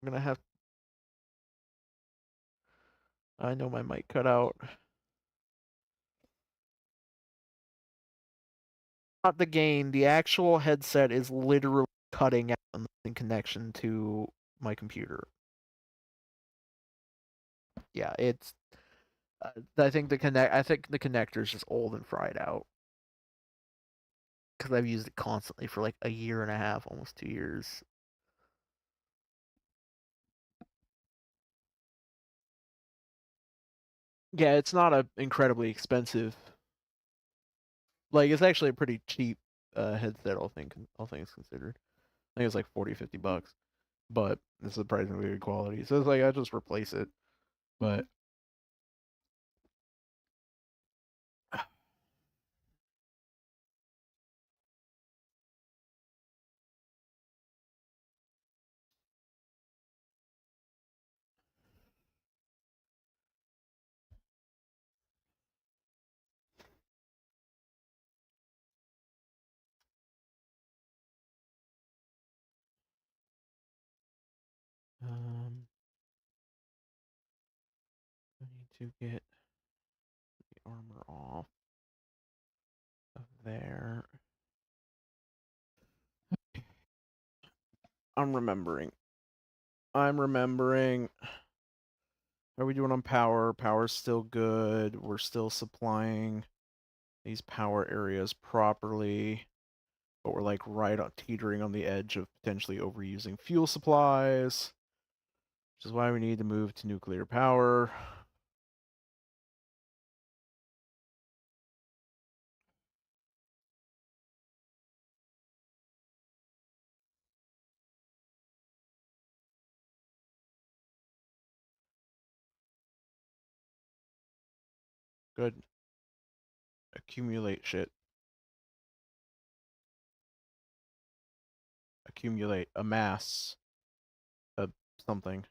I'm gonna have. I know my mic cut out. Not the gain. The actual headset is literally cutting out in connection to my computer. Yeah, it's. I think the connect. I think the connector is just old and fried out because I've used it constantly for like a year and a half, almost 2 years. Yeah, it's not a incredibly expensive. Like it's actually a pretty cheap headset, all things considered. I think it's like 40, $50, but it's surprisingly good quality. So it's like I just replace it. But um, I need to get the armor off of there. I'm remembering. I'm remembering. How are we doing on power? Power's still good. We're still supplying these power areas properly, but we're like right on teetering on the edge of potentially overusing fuel supplies, which is why we need to move to nuclear power. Good. Accumulate shit. Accumulate. Amass. A something.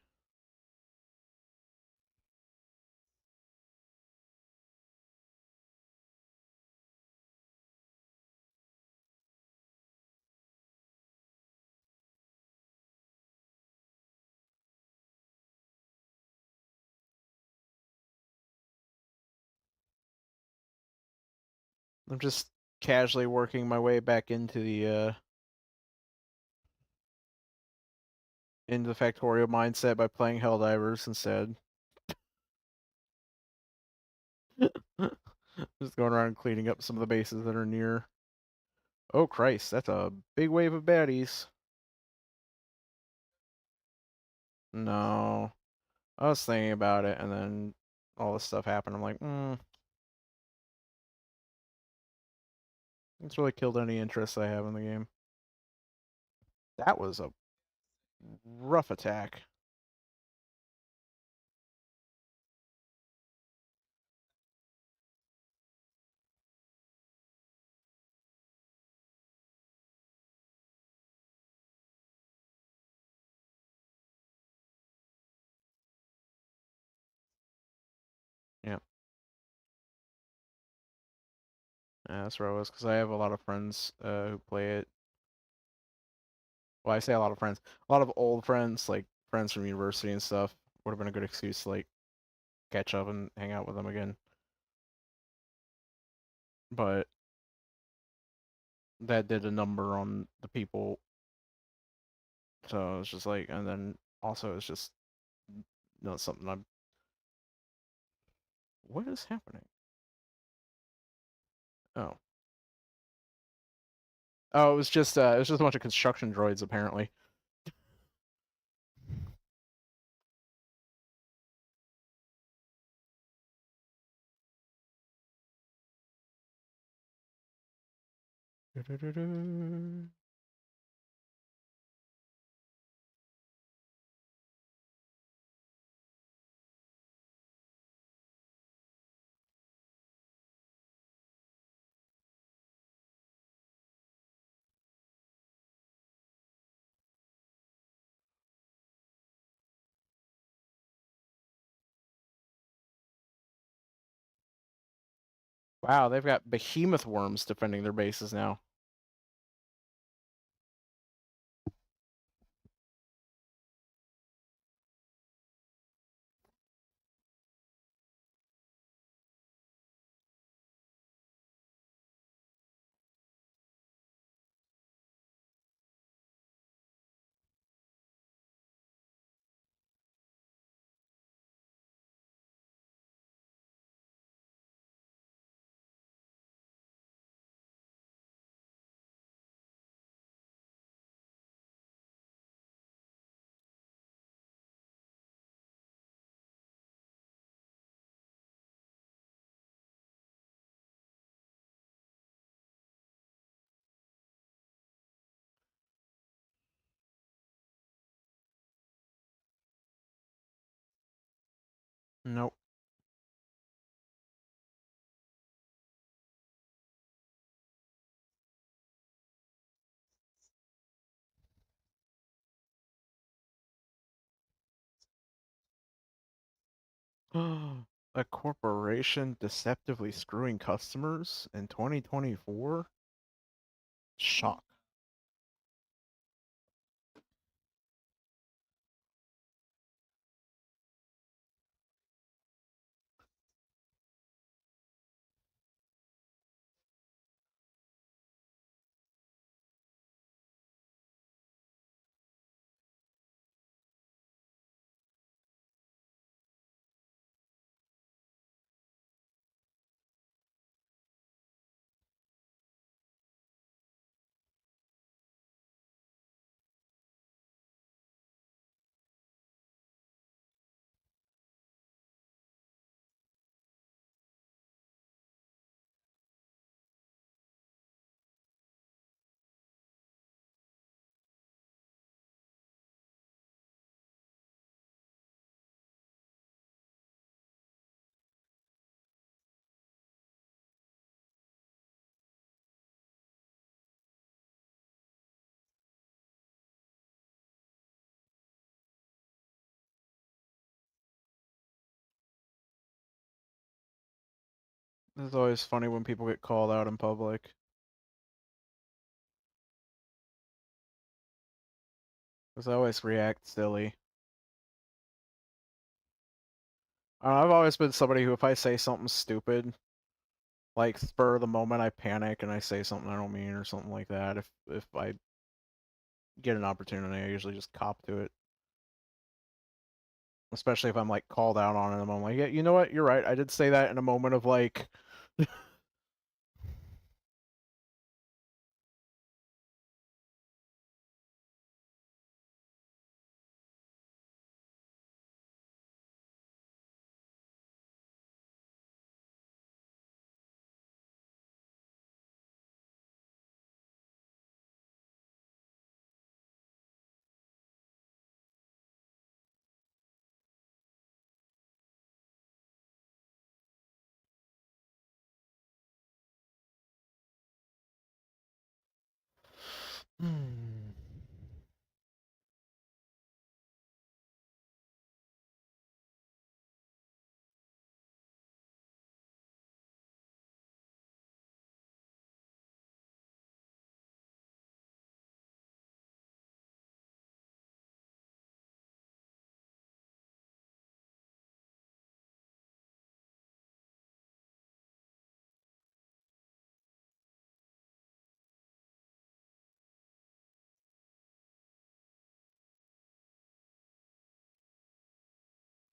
I'm just casually working my way back into the factorio mindset by playing Helldivers instead. Just going around cleaning up some of the bases that are near. Oh Christ, that's a big wave of baddies. No. I was thinking about it and then all this stuff happened. I'm like, it's really killed any interest I have in the game. That was a rough attack. Yeah. Yeah, that's where I was, because I have a lot of friends who play it. Well, I say a lot of friends. A lot of old friends, like friends from university and stuff, would have been a good excuse to like catch up and hang out with them again. But that did a number on the people. So it's just like, and then also it's just not something I'm. What is happening? Oh, oh, it was just a bunch of construction droids apparently. Wow, they've got behemoth worms defending their bases now. Nope. A corporation deceptively screwing customers in 2024? Shock. It's always funny when people get called out in public. Because I always react silly. I've always been somebody who, if I say something stupid, like spur of the moment, I panic and I say something I don't mean or something like that. If I get an opportunity, I usually just cop to it. Especially if I'm like called out on it, and I'm like, yeah, you know what? You're right. I did say that in a moment of like. Hmm.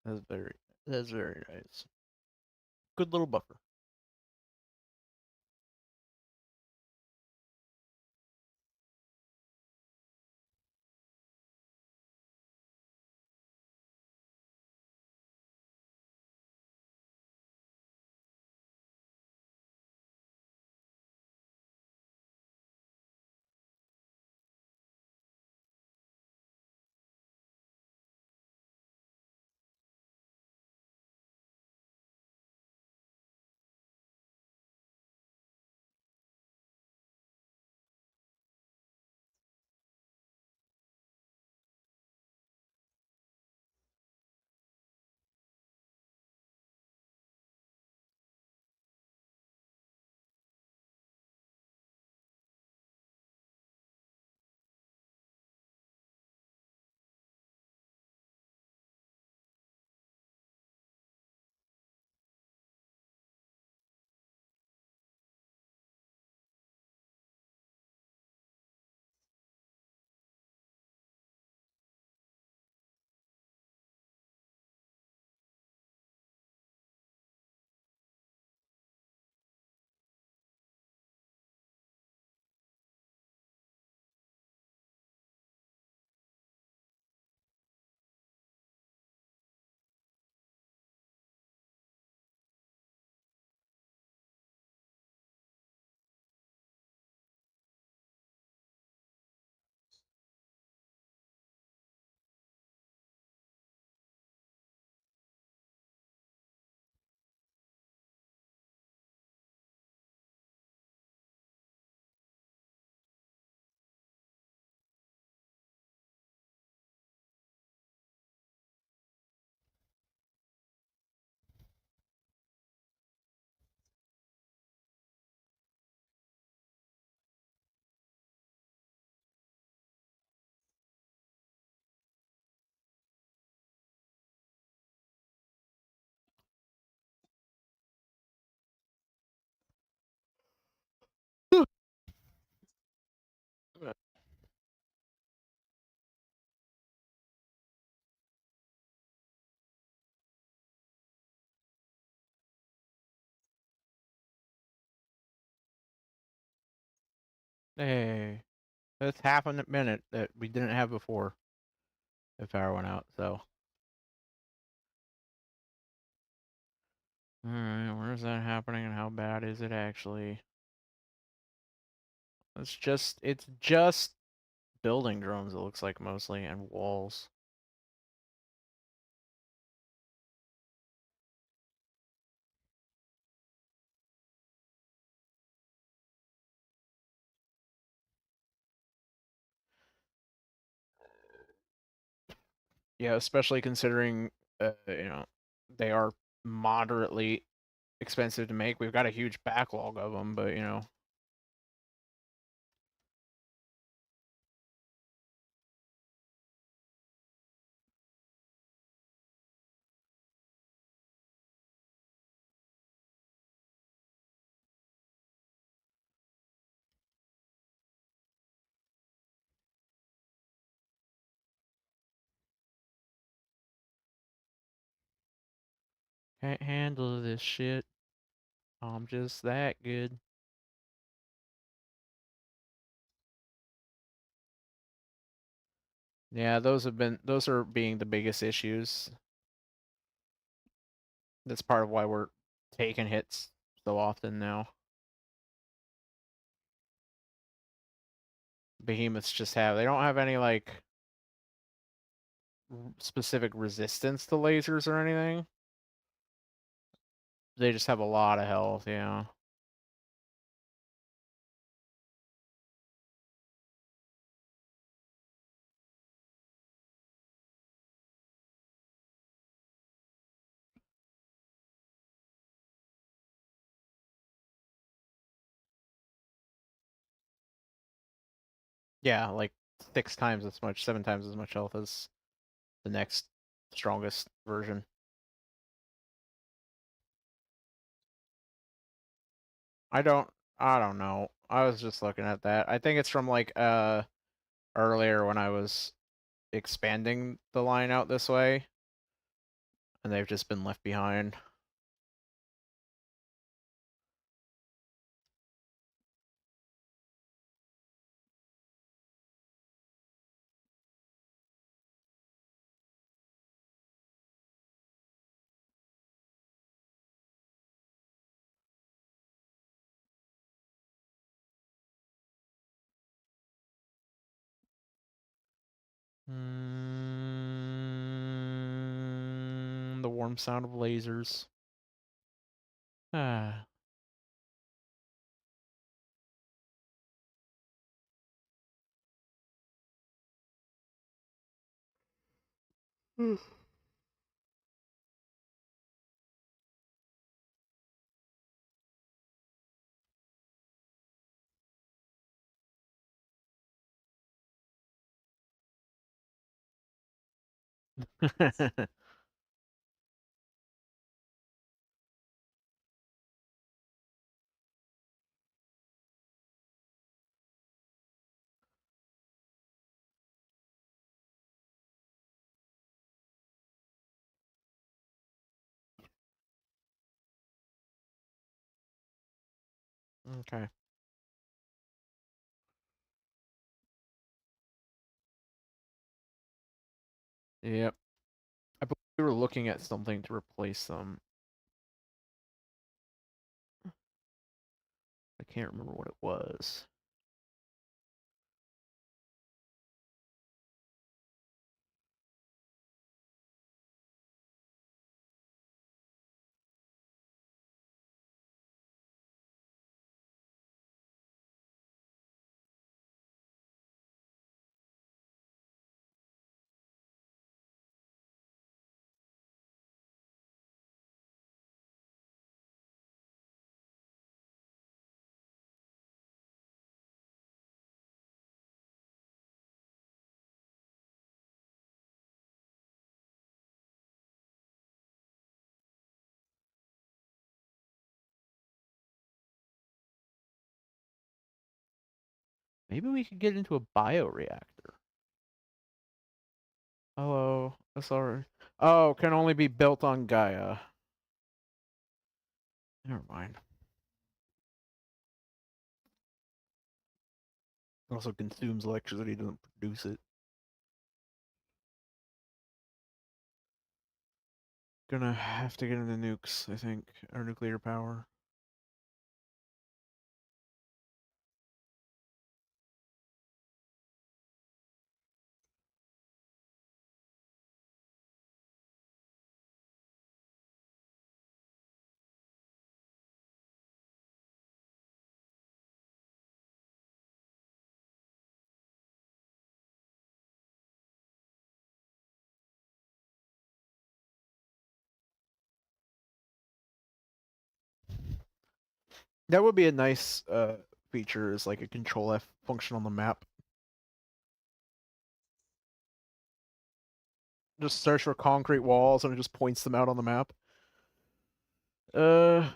That's very nice. Good little buffer. Hey, that's half a minute that we didn't have before. The power went out, so. Alright, where's that happening and how bad is it actually? It's just building drones, it looks like mostly, and walls. Yeah, especially considering, they are moderately expensive to make. We've got a huge backlog of them, but, can't handle this shit. I'm just that good. Yeah, those are being the biggest issues. That's part of why we're taking hits so often now. Behemoths just they don't have any, like, specific resistance to lasers or anything. They just have a lot of health, yeah. Yeah, like 6 times as much, 7 times as much health as the next strongest version. I don't I don't know. I was just looking at that. I think it's from like earlier when I was expanding the line out this way, and they've just been left behind. The warm sound of lasers. Ah. Okay. Yep. I believe we were looking at something to replace them. I can't remember what it was. Maybe we could get into a bioreactor. Hello, SR. Oh, can only be built on Gaia. Never mind. Also consumes electricity, doesn't produce it. Gonna have to get into nukes, I think, or nuclear power. That would be a nice feature, is like a Control F function on the map. Just search for concrete walls and it just points them out on the map. Uh,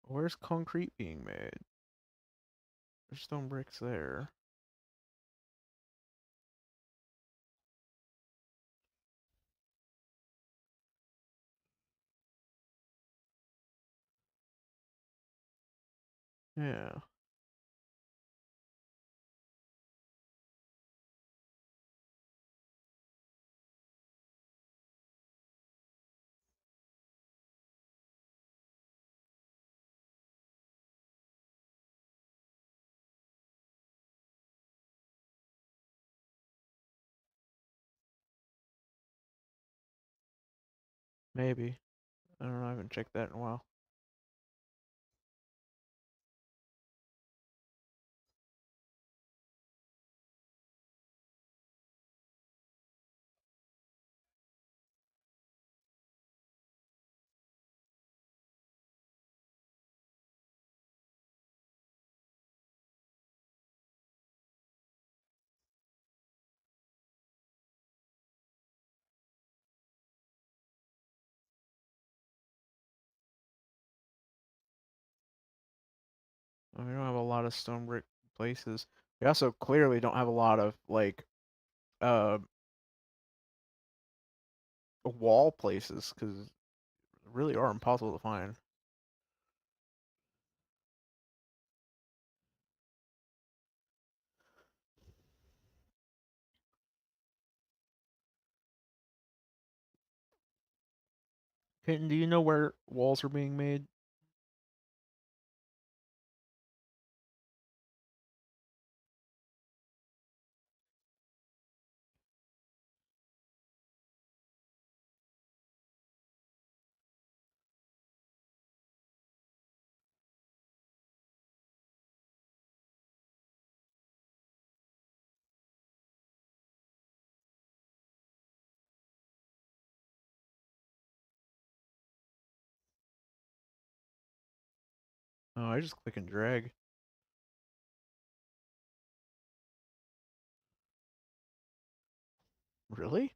where's concrete being made? There's stone bricks there. Yeah. Maybe. I don't know, I haven't checked that in a while. We don't have a lot of stone brick places. We also clearly don't have a lot of like uh wall places because really are impossible to find. Kitten, do you know where walls are being made? Oh, I just click and drag. Really?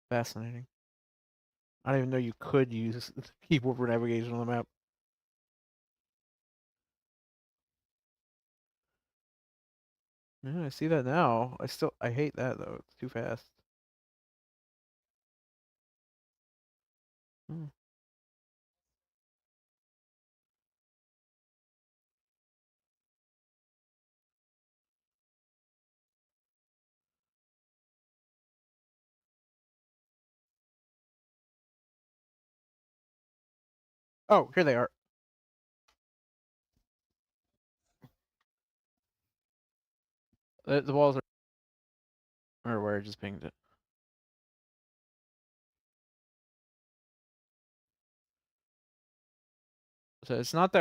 Fascinating. I didn't even know you could use the keyboard for navigation on the map. Yeah, I see that now. I hate that though. It's too fast. Hmm. Oh, here they are. The walls are where I just pinged it. So it's not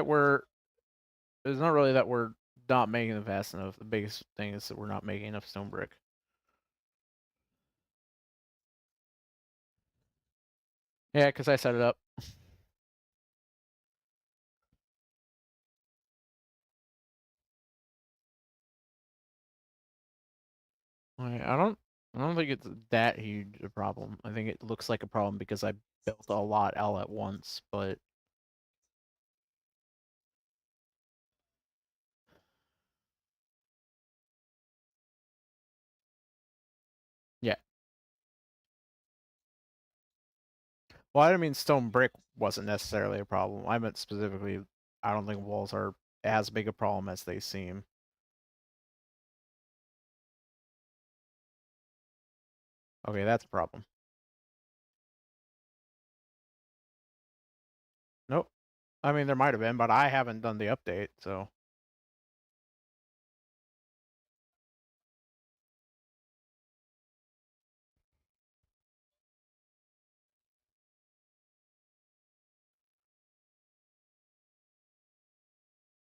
really that we're not making them fast enough. The biggest thing is that we're not making enough stone brick. Yeah, because I set it up. I don't I don't think it's that huge a problem. I think it looks like a problem because I built a lot all at once, but Well, I didn't mean stone brick wasn't necessarily a problem. I meant specifically, I don't think walls are as big a problem as they seem. Okay, that's a problem. Nope. I mean, there might have been, but I haven't done the update, so.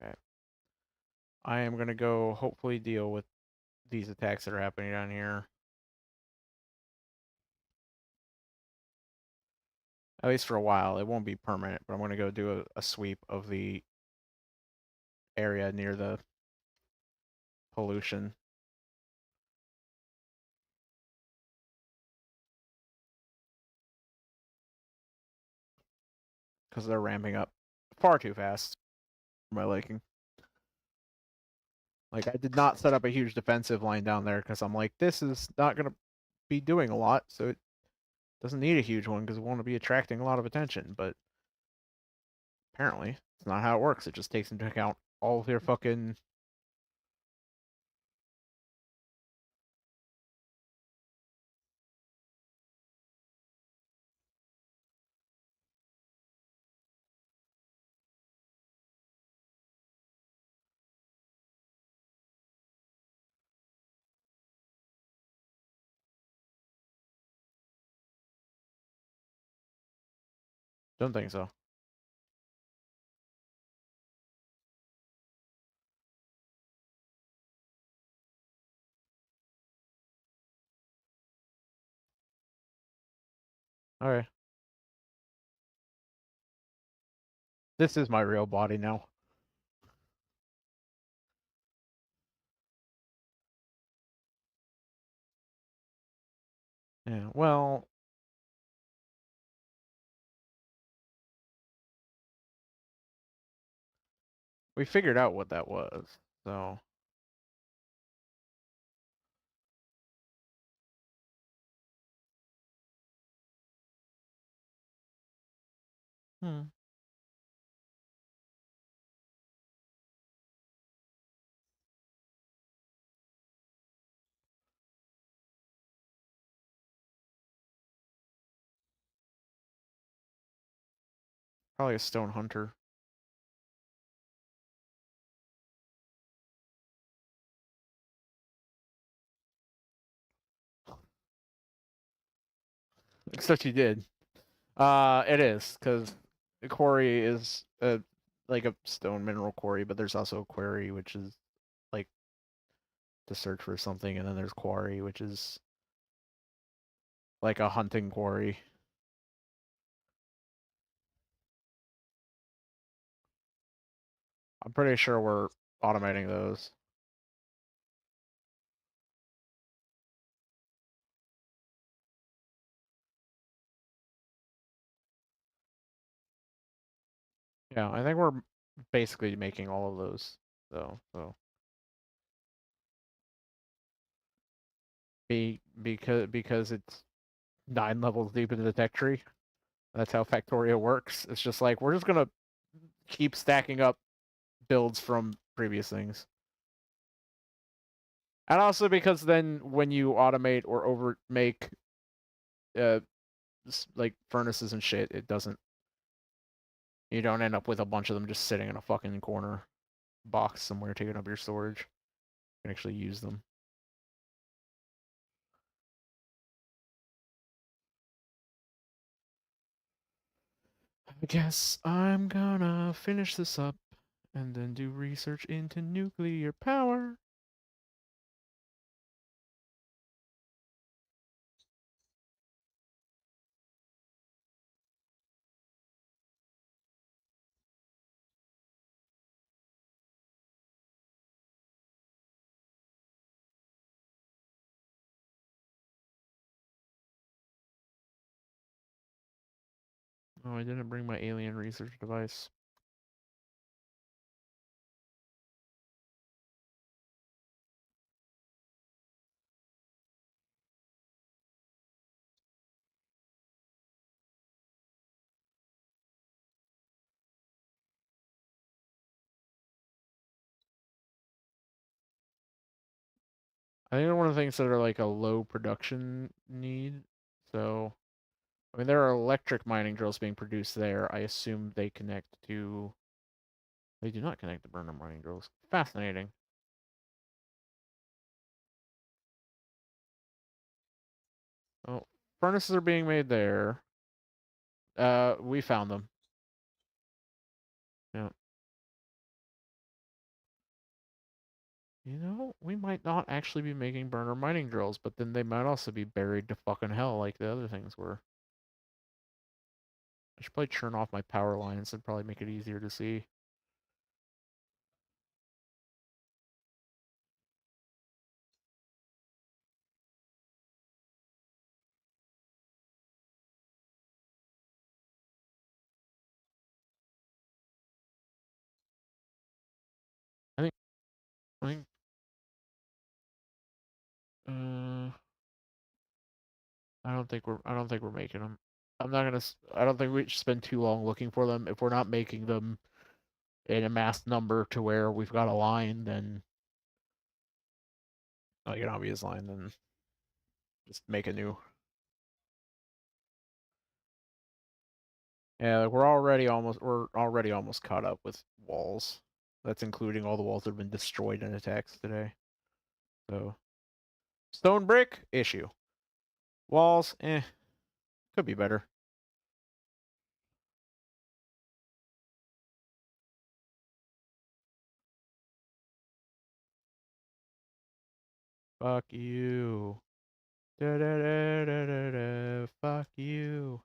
Okay. I am gonna go hopefully deal with these attacks that are happening down here. At least for a while. It won't be permanent, but I'm gonna go do a sweep of the area near the pollution. Because they're ramping up far too fast for my liking. Like, I did not set up a huge defensive line down there because I'm like, this is not going to be doing a lot, so it doesn't need a huge one because it won't be attracting a lot of attention. But apparently, it's not how it works. It just takes into account all of their fucking. Don't think so. Okay. This is my real body now. Yeah, well, we figured out what that was, so. Hmm. Probably a stone hunter. Except you did. It is, because the quarry is like a stone mineral quarry, but there's also a quarry, which is like to search for something, and then there's quarry, which is like a hunting quarry. I'm pretty sure we're automating those. Yeah, I think we're basically making all of those. So because it's 9 levels deep into the tech tree. That's how Factorio works. It's just like we're just gonna keep stacking up builds from previous things. And also because then when you automate or over make uh like furnaces and shit, it doesn't you don't end up with a bunch of them just sitting in a fucking corner box somewhere taking up your storage. You can actually use them. I guess I'm gonna finish this up and then do research into nuclear power. Oh, I didn't bring my alien research device. I think they're one of the things that are like a low production need. So, I mean, there are electric mining drills being produced there. I assume they connect to. They do not connect to burner mining drills. Fascinating. Oh, furnaces are being made there. We found them. Yeah. You know, we might not actually be making burner mining drills, but then they might also be buried to fucking hell like the other things were. I should probably turn off my power lines and probably make it easier to see. I think, I think, uh, I don't think we're making them. I'm not gonna, I don't think we should spend too long looking for them. If we're not making them in a mass number to where we've got a line, then like an obvious line, then just make a new. Yeah, like we're already almost caught up with walls. That's including all the walls that have been destroyed in attacks today. So stone brick issue. Walls, could be better. Fuck you. Da da da da da da. Fuck you.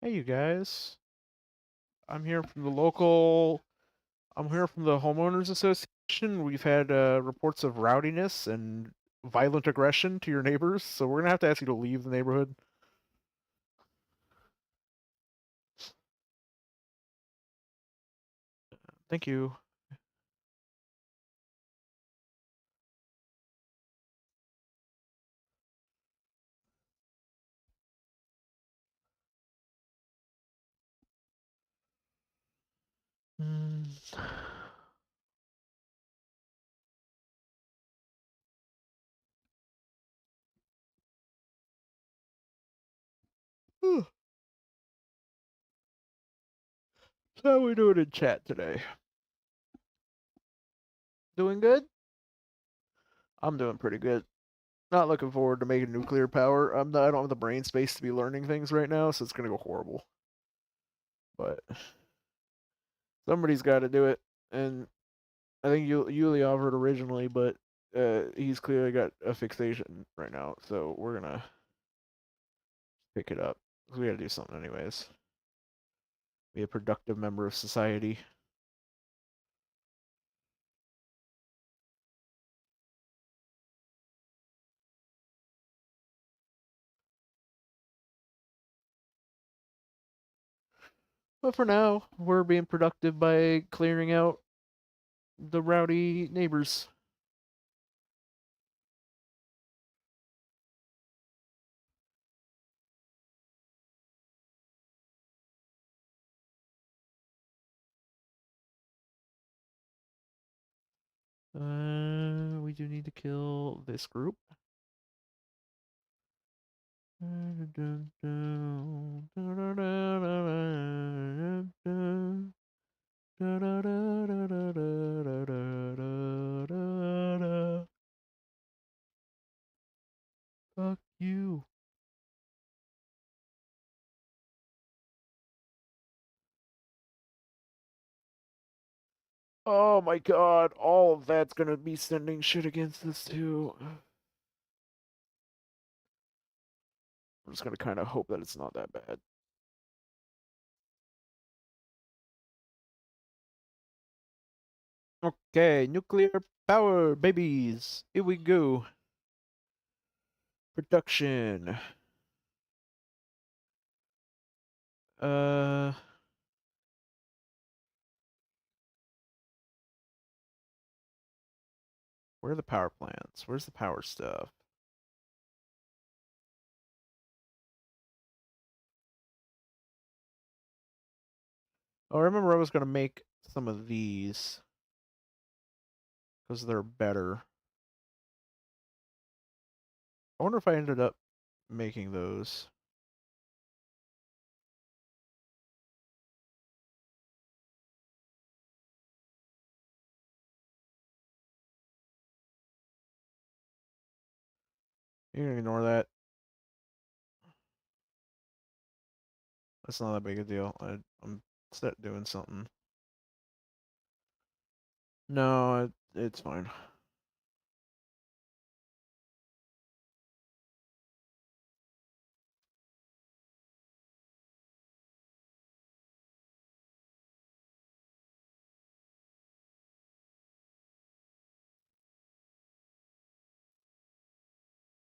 Hey, you guys. I'm here from the local. I'm here from the homeowners association. We've had reports of rowdiness and violent aggression to your neighbors, so we're gonna have to ask you to leave the neighborhood. Thank you. Mm. So how we doing in chat today? Doing good? I'm doing pretty good. Not looking forward to making nuclear power. I don't have the brain space to be learning things right now, so it's gonna go horrible. But somebody's got to do it, and I think Yuli offered originally, but he's clearly got a fixation right now, so we're gonna pick it up. We gotta do something anyways. Be a productive member of society. But for now, we're being productive by clearing out the rowdy neighbors. We do need to kill this group. Fuck you. Oh my god, all of that's gonna be sending shit against us too. I'm just gonna kind of hope that it's not that bad. Okay, nuclear power, babies. Here we go. Production. Uh, where are the power plants? Where's the power stuff? Oh, I remember I was gonna make some of these because they're better. I wonder if I ended up making those. You can ignore that. That's not that big a deal. I'm set doing something. No, it's fine.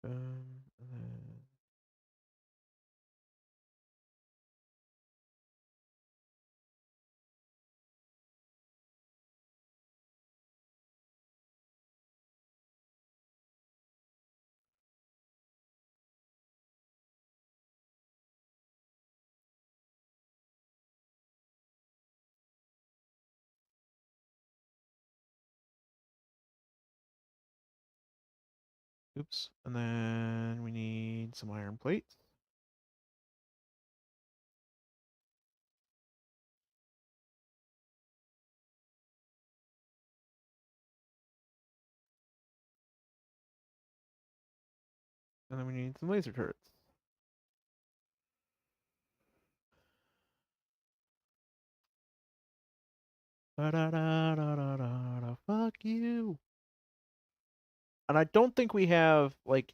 And oops. And then we need some iron plates. And then we need some laser turrets. Da da da da da da da. Fuck you. And I don't think we have like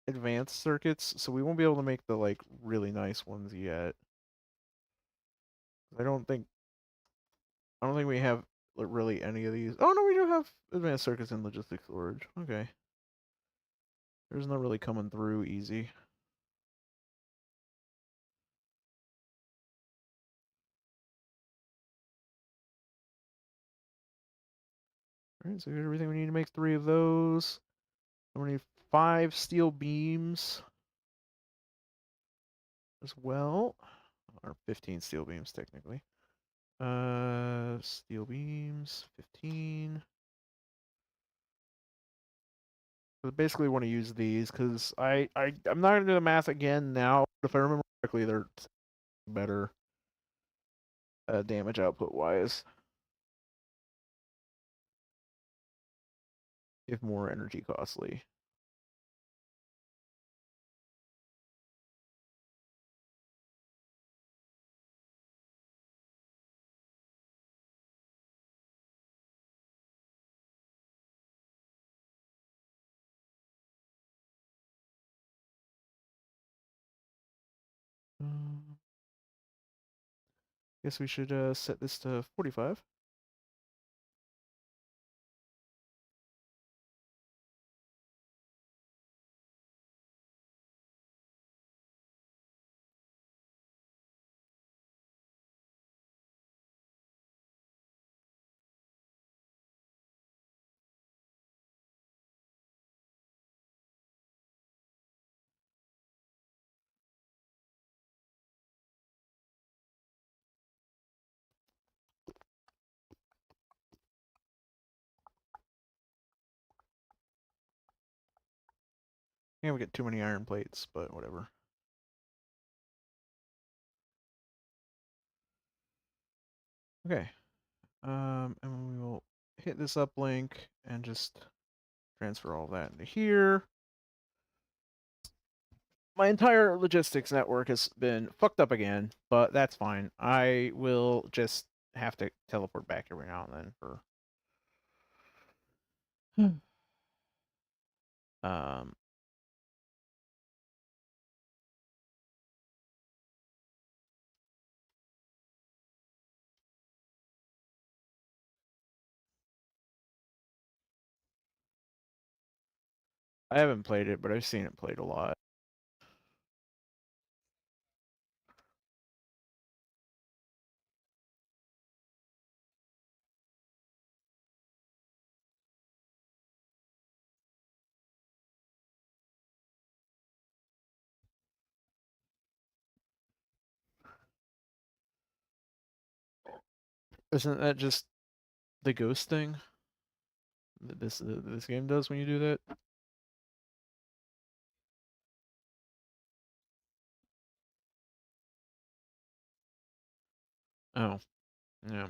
advanced circuits, so we won't be able to make the like really nice ones yet. I don't think we have really any of these. Oh no, we do have advanced circuits in logistics storage. Okay. There's not really coming through easy. Alright, so we got everything we need to make 3 of those. And we need 5 steel beams as well. Or 15 steel beams technically. Steel beams, 15. So basically want to use these because I'm not gonna do the math again now, but if I remember correctly, they're better damage output wise, if more energy costly. Um, guess we should set this to 45. Yeah, we get too many iron plates, but whatever. Okay. And we will hit this uplink and just transfer all that into here. My entire logistics network has been fucked up again, but that's fine. I will just have to teleport back every now and then for um I haven't played it, but I've seen it played a lot. Isn't that just the ghost thing that this game does when you do that? Oh, yeah.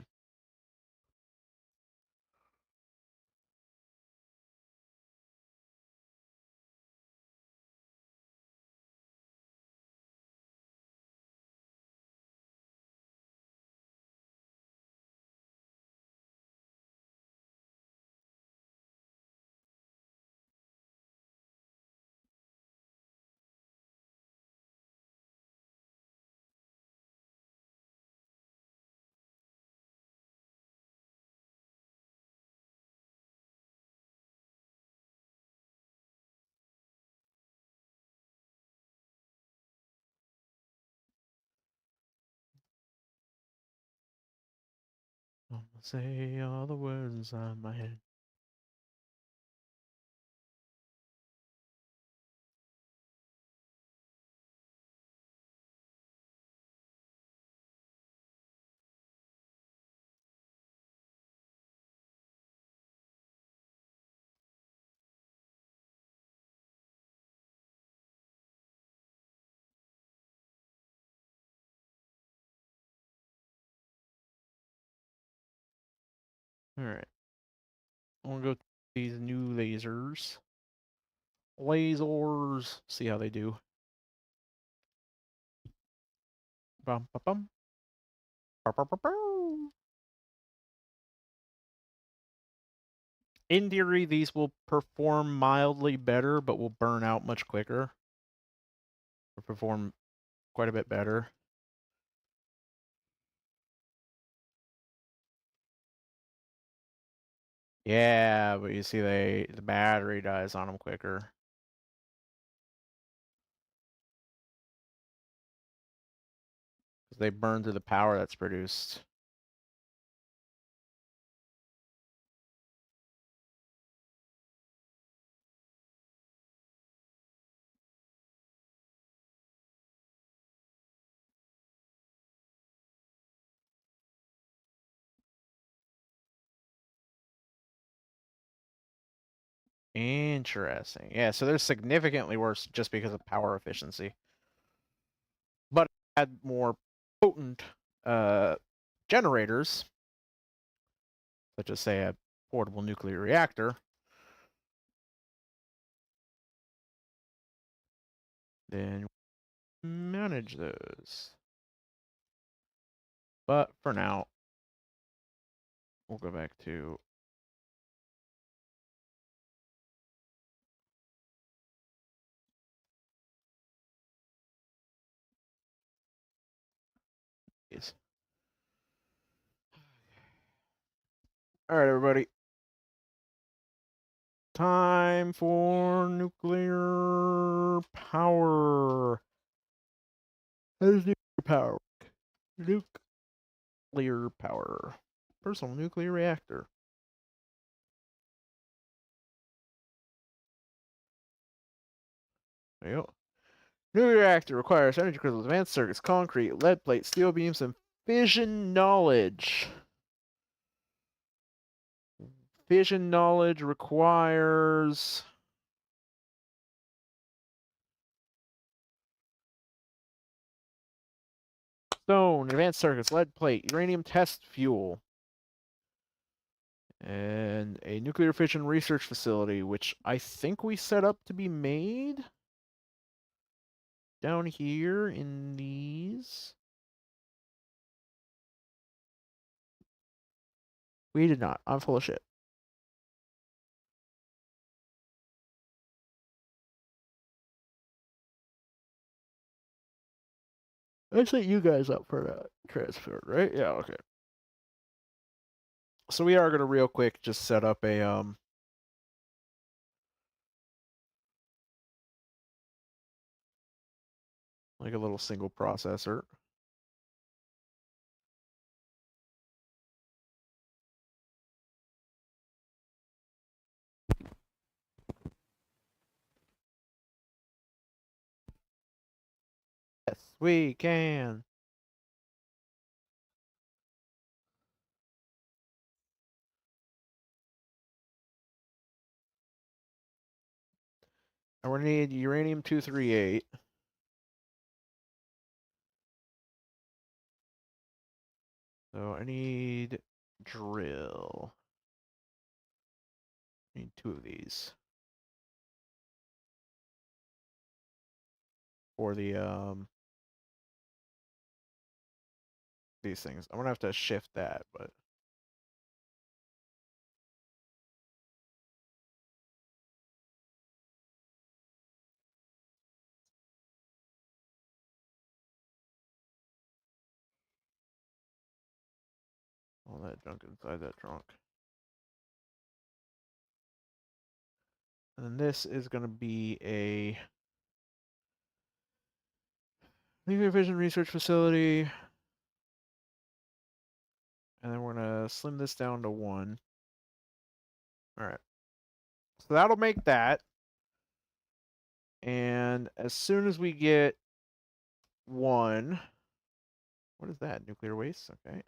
I'm gonna say all the words inside my head. All right. I'm gonna go these new lasers. Lasers. See how they do. Bum, bum, bum. Bow, bow, bow, bow. In theory, these will perform mildly better, but will burn out much quicker. Or perform quite a bit better. Yeah, but you see, the battery dies on them quicker because they burn through the power that's produced. Interesting. Yeah, so they're significantly worse just because of power efficiency. But add more potent uh, generators, such as, say, a portable nuclear reactor, then manage those. But for now, we'll go back to these. All right, everybody. Time for nuclear power. How does nuclear power work? Nuclear power. Personal nuclear reactor. There you go. Nuclear reactor requires energy crystals, advanced circuits, concrete, lead plates, steel beams, and fission knowledge. Fission knowledge requires stone, advanced circuits, lead plate, uranium test fuel, and a nuclear fission research facility, which I think we set up to be made down here in these. We did not. I'm full of shit. I set you guys up for that transfer, right? Yeah, okay. So we are gonna real quick just set up a like a little single processor. Yes, we can. And we're gonna need uranium-238. So I need drill. I need 2 of these for the these things. I'm gonna have to shift that, but all that junk inside that trunk. And then this is gonna be a nuclear fission research facility. And then we're gonna slim this down to 1. Alright. So that'll make that. And as soon as we get 1, what is that? Nuclear waste? Okay.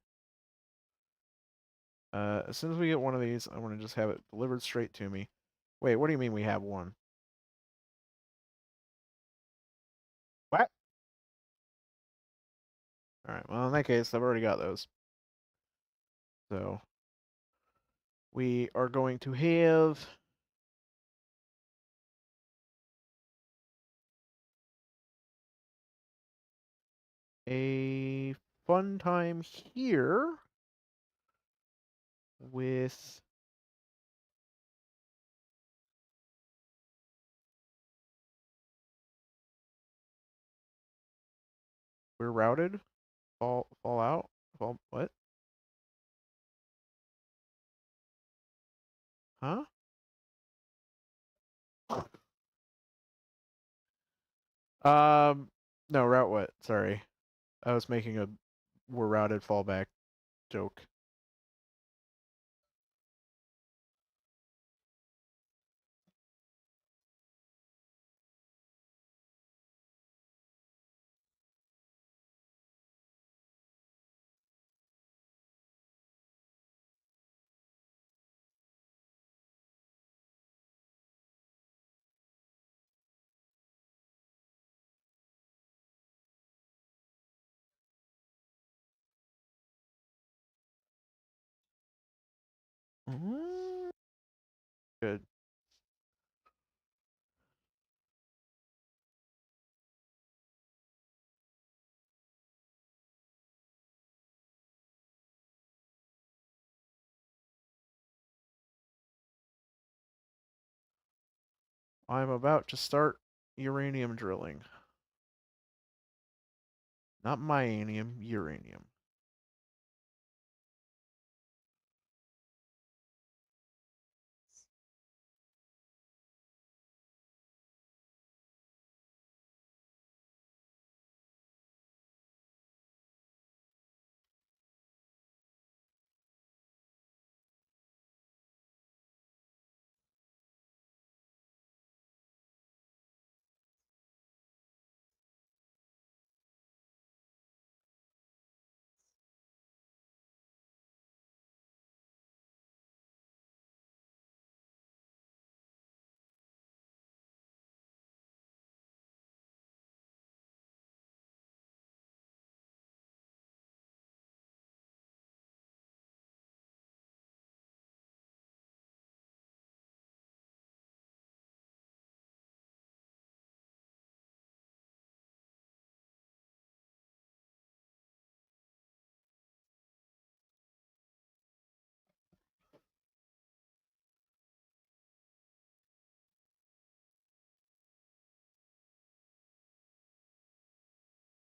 As soon as we get 1 of these, I'm gonna just have it delivered straight to me. Wait, what do you mean we have 1? What? Alright, well in that case, I've already got those. So we are going to have a fun time here with we're routed. Fall out. Fall what? Huh? No, route what? Sorry. I was making a we're routed fallback joke. Mm, good. I'm about to start uranium drilling. Not myanium, uranium.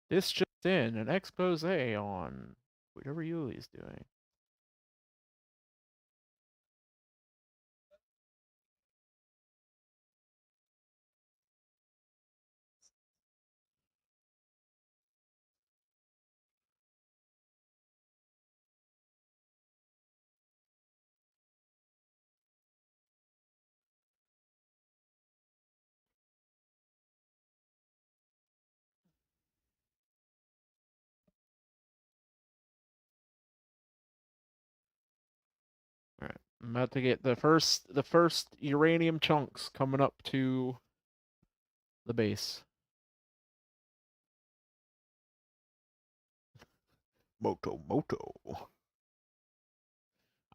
This just in, an expose on whatever Yuli's doing. I'm about to get the first uranium chunks coming up to the base. Moto Moto.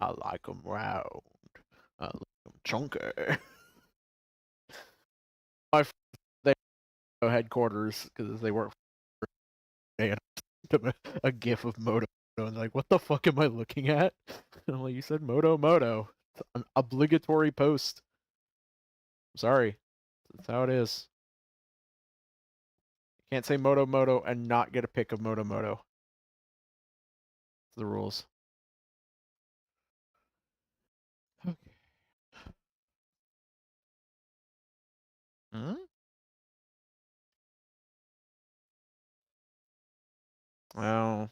I like them round. I like them chunky. My they headquarters because they work for and a gif of Moto and like, what the fuck am I looking at? And I'm like, you said Moto Moto. It's an obligatory post. I'm sorry. That's how it is. You can't say Moto Moto and not get a pic of Moto Moto. It's the rules. Okay. Hmm? Well,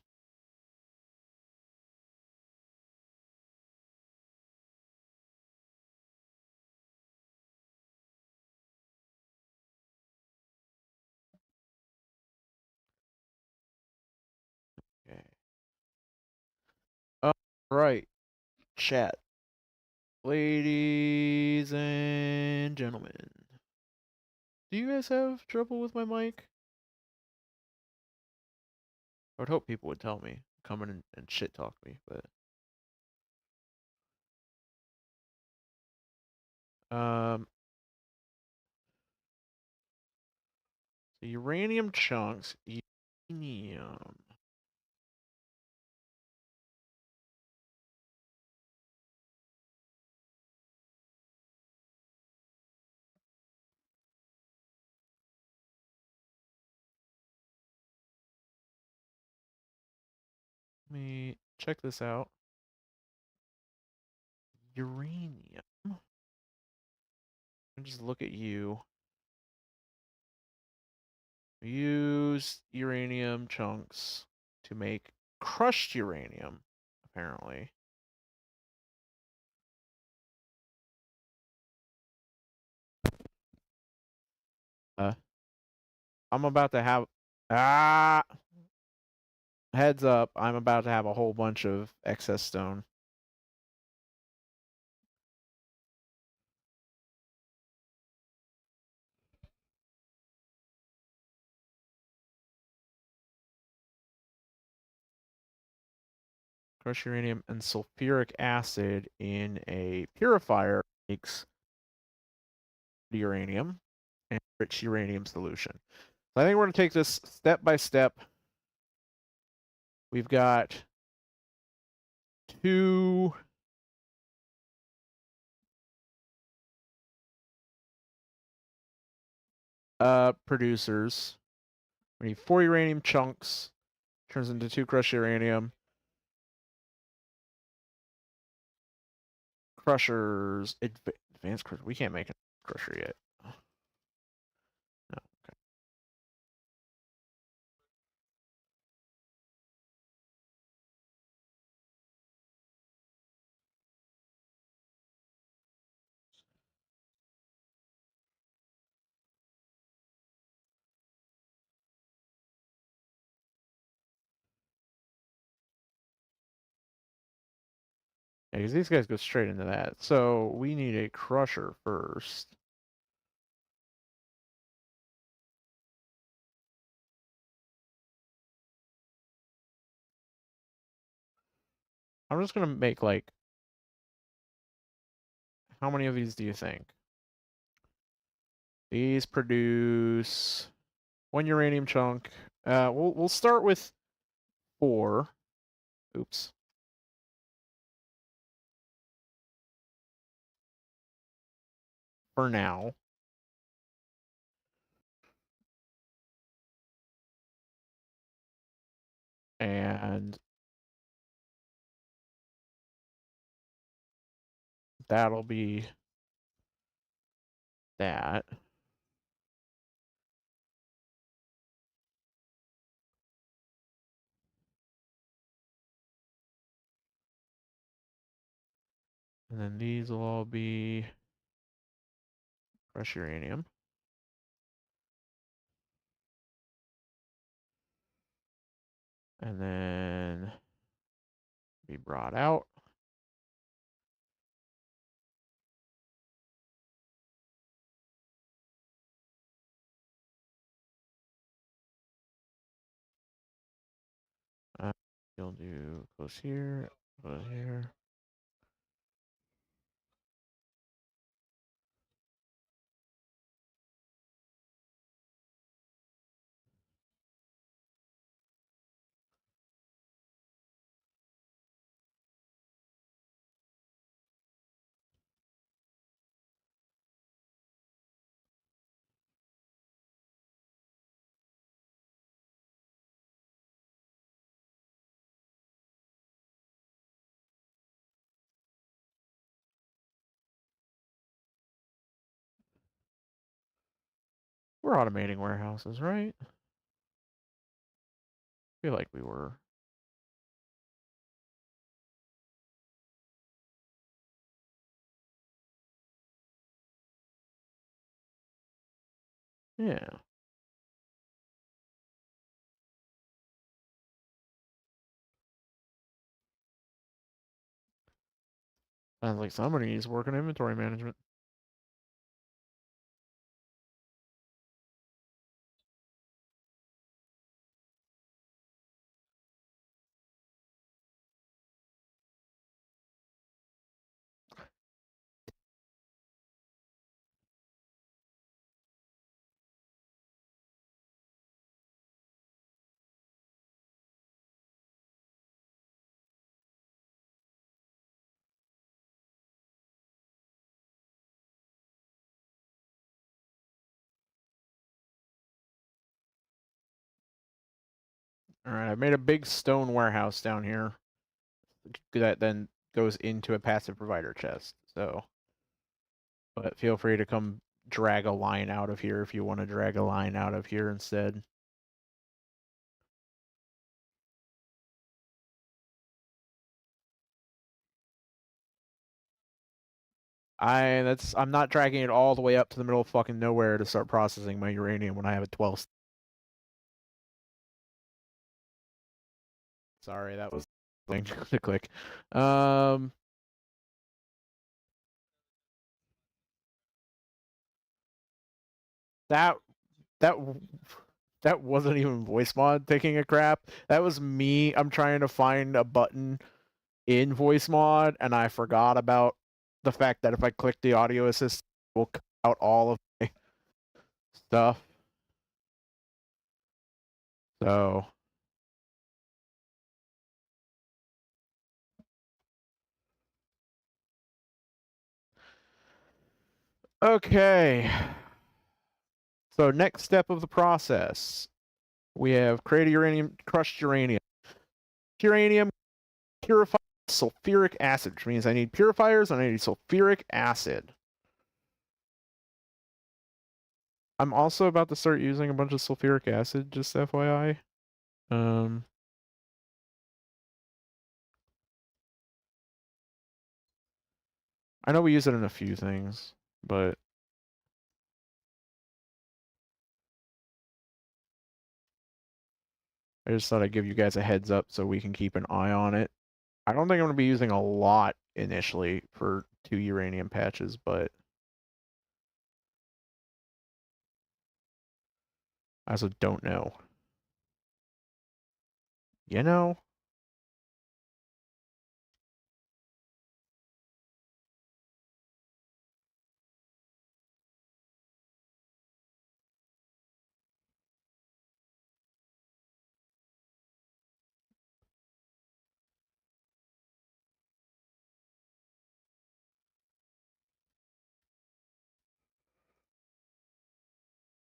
okay. All right, chat. Ladies and gentlemen. Do you guys have trouble with my mic? I would hope people would tell me, come in and shit talk me, but um so uranium chunks, uranium. Let me check this out. Uranium. Just look at you. Use uranium chunks to make crushed uranium, apparently. Uh, I'm about to have ah heads up, I'm about to have a whole bunch of excess stone. Crushed uranium and sulfuric acid in a purifier makes uranium and rich uranium solution. So I think we're going to take this step by step. We've got two producers. We need 4 uranium chunks. Turns into 2 crushed uranium. Crushers. Advanced crusher. We can't make a crusher yet. No. Okay. Yeah, because these guys go straight into that. So we need a crusher first. I'm just going to make like, how many of these do you think? These produce 1 uranium chunk. We'll start with 4. Oops. For now. And that'll be that. And then these will all be crushed uranium. And then be brought out. You'll do close here, close here. We're automating warehouses, right? I feel like we were. Yeah. Sounds like somebody needs to work on inventory management. All right, I've made a big stone warehouse down here that then goes into a passive provider chest. So, but feel free to come drag a line out of here if you want to drag a line out of here instead. I'm not dragging it all the way up to the middle of fucking nowhere to start processing my uranium when I have a 12. Sorry, that was thing to click. That that that wasn't even voice mod taking a crap. That was me. I'm trying to find a button in voice mod, and I forgot about the fact that if I click the audio assist, it will cut out all of my stuff. So okay. So next step of the process, we have create uranium, crushed uranium. Uranium purified sulfuric acid, which means I need purifiers and I need sulfuric acid. I'm also about to start using a bunch of sulfuric acid, just FYI. I know we use it in a few things, but I just thought I'd give you guys a heads up so we can keep an eye on it. I don't think I'm going to be using a lot initially for 2 uranium patches, but I also don't know. You know?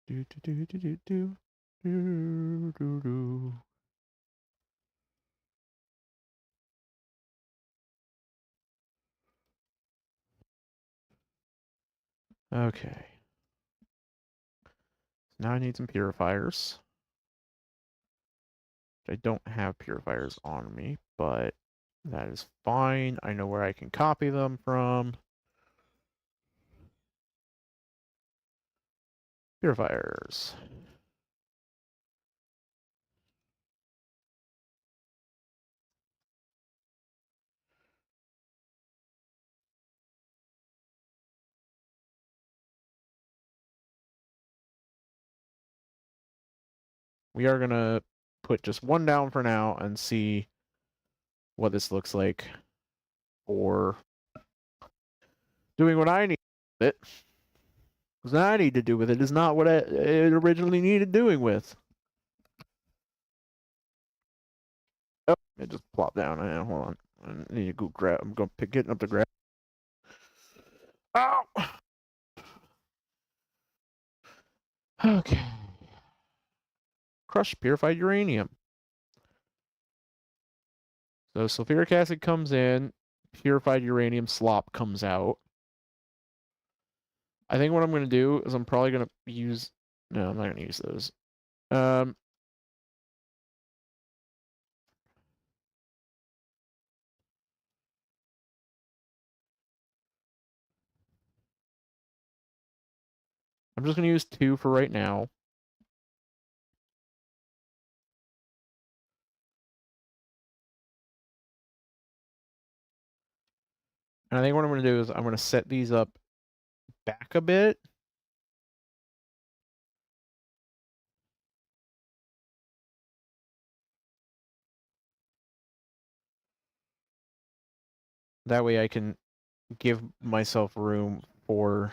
Do do do do do do do do do. Okay. Now I need some purifiers. I don't have purifiers on me, but that is fine. I know where I can copy them from. Purifiers. We are going to put just one down for now and see what this looks like for doing what I need with it. Because what I need to do with it is not what it originally needed doing with. Oh, it just plopped down. Hold on. I need to go grab. I'm going to getting up to grab. Ow! Okay. Crushed purified uranium. So sulfuric acid comes in, purified uranium slop comes out. I think what I'm going to do is I'm probably going to use... No, I'm not going to use those. I'm just going to use 2 for right now. And I think what I'm going to do is I'm going to set these up back a bit. That way I can give myself room for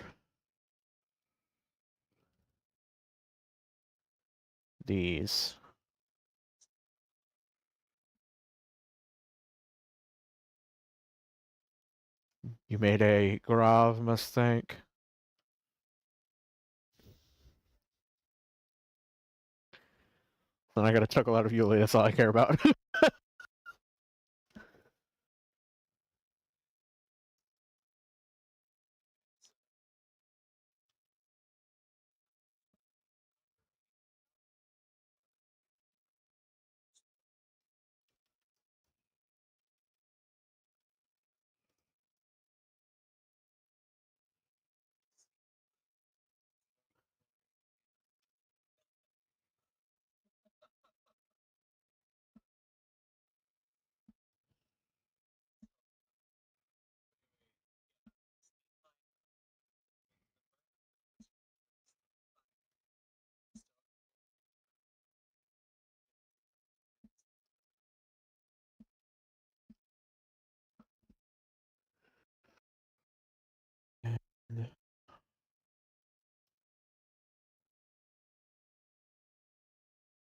these. You made a grave mistake. Then I got to chuckle out of Yulia. That's all I care about.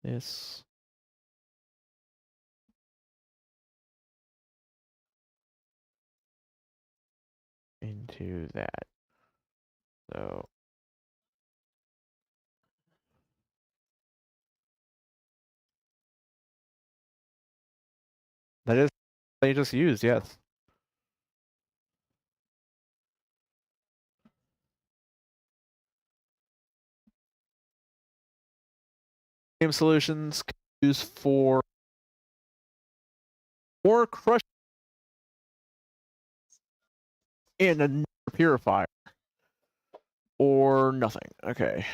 This into that. So that is they just used, yes. Game solutions used for more crush in a purifier. Or nothing. Okay.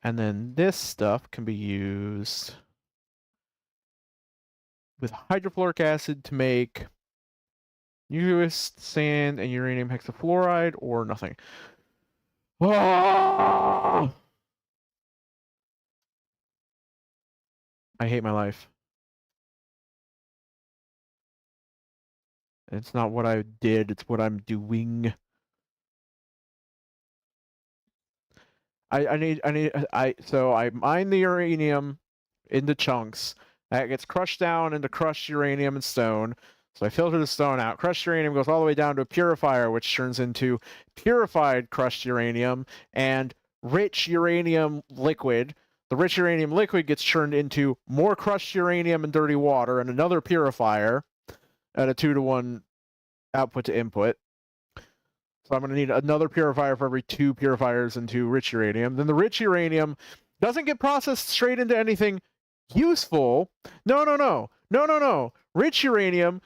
And then this stuff can be used with hydrofluoric acid to make used sand and uranium hexafluoride or nothing. Oh! I hate my life. It's not what I did, it's what I'm doing. So I mine the uranium into chunks. That gets crushed down into crushed uranium and stone. So I filter the stone out. Crushed uranium goes all the way down to a purifier, which turns into purified crushed uranium and rich uranium liquid. The rich uranium liquid gets turned into more crushed uranium and dirty water and another purifier at a 2-to-1 output to input. So I'm going to need another purifier for every 2 purifiers into rich uranium. Then the rich uranium doesn't get processed straight into anything useful. No. Rich uranium,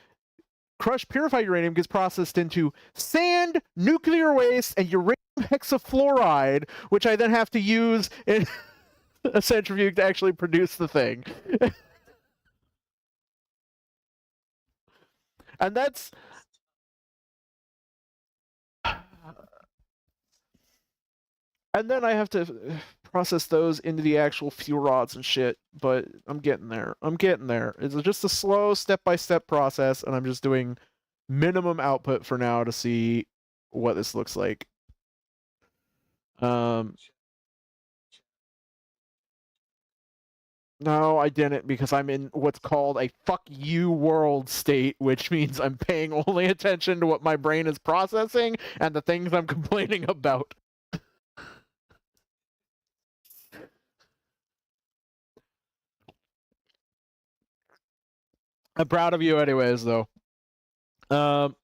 crushed purified uranium, gets processed into sand, nuclear waste, and uranium hexafluoride, which I then have to use in a centrifuge to actually produce the thing. And that's and then I have to process those into the actual fuel rods and shit. But I'm getting there. I'm getting there. It's just a slow step-by-step process, and I'm just doing minimum output for now to see what this looks like. Um, no, I didn't because I'm in what's called a fuck you world state, which means I'm paying only attention to what my brain is processing and the things I'm complaining about. I'm proud of you, anyways, though. Um,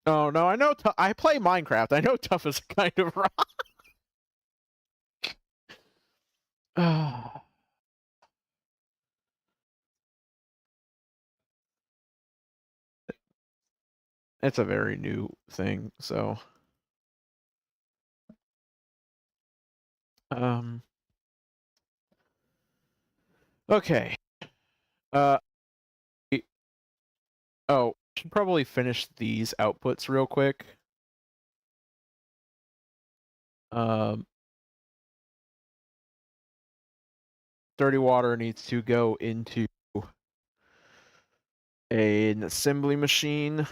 oh no, I know. I play Minecraft. I know tough is kind of rock. It's a very new thing, so um, okay. Uh, oh, should probably finish these outputs real quick. Um, dirty water needs to go into an assembly machine to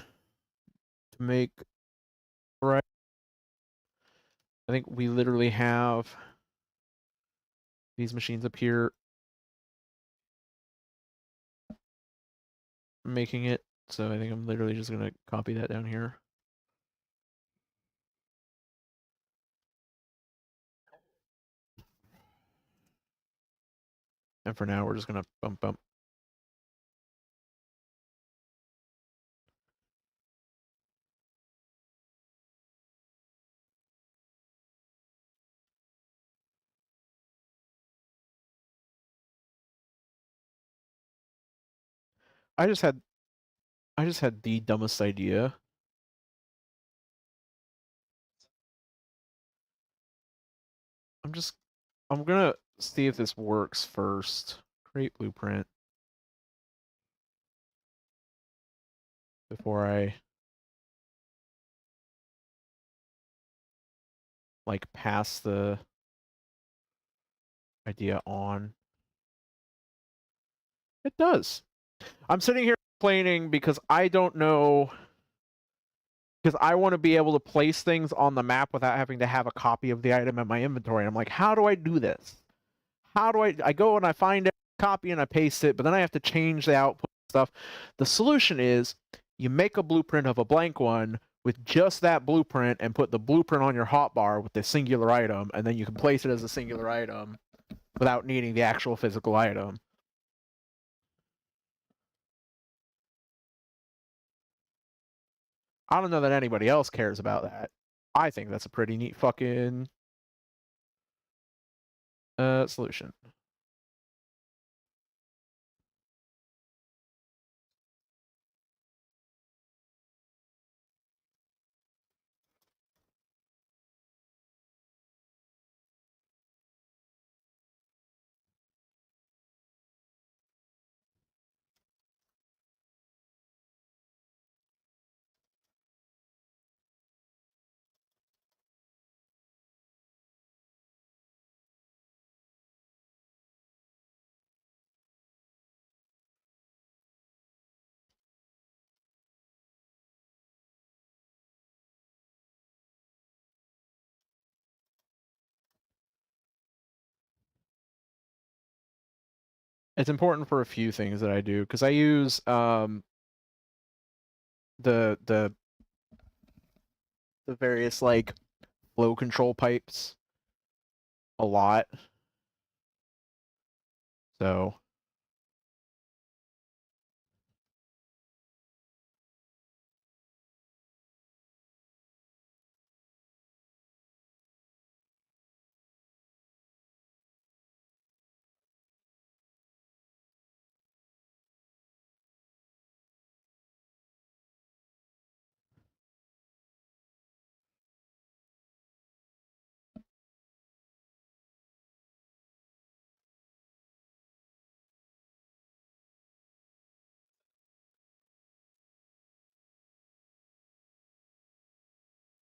make right. I think we literally have these machines up here making it. So I think I'm literally just gonna copy that down here. And for now, we're just gonna bump. I just had the dumbest idea. I'm gonna see if this works first. Create blueprint before I like pass the idea on. It does. I'm sitting here complaining because I don't know because I want to be able to place things on the map without having to have a copy of the item in my inventory. I'm like, how do I do this? How do I go and I find a copy and I paste it, but then I have to change the output stuff. The solution is you make a blueprint of a blank one with just that blueprint and put the blueprint on your hotbar with the singular item, and then you can place it as a singular item without needing the actual physical item. I don't know that anybody else cares about that. I think that's a pretty neat fucking solution. It's important for a few things that I do because I use the the the various like flow control pipes a lot. So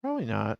Probably not.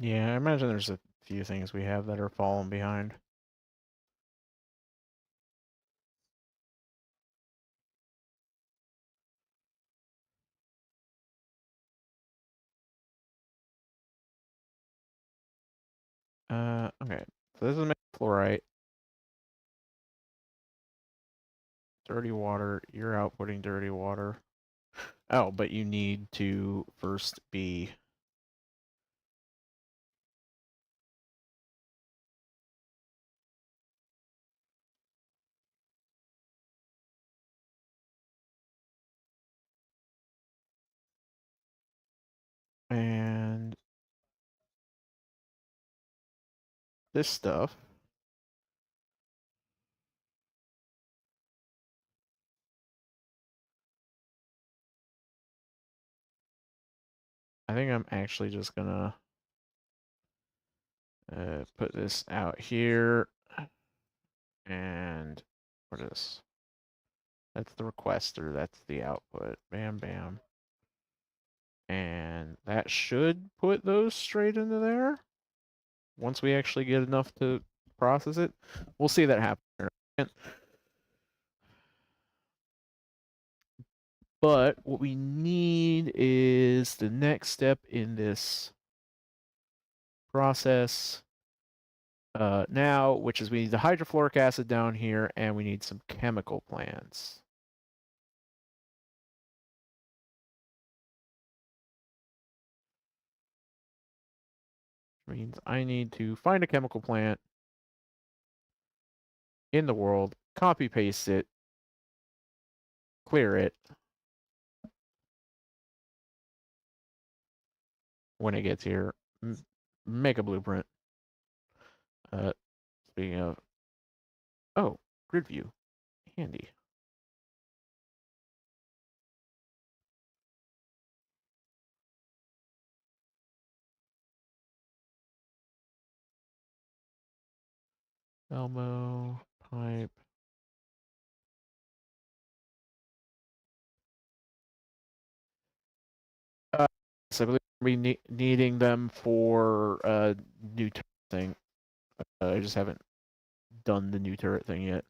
Yeah, I imagine there's a few things we have that are falling behind. Okay. So this is fluorite. Dirty water. You're outputting dirty water. Oh, but you need to first be... And this stuff. I think I'm actually just gonna put this out here. And what is... That's the requester, that's the output. Bam, bam. And that should put those straight into there. Once we actually get enough to process it. We'll see that happen. But what we need is the next step in this process now, which is we need the hydrofluoric acid down here, and we need some chemical plants. Which means I need to find a chemical plant in the world, copy paste it, clear it, when it gets here. Make a blueprint. Uh, speaking of, oh, grid view, handy. Elmo, pipe. So I believe we needing them for new turret thing. I just haven't done the new turret thing yet.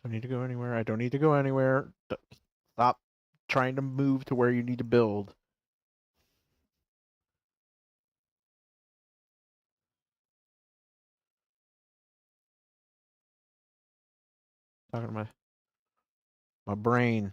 Don't need to go anywhere. I don't need to go anywhere. Stop trying to move to where you need to build. Talking to my brain.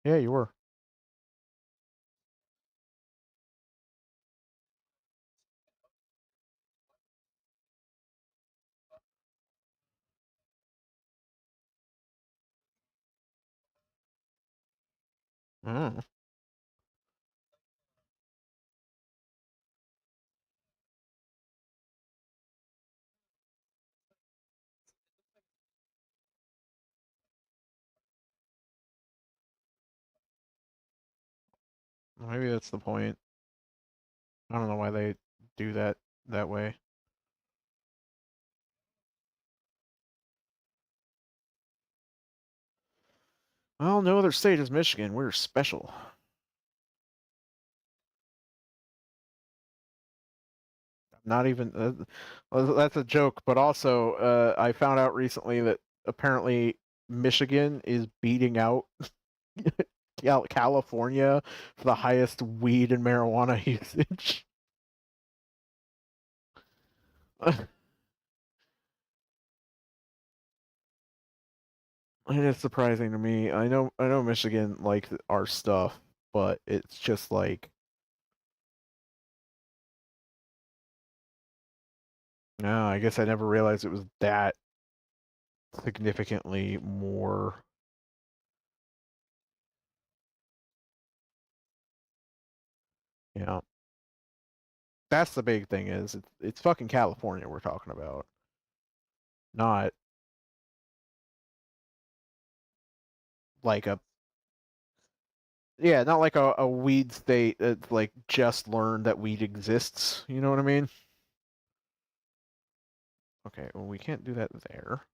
Yeah, you were. Mm. Maybe that's the point. I don't know why they do that way. Well, no other state is Michigan. We're special. Not even well, that's a joke, but also I found out recently that apparently Michigan is beating out California for the highest weed and marijuana usage. And it's surprising to me. I know Michigan likes our stuff, but it's just like, no, I guess I never realized it was that significantly more. You know, that's the big thing is it's fucking California we're talking about. not like a not like a weed state that like just learned that weed exists. You know what I mean? Okay, well we can't do that there.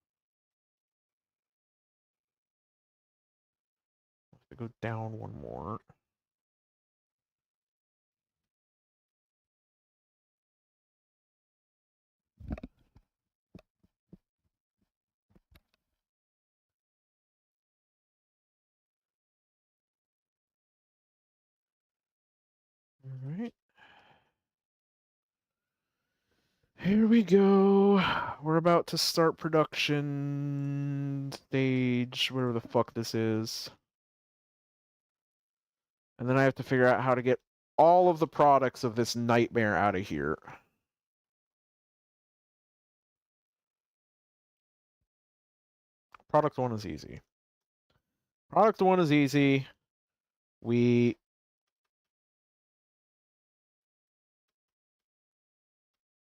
Have to go down one more. All right. Here we go. We're about to start production stage, whatever the fuck this is. And then I have to figure out how to get all of the products of this nightmare out of here. Product 1 is easy. Product 1 is easy. We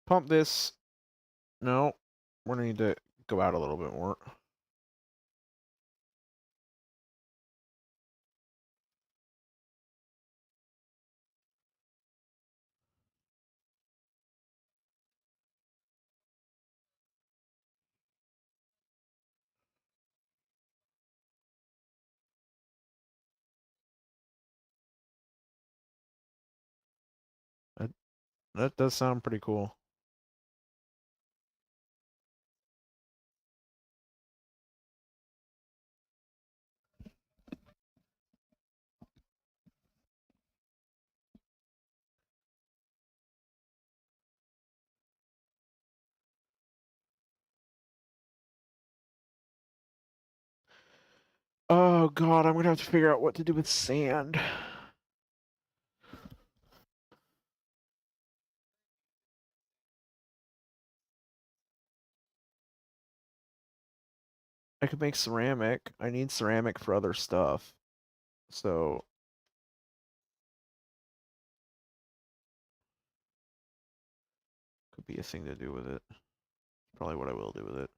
pump this. No, we're gonna need to go out a little bit more. That, that does sound pretty cool. Oh god, I'm gonna have to figure out what to do with sand. I could make ceramic. I need ceramic for other stuff. So could be a thing to do with it. Probably what I will do with it.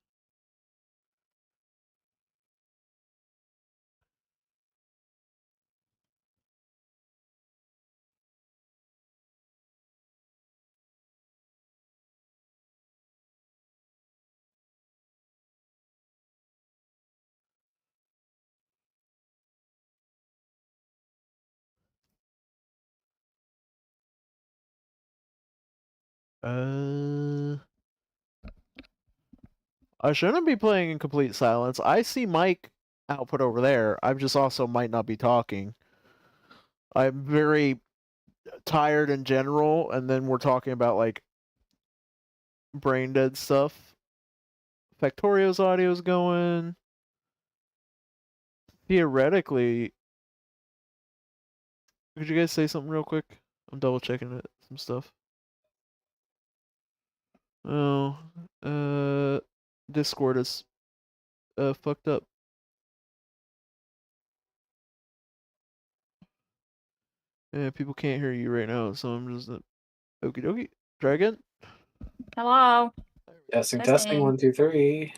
I shouldn't be playing in complete silence. I see Mike output over there. I just also might not be talking. I'm very tired in general, and then we're talking about like brain dead stuff. Factorio's audio's going. Theoretically, could you guys say something real quick? I'm double checking it, some stuff. Oh, Discord is fucked up. Yeah, people can't hear you right now, so I'm just okie dokie. Try again. Hello. Testing, testing, Testing. 1, 2, 3.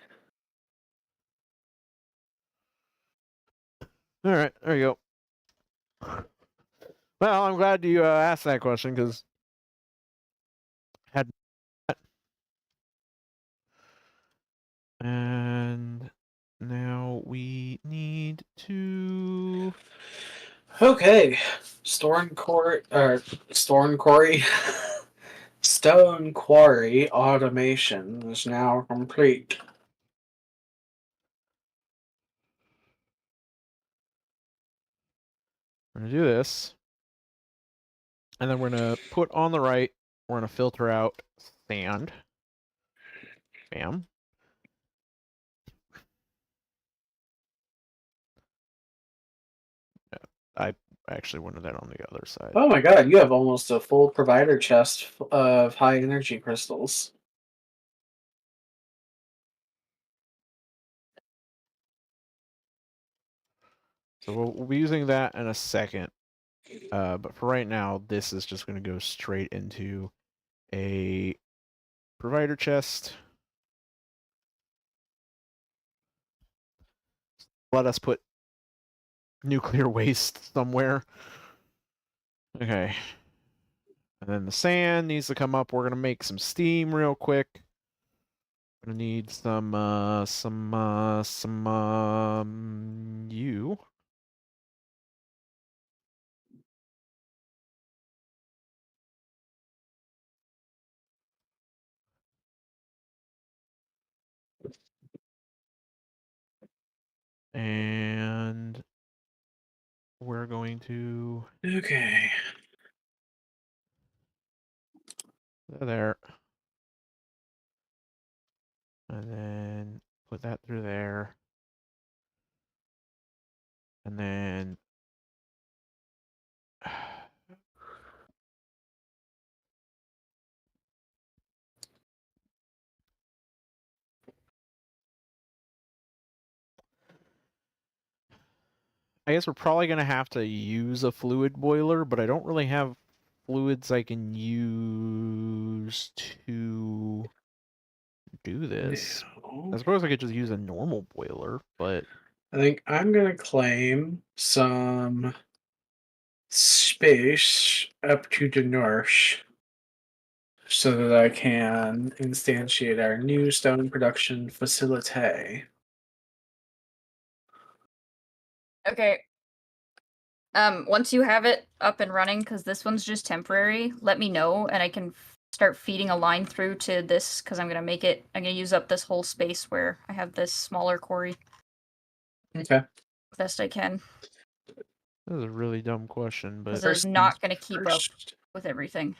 All right, there you go. Well, I'm glad you asked that question because had and now we need to Okay, Stone Quarry Stone Quarry automation is now complete. we're gonna do this, and then we're gonna put on the right. We're gonna filter out sand. Bam. I actually wanted that on the other side. Oh my god, you have almost a full provider chest of high energy crystals. So we'll be using that in a second. But for right now, this is just going to go straight into a provider chest. let us put nuclear waste somewhere. Okay. And then the sand needs to come up. We're gonna make some steam real quick. Gonna need you. And we're going to Okay. there. And then put that through there. And then I guess we're probably going to have to use a fluid boiler, but I don't really have fluids I can use to do this. Now, I suppose I could just use a normal boiler, but I think I'm gonna claim some space up to the north so that I can instantiate our new stone production facility. Okay. Once you have it up and running, because this one's just temporary, let me know and I can start feeding a line through to this because I'm gonna use up this whole space where I have this smaller quarry Okay. best I can. this is a really dumb question, Because but it is First things not gonna keep up first. with everything.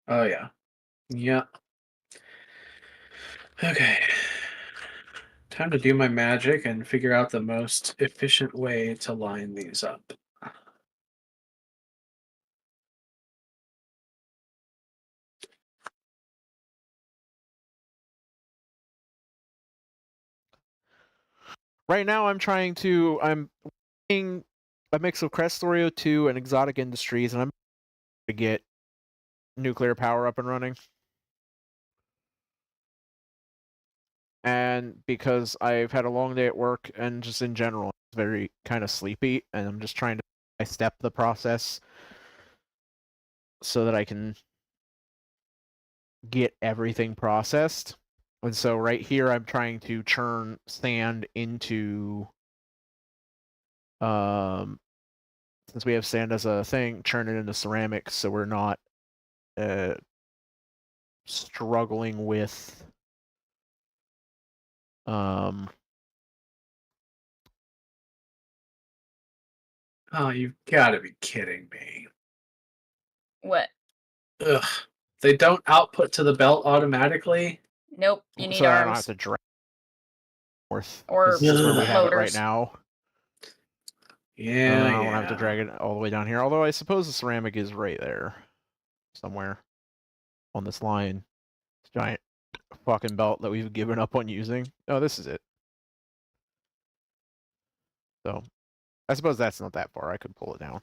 Oh yeah. Yeah. Okay. Time to do my magic and figure out the most efficient way to line these up. right now I'm making a mix of Crestorio 2 and Exotic Industries, and I'm to get nuclear power up and running. And because I've had a long day at work and just in general, it's very kind of sleepy, and I'm just trying to step the process so that I can get everything processed. And so right here, I'm trying to churn sand into, since we have sand as a thing, churn it into ceramics so we're not struggling with um Oh, you've got to be kidding me. What? Ugh. They don't output to the belt automatically? Nope, you need so I don't have arms to drag north because or this is where we Ugh. have it right loaders. now. Yeah, I don't have to yeah. drag it all the way down here. Although I suppose the ceramic is right there somewhere on this line. This giant fucking belt that we've given up on using. Oh, this is it. So I suppose that's not that far. I could pull it down.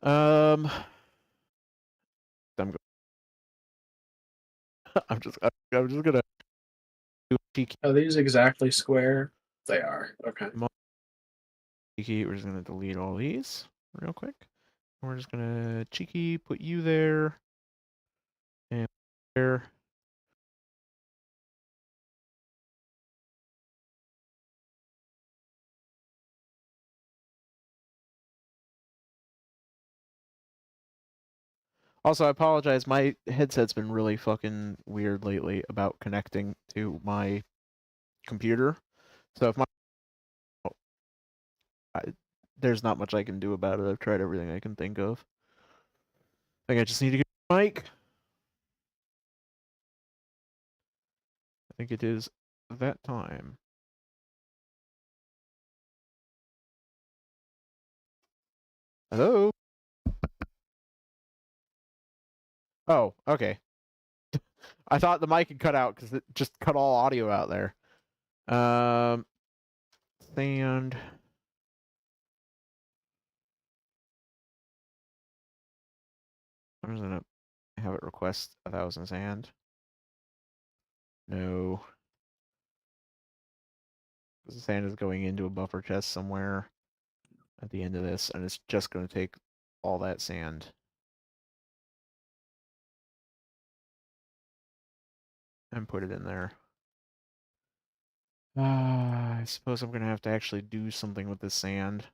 I'm I'm just gonna do a cheeky. Are these exactly square? They are. Okay. We're just gonna delete all these real quick. We're just gonna cheeky put you there and there. Also, I apologize. My headset's been really fucking weird lately about connecting to my computer. So if my I, there's not much I can do about it. I've tried everything I can think of. I think I just need to get a mic. I think it is that time. Hello? Oh, okay. I thought the mic had cut out because it just cut all audio out there. Um, sand. I'm just gonna have it request 1,000 sand. No. The sand is going into a buffer chest somewhere at the end of this, and it's just going to take all that sand. And put it in there. I suppose I'm going to have to actually do something with this sand.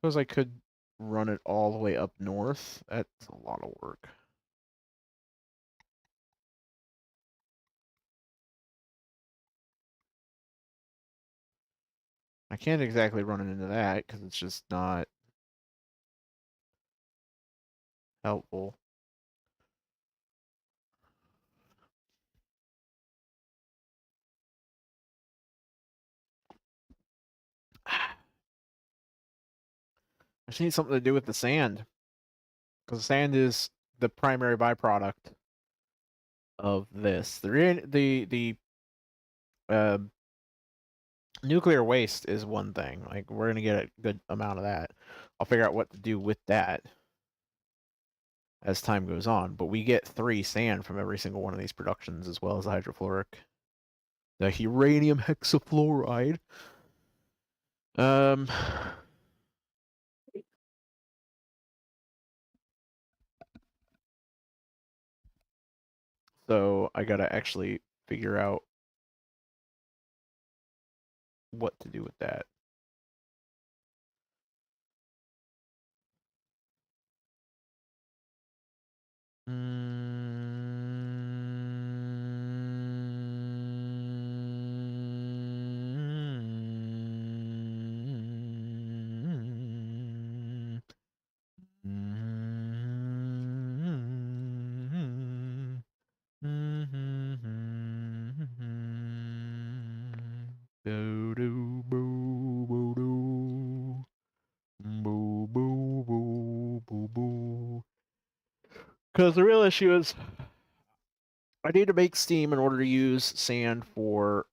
Suppose I could run it all the way up north. That's a lot of work. I can't exactly run it into that because it's just not helpful. I just need something to do with the sand. Because sand is the primary byproduct of this. The uh, nuclear waste is one thing. Like, we're going to get a good amount of that. I'll figure out what to do with that as time goes on. But we get 3 sand from every single one of these productions, as well as the hydrofluoric. The uranium hexafluoride. Um... So I gotta actually figure out what to do with that. Do do boo boo do. Boo boo boo boo boo. Because the real issue is I need to make steam in order to use sand for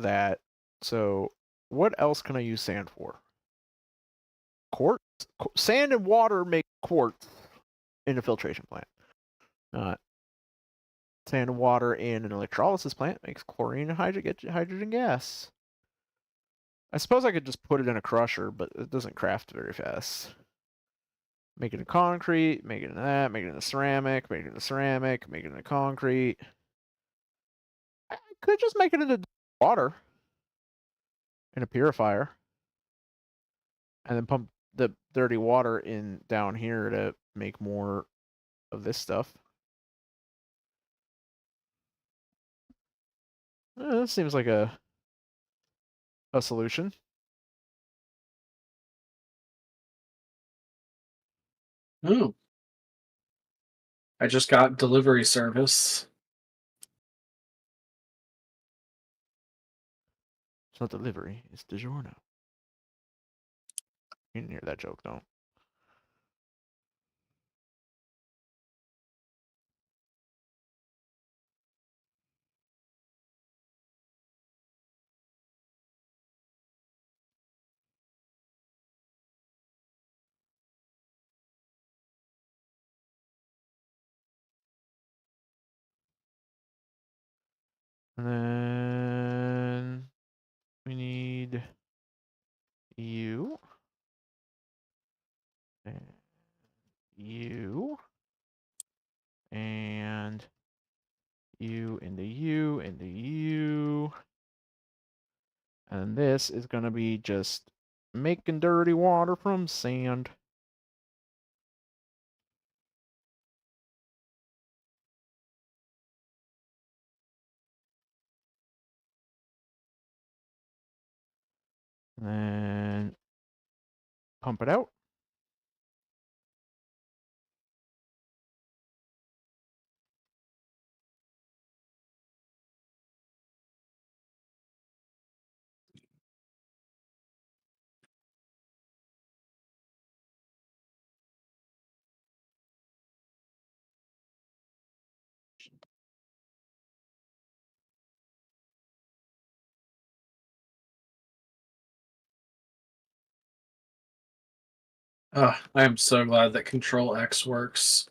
that. So what else can I use sand for? Quartz? Sand and water make quartz in a filtration plant. Uh, Sand and water in an electrolysis plant makes chlorine and hydrogen gas. I suppose I could just put it in a crusher, but it doesn't craft very fast. Make it in concrete, make it in that, make it in ceramic, make it in ceramic, make it in concrete. I could just make it into water in a purifier. And then pump the dirty water in down here to make more of this stuff. That seems like a solution. Oh. I just got delivery service. It's not delivery, it's DiGiorno. You didn't hear that joke, don't. And then we need you and you and you into you into you. And this is going to be just making dirty water from sand. And then pump it out. I am so glad that Control X works.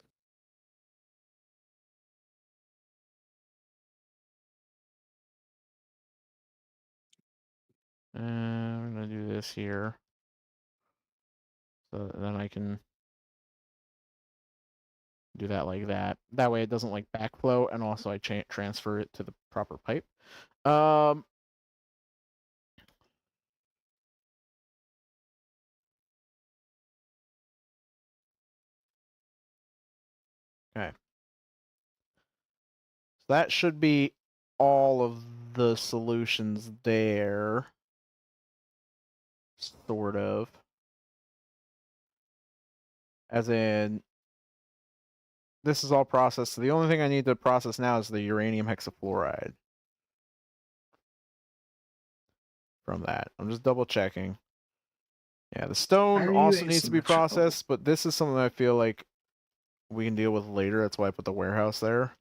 I'm gonna do this here. So then I can do that like that. That way it doesn't like backflow, and also I transfer it to the proper pipe. Okay. So that should be all of the solutions there. Sort of. As in, this is all processed. So the only thing I need to process now is the uranium hexafluoride. From that. I'm just double checking. Yeah, the Why stone are you also needs to be asymmetrical? processed, but this is something I feel like we can deal with later. That's why I put the warehouse there.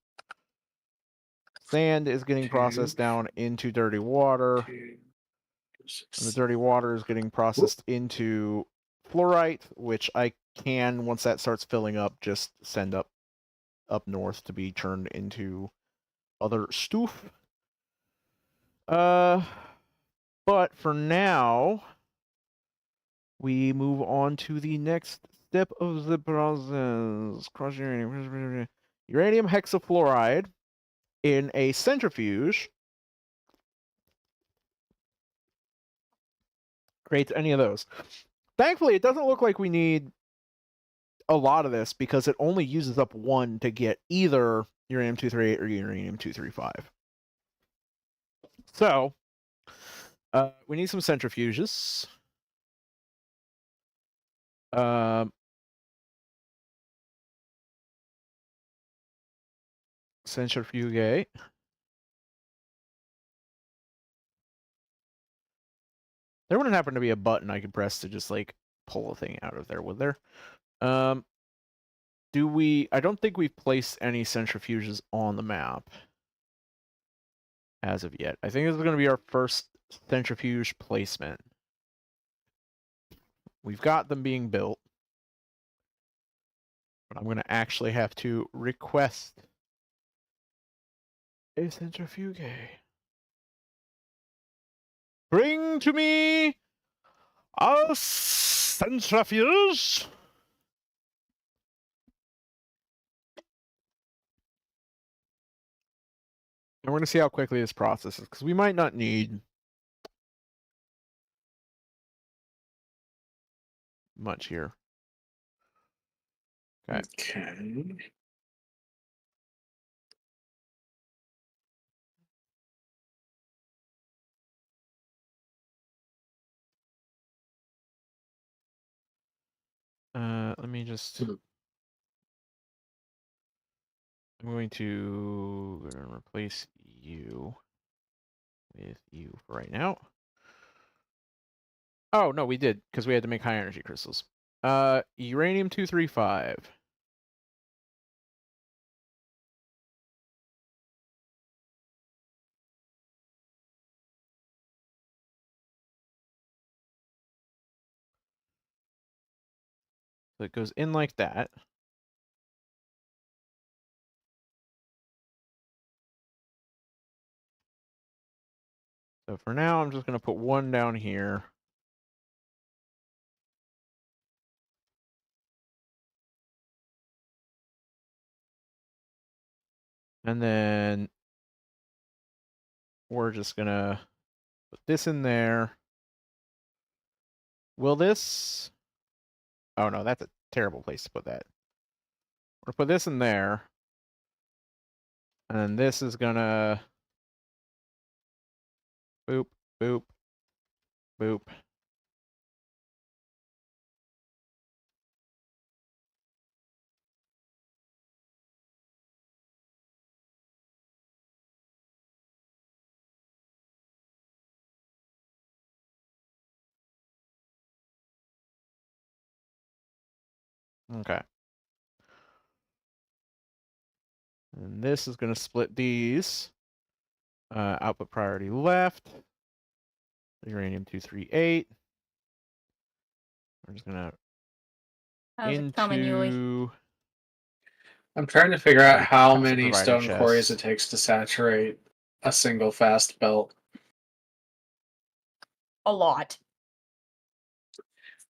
Sand is getting Two, processed down into dirty water, two, and the 6. dirty water is getting Whoop. processed into fluorite, which I can, once that starts filling up, just send up north to be turned into other stuff. But for now, we move on to the next step of the process. Crush uranium hexafluoride in a centrifuge creates any of those. Thankfully, it doesn't look like we need a lot of this because it only uses up one to get either uranium-238 or uranium-235. So, we need some centrifuges. Centrifugate. There wouldn't happen to be a button I could press to just like pull a thing out of there, would there? Do we? I don't think we've placed any centrifuges on the map as of yet. I think this is going to be our first centrifuge placement. We've got them being built, but I'm going to actually have to request a centrifuge. Bring to me a centrifuge. And we're going to see how quickly this processes, because we might not need much here. Okay. Okay. Let me just. I'm going to replace you with you for right now. Oh, no, we did, because we had to make high energy crystals. Uranium-235. So it goes in like that. So for now, I'm just going to put one down here. And then we're just going to put this in there. Will this... Oh, no, that's a terrible place to put that. We're going to put this in there. And then this is going to... Boop, boop, boop. Okay. And this is going to split these. Output priority left. Uranium-238. We're just going to How's it coming, Yuli? into I'm trying to figure out how custom many provided stone quarries it chest. takes to saturate a single fast belt. A lot.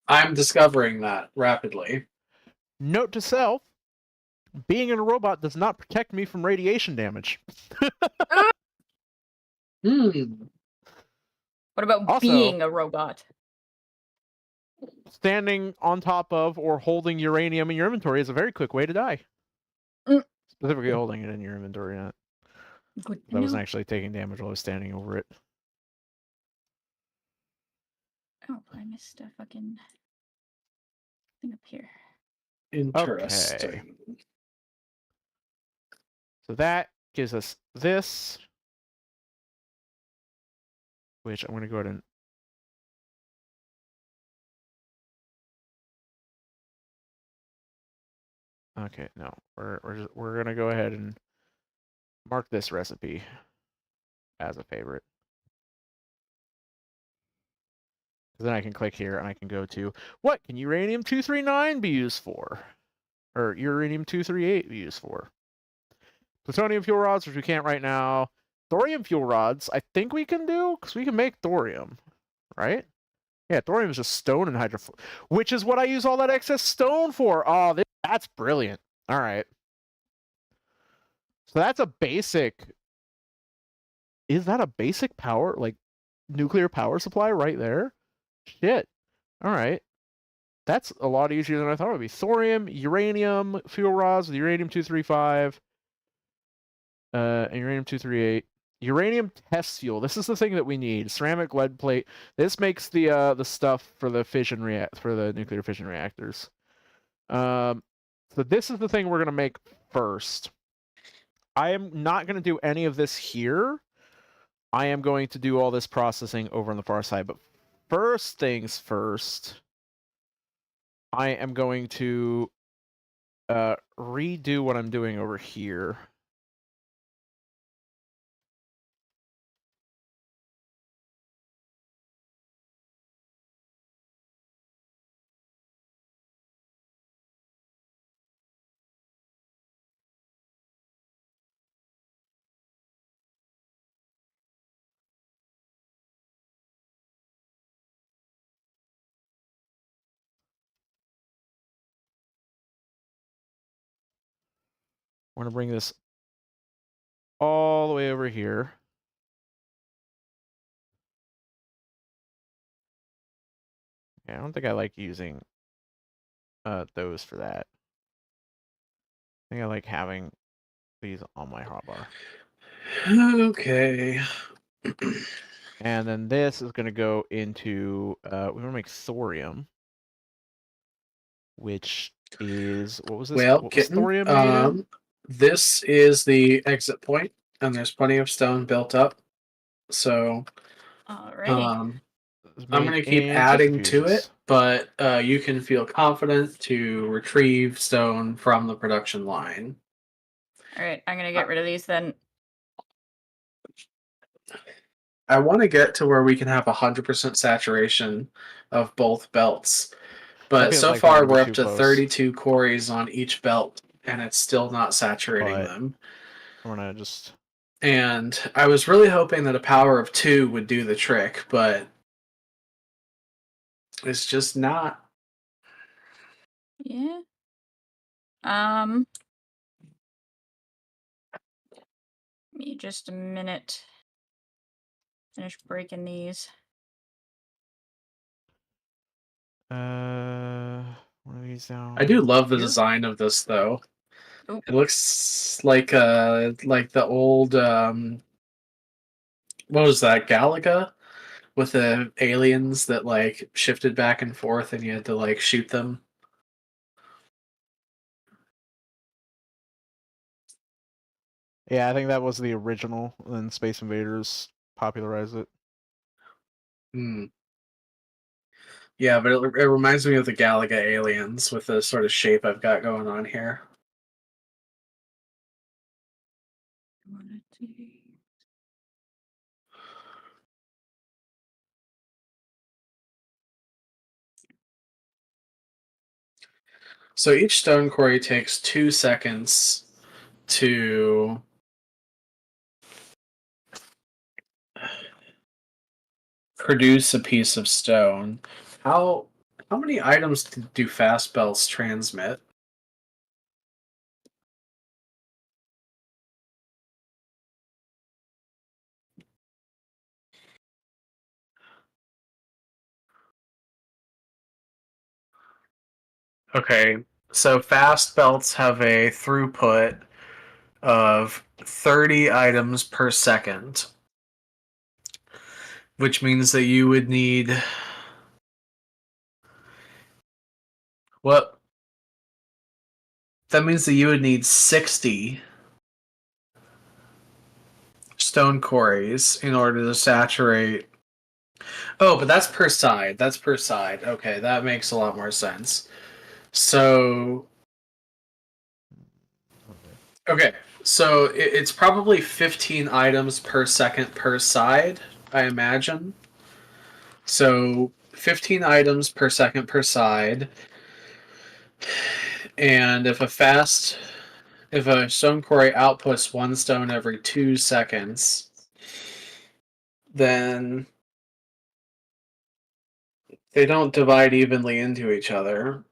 I'm discovering that rapidly. Note to self: being in a robot does not protect me from radiation damage. Hmm. What about Also, being a robot? standing on top of or holding uranium in your inventory is a very quick way to die. Mm. Specifically holding it in your inventory, not. Good to I wasn't know. actually taking damage while I was standing over it. Oh, I missed a fucking thing up here. Interesting. So that gives us this, which I'm going to go ahead and okay, no, we're gonna go ahead and mark this recipe as a favorite. Then I can click here and I can go to what can uranium 239 be used for, or uranium 238 be used for? Plutonium fuel rods, which we can't right now. Thorium fuel rods, I think we can do because we can make thorium, right? Yeah, thorium is just stone and hydrofluoric, which is what I use all that excess stone for. Oh, that's brilliant. All right. So that's a basic. Is that a basic power, like nuclear power supply right there? Shit. All right. That's a lot easier than I thought it would be. Thorium, uranium, fuel rods with uranium 235, and uranium 238. Uranium test fuel. This is the thing that we need. Ceramic lead plate. This makes the stuff for the for the nuclear fission reactors. So this is the thing we're gonna make first. I am not gonna do any of this here. I am going to do all this processing over on the far side. But first things first, I am going to redo what I'm doing over here. We're going to bring this all the way over here. Yeah, I don't think I like using those for that. I think I like having these on my hotbar. Okay. And then this is going to go into, we want to make thorium, which is, what was this? Well, What was kitten, thorium made in? this is the exit point, and there's plenty of stone built up. So, Alrighty. It's I'm made going to keep in adding to centrifuges. it, but you can feel confident to retrieve stone from the production line. Alright, I'm gonna get rid of these then. I want to get to where we can have 100% saturation of both belts. That But feels so like we're far, going to be we're up too to close, 32 quarries on each belt, and it's still not saturating but them. I'm going to just... And I was really hoping that a power of 2 would do the trick, but it's just not. Yeah. Give me just a minute. Finish breaking these. One of these down I do love the here. design of this, though. Oop. It looks like the old what was that, Galaga? With the aliens that like shifted back and forth and you had to like shoot them. Yeah, I think that was the original, and then Space Invaders popularized it. Hmm. Yeah, but it reminds me of the Galaga aliens with the sort of shape I've got going on here. So each stone quarry takes 2 seconds to produce a piece of stone. How many items do fast belts transmit? Okay, so fast belts have a throughput of 30 items per second, which means that you would need what? That means that you would need 60 stone quarries in order to saturate. Oh, but that's per side. That's per side. Okay, that makes a lot more sense. So, okay, so it's probably 15 items per second per side, I imagine. So 15 items per second per side. And if a stone quarry outputs one stone every 2 seconds, then they don't divide evenly into each other.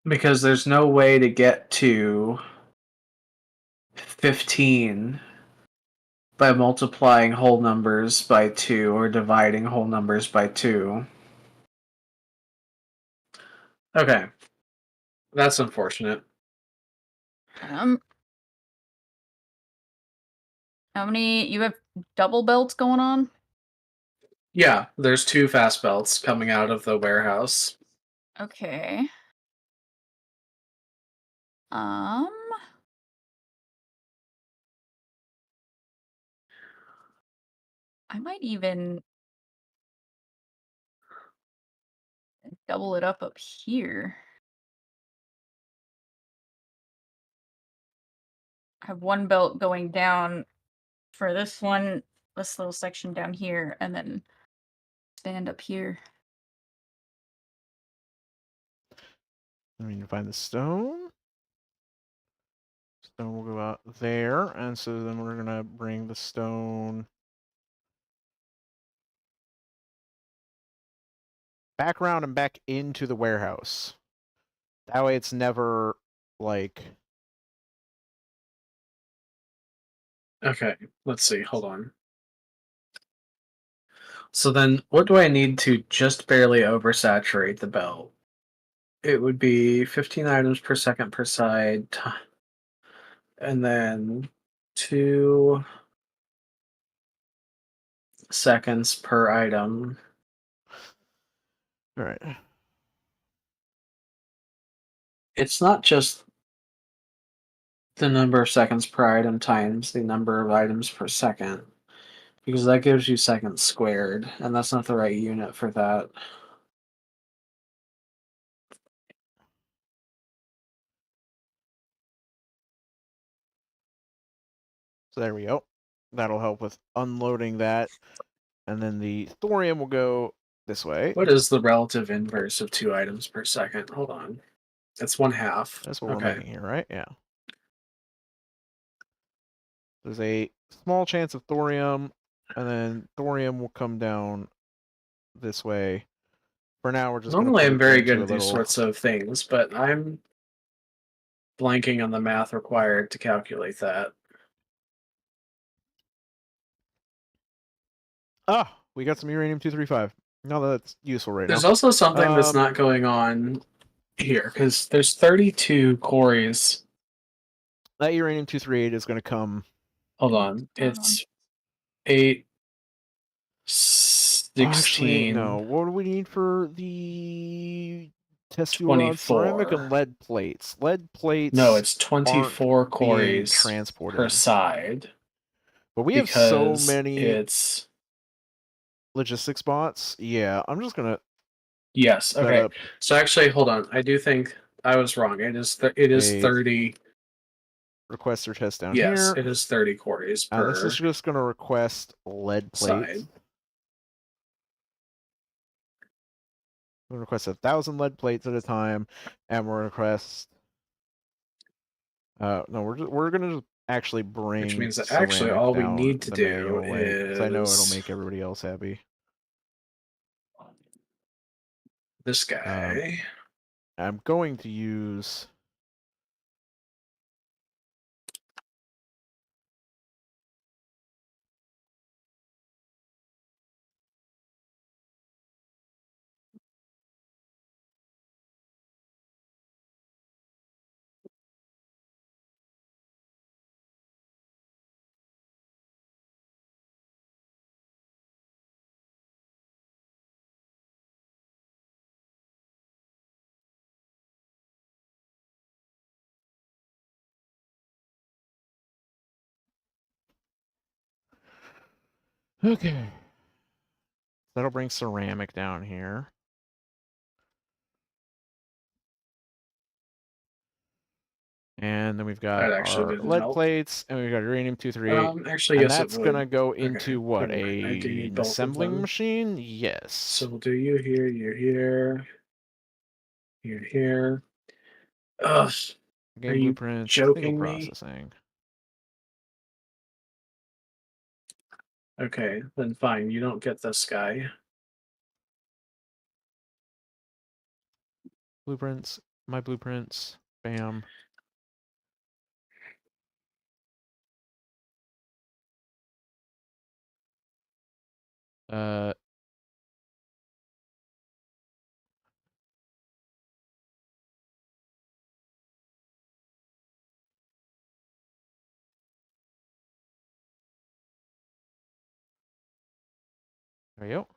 Because there's no way to get to 15 by multiplying whole numbers by 2 or dividing whole numbers by 2. Okay. That's unfortunate. How many you have double belts going on? Yeah, there's 2 fast belts coming out of the warehouse. Okay. Um I might even double it up here. I have one belt going down for this one, this little section down here, and then stand up here. I mean, find the stone. Stone will go out there, and so then we're gonna bring the stone back around and back into the warehouse. That way, it's never like. Okay, let's see. Hold on. So then, what do I need to just barely oversaturate the belt? It would be 15 items per second per side, and then 2 seconds per item. All right. It's not just the number of seconds per item times the number of items per second, because that gives you seconds squared, and that's not the right unit for that. So there we go. That'll help with unloading that. And then the thorium will go this way. What is the relative inverse of 2 items per second? Hold on. It's 1/2. That's what we're Okay. making here, right? Yeah. There's a small chance of thorium, and then thorium will come down this way. For now, we're just going to Normally put I'm it very good into a at these little. sorts of things, but I'm blanking on the math required to calculate that. Ah, we got some uranium-235. Now that's useful right There's now. also something that's not going on here, because there's 32 quarries. That uranium-238 is going to come. Hold on. It's 8, Actually, 16, no. What do we need for the test fuel rod? Ceramic 24. and lead plates. Lead No, plates it's aren't 24 being quarries per transported. side But we have so because many it's. logistics bots. Yeah, I'm just going to Yes, set okay. up So actually, hold on. I do think I was wrong. It is a 30 request your chest down Yes, here. it is 30 quarries per This is just going to request lead plates. side. We'll request 1,000 lead plates at a time, and we'll request. No, we're gonna just actually bring Which means that ceramic actually all we down need to the do manual way, because I know it'll is make everybody else happy. this guy. I'm going to use. Okay. That'll bring ceramic down here. And then we've got That actually our didn't lead help. plates, and we've got uranium-238. Actually, And yes, it that's going to would. go Okay, into what? never mind. I do need An both of assembling them. machine? Yes. So we'll do you here, you're here, you're here. Ugh. Are Game you blueprints, signal joking me? processing. Okay, then fine. You don't get this guy. Blueprints, my blueprints, bam. Uh, there you go.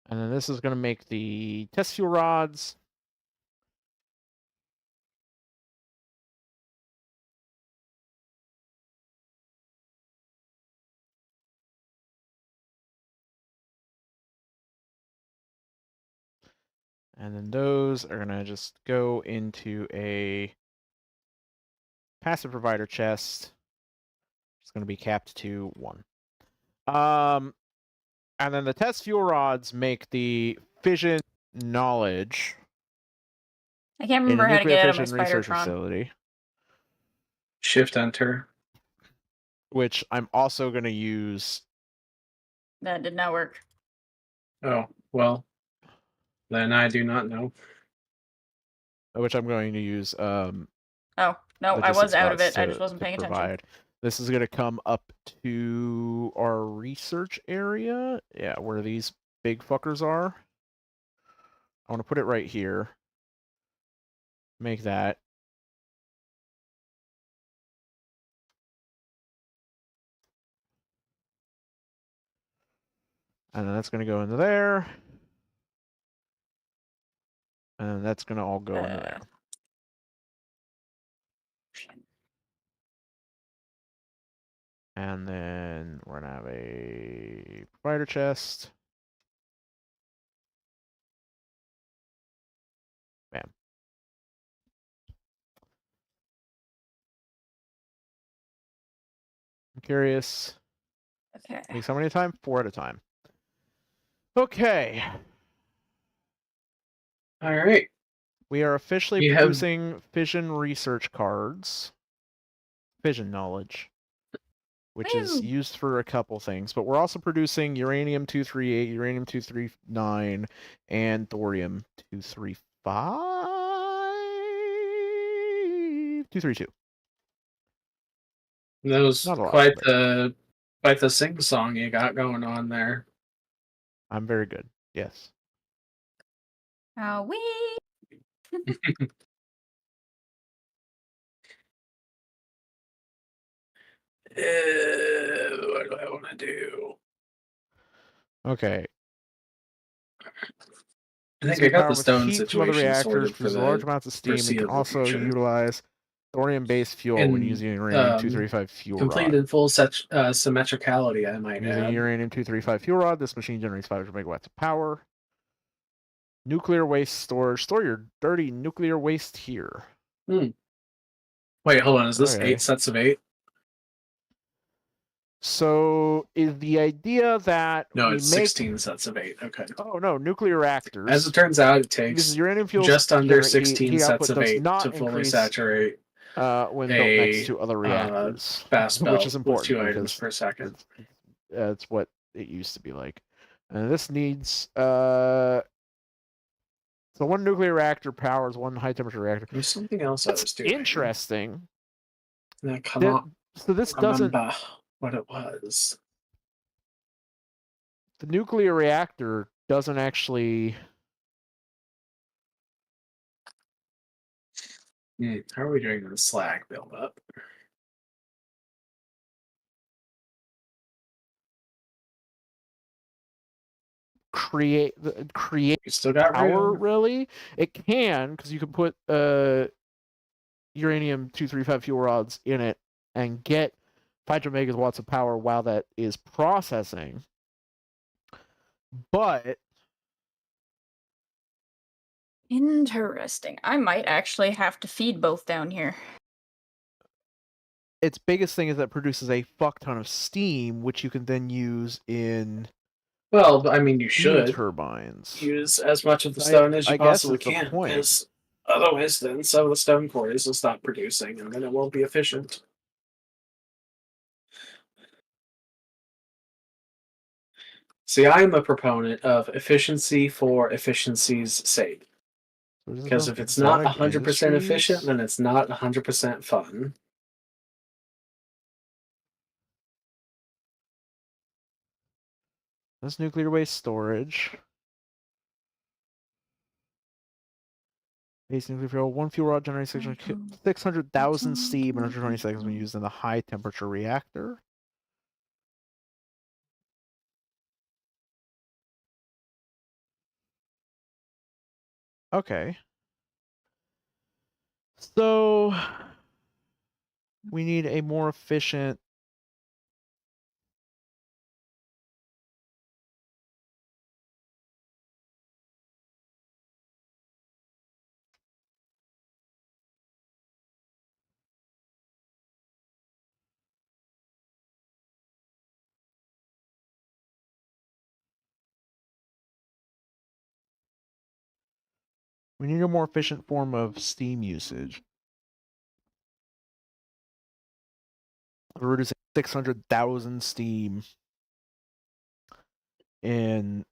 And then this is going to make the test fuel rods. And then those are going to just go into a passive provider chest. It's going to be capped to 1. And then the test fuel rods make the fission knowledge I can't in remember a how to nuclear get out of my fission research Spider-Tron. facility, Shift enter. which I'm also going to use. That did not work. Oh, well, then I do not know. Which I'm going to use. Oh, no, I was out of it. I just wasn't paying attention. This is going to come up to our research area. Yeah, where these big fuckers are. I want to put it right here. Make that. And then that's going to go into there. And that's going to all go into there. And then we're going to have a provider chest. Bam. I'm curious. Okay. Takes how many at a time? 4 at a time. Okay. All right. We are officially We have producing fission research cards. Fission knowledge. Which is Woo! used for a couple things, but we're also producing uranium-238, uranium-239, and thorium-235, 232. that was Not a lot, quite but the sing song you got going on there. I'm very good. Yes. We. What do I want to do? Okay. I These think I can got power the with stone heat from other situation reactors, sorted for produce large the amounts of steam, and can foreseeable also future. utilize thorium-based fuel when And using uranium-235 fuel complete rod. in full symmetricality, I might Using a add. uranium-235 fuel rod, this machine generates 500 megawatts of power. Nuclear waste storage. Store your dirty nuclear waste here. Wait, hold on. Is this Okay. 8 sets of 8? So is the idea that No, we it's make 16 sets of 8. Okay. oh no, nuclear As it reactors turns out, it uses takes uranium fuels just to under generate heat. 16 Heat sets output of does 8 not to fully increase saturate when built next a to other reactors, fast which is belt with important 2 items because per second. it's what it used to be like. And this needs so one nuclear reactor powers one high temperature reactor. There's something else I That's was doing. interesting. And I cannot So this doesn't. remember what it was. The nuclear reactor doesn't actually. How are we doing the slag buildup? create You still got power room. really. It can, because you can put uranium 235 fuel rods in it and get 500 megawatts of power while that is processing. But Interesting. I might actually have to feed both down here. its biggest thing is that it produces a fuck ton of steam, which you can then use in Well, I mean, you steam should turbines. use as much of the stone as you I guess possibly is the can, point. because otherwise, then some of the stone quarries will stop producing, and then it won't be efficient. See, I am a proponent of efficiency for efficiency's sake. So Because if it's not exotic 100% efficient, industries. then it's not 100% fun. That's nuclear waste storage. Base nuclear fuel. One fuel rod generates 600,000 steam in 120 seconds when used in the high temperature reactor. Okay. So we need a more efficient. We need a more efficient form of steam usage. We're reducing 600,000 steam in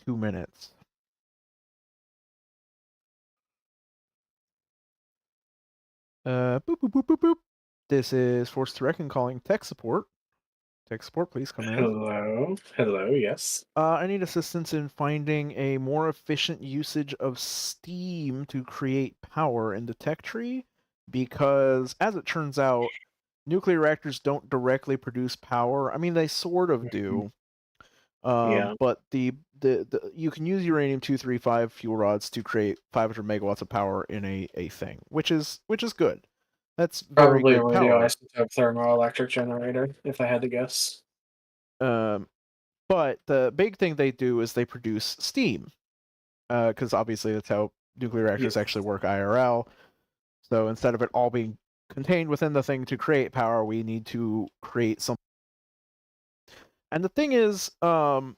2 minutes. Boop, boop, boop, boop, boop. This is Force to Reckon calling tech support. Tech support, please come in. Hello. Hello, yes. I need assistance in finding a more efficient usage of steam to create power in the tech tree, because as it turns out, nuclear reactors don't directly produce power. I mean, they sort of do. Yeah. But the you can use uranium 235 fuel rods to create 500 megawatts of power in a thing, which is good. That's very Probably a good power. radioisotope thermoelectric generator, if I had to guess. But the big thing they do is they produce steam, because obviously that's how nuclear reactors actually work IRL. So instead of it all being contained within the thing to create power, we need to create something. And the thing is, the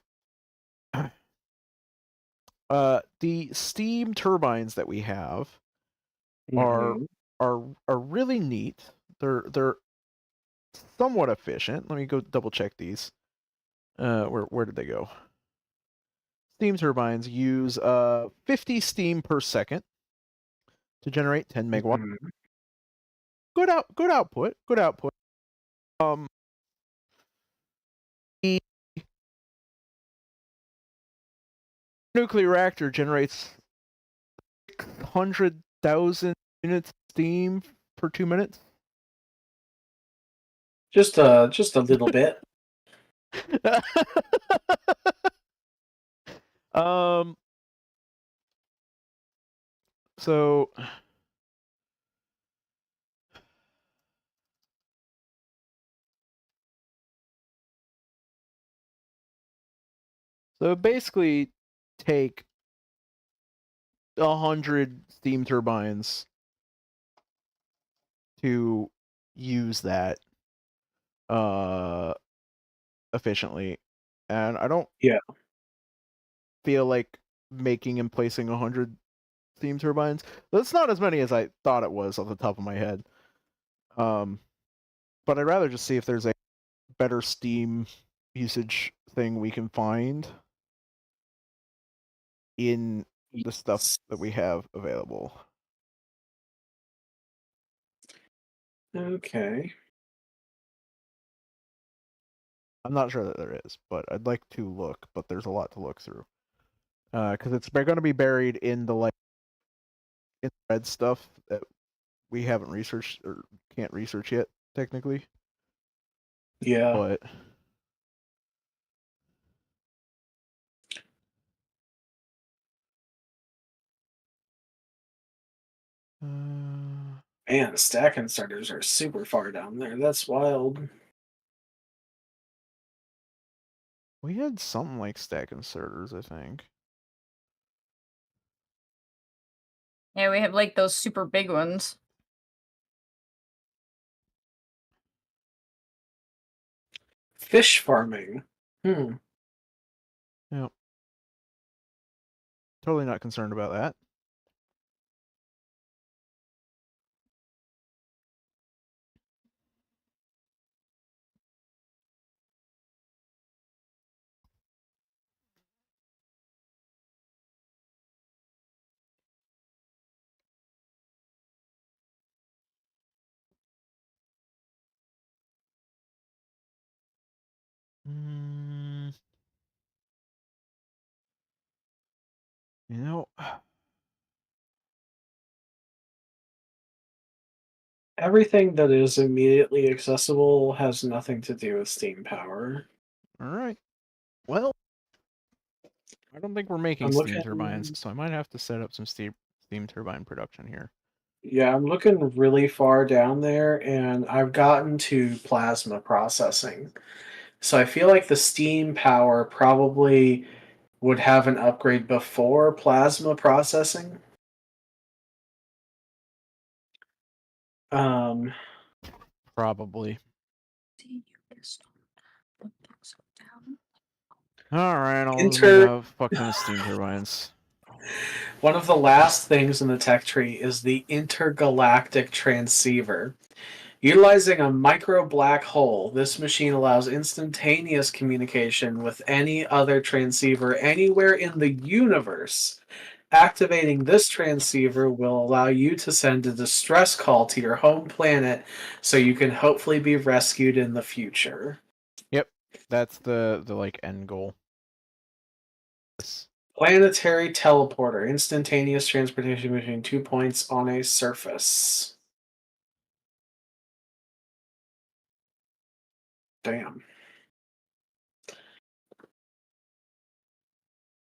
steam turbines that we have are Mhm. are really neat. They're somewhat efficient. Let me go double check these. Where did they go? Steam turbines use 50 steam per second to generate 10 megawatts. Mhm. Good output. Good output. The nuclear reactor generates 600,000 units of steam per 2 minutes. Just a little bit. um. So basically, take 100 steam turbines to use that efficiently, and I don't Yeah. feel like making and placing 100 steam turbines. That's not as many as I thought it was off the top of my head. But I'd rather just see if there's a better steam usage thing we can find in the stuff Yes. that we have available. Okay. I'm not sure that there is, but I'd like to look. But there's a lot to look through because it's going to be buried in the red stuff that we haven't researched or can't research yet, technically. Yeah. But Man, stack inserters are super far down there. That's wild. we had something like stack inserters, I think. Yeah, we have like those super big ones. Fish farming. Yeah, totally not concerned about that. Mm, you know, Everything that is immediately accessible has nothing to do with steam power. all right. Well, I don't think we're making I'm steam turbines, looking. so I might have to set up some steam turbine production here. Yeah, I'm looking really far down there, and I've gotten to plasma processing. So I feel like the steam power probably would have an upgrade before plasma processing. Um, Probably. All right, I'll just make inter a fuck ton of steam turbines. One of the last things in the tech tree is the intergalactic transceiver. Utilizing a micro black hole, this machine allows instantaneous communication with any other transceiver anywhere in the universe. Activating this transceiver will allow you to send a distress call to your home planet so you can hopefully be rescued in the future. Yep, that's the like end goal. Planetary teleporter, instantaneous transportation between 2 points on a surface. Damn.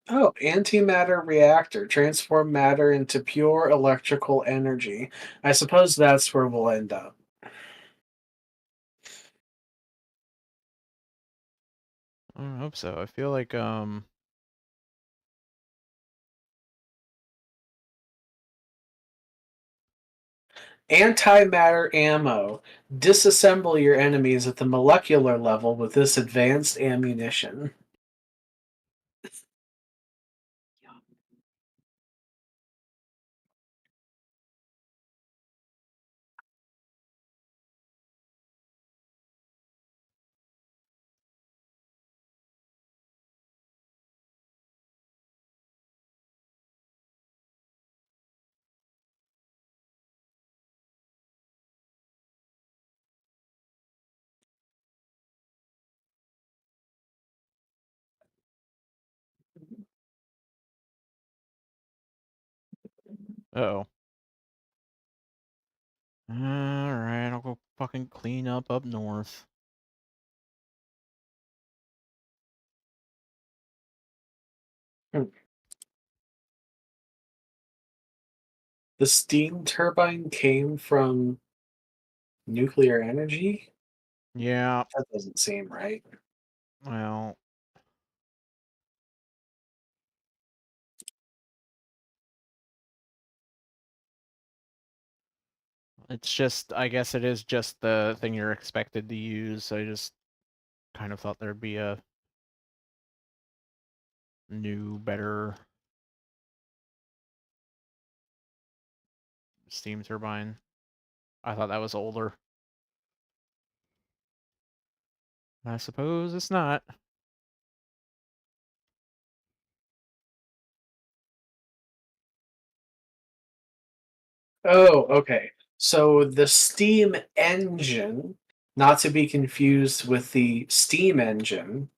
Oh, antimatter reactor. Transform matter into pure electrical energy. I suppose that's where we'll end up. I hope so. I feel like Antimatter ammo. Disassemble your enemies at the molecular level with this advanced ammunition. oh. All right, I'll go fucking clean up north. Hmm. The steam turbine came from nuclear energy? Yeah. That doesn't seem right. Well, It's just, I guess it is just the thing you're expected to use. I just kind of thought there'd be a new, better steam turbine. I thought that was older. I suppose it's not. Oh, okay. So the steam engine, not to be confused with the steam engine,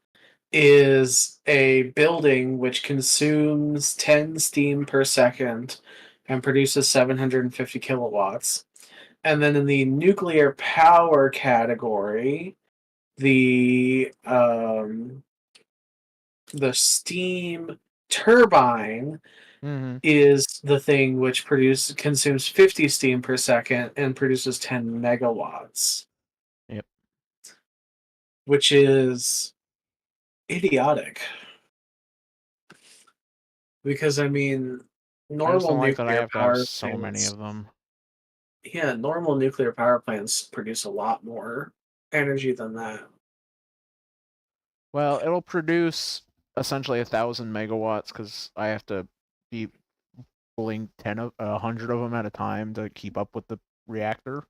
is a building which consumes 10 steam per second and produces 750 kilowatts. And then in the nuclear power category, the um, the steam turbine Mm-hmm. is the thing which consumes 50 steam per second and produces 10 megawatts, Yep. which is idiotic. Because I mean, I just normal don't like that I nuclear have to have power so many plants, of them. yeah, normal nuclear power plants produce a lot more energy than that. Well, it'll produce essentially 1,000 megawatts because I have to be pulling 100 of them at a time to keep up with the reactor.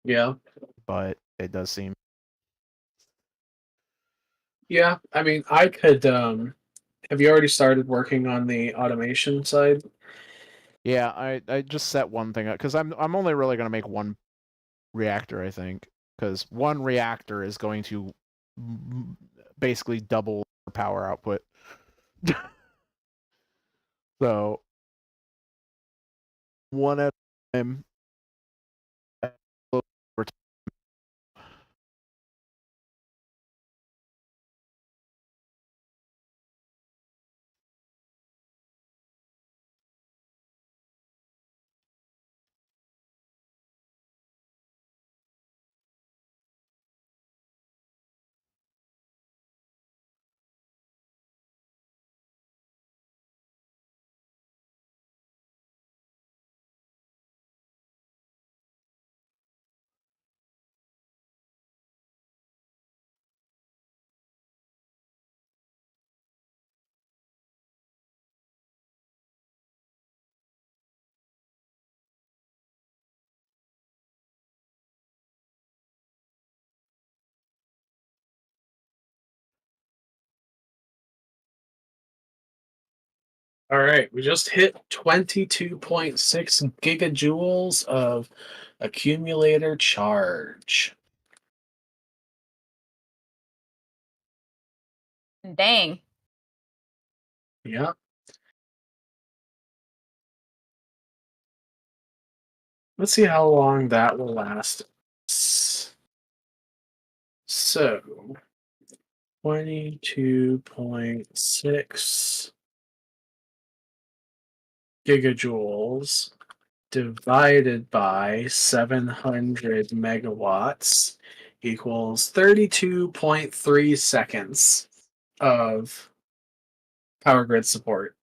Yeah. But it does seem. Yeah, I mean, I could have you already started working on the automation side? Yeah, I just set one thing up because I'm only really gonna make one reactor, I think, because one reactor is going to basically double power output. So one at a time. All right, we just hit 22.6 gigajoules of accumulator charge. Dang. Yeah. Let's see how long that will last. So, 22.6 gigajoules divided by 700 megawatts equals 32.3 seconds of power grid support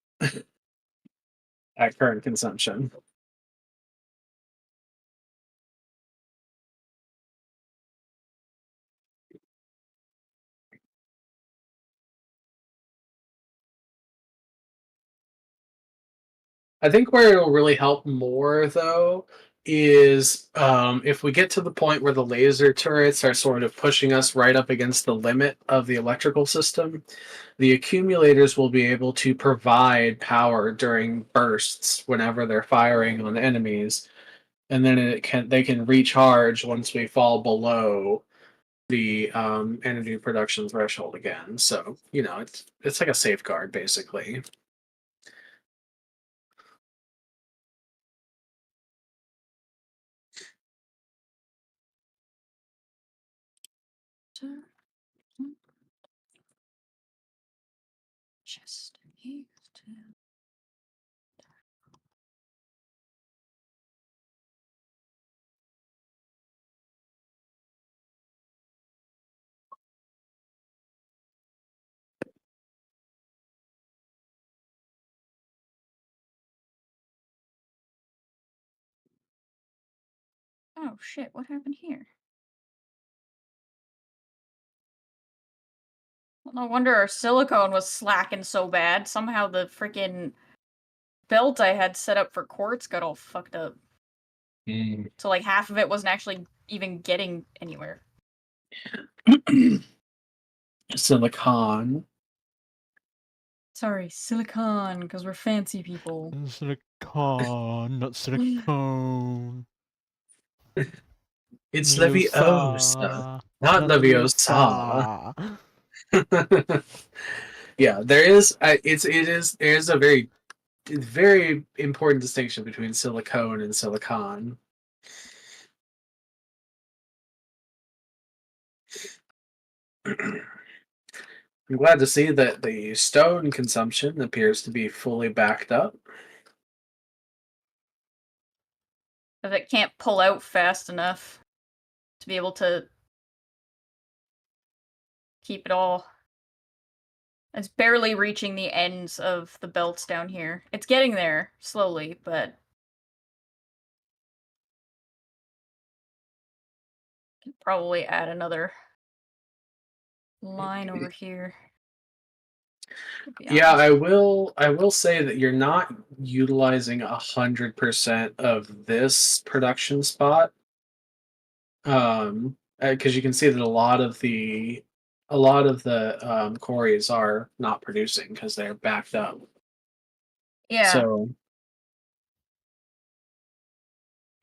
at current consumption. I think where it'll really help more, though, is if we get to the point where the laser turrets are sort of pushing us right up against the limit of the electrical system, the accumulators will be able to provide power during bursts whenever they're firing on enemies, and then they can recharge once we fall below the energy production threshold again. So it's like a safeguard basically. Just here. Oh shit, what happened here? Well, no wonder our silicone was slacking so bad. Somehow the freaking belt I had set up for quartz got all fucked up. So like half of it wasn't actually even getting anywhere. Silicon. Sorry, silicon, because we're fancy people. Silicon, not silicone. It's Leviosa, Leviosa, not not Leviosa. Leviosa. Yeah, there is a very important distinction between silicone and silicon. I'm glad to see that the stone consumption appears to be fully backed up. Because it can't pull out fast enough to be able to keep it all. It's barely reaching the ends of the belts down here. It's getting there, slowly, but... Can probably add another line over here. To be Yeah, honest. I will say that you're not utilizing 100% of this production spot. Because you can see that a lot of the quarries are not producing because they're backed up. Yeah, So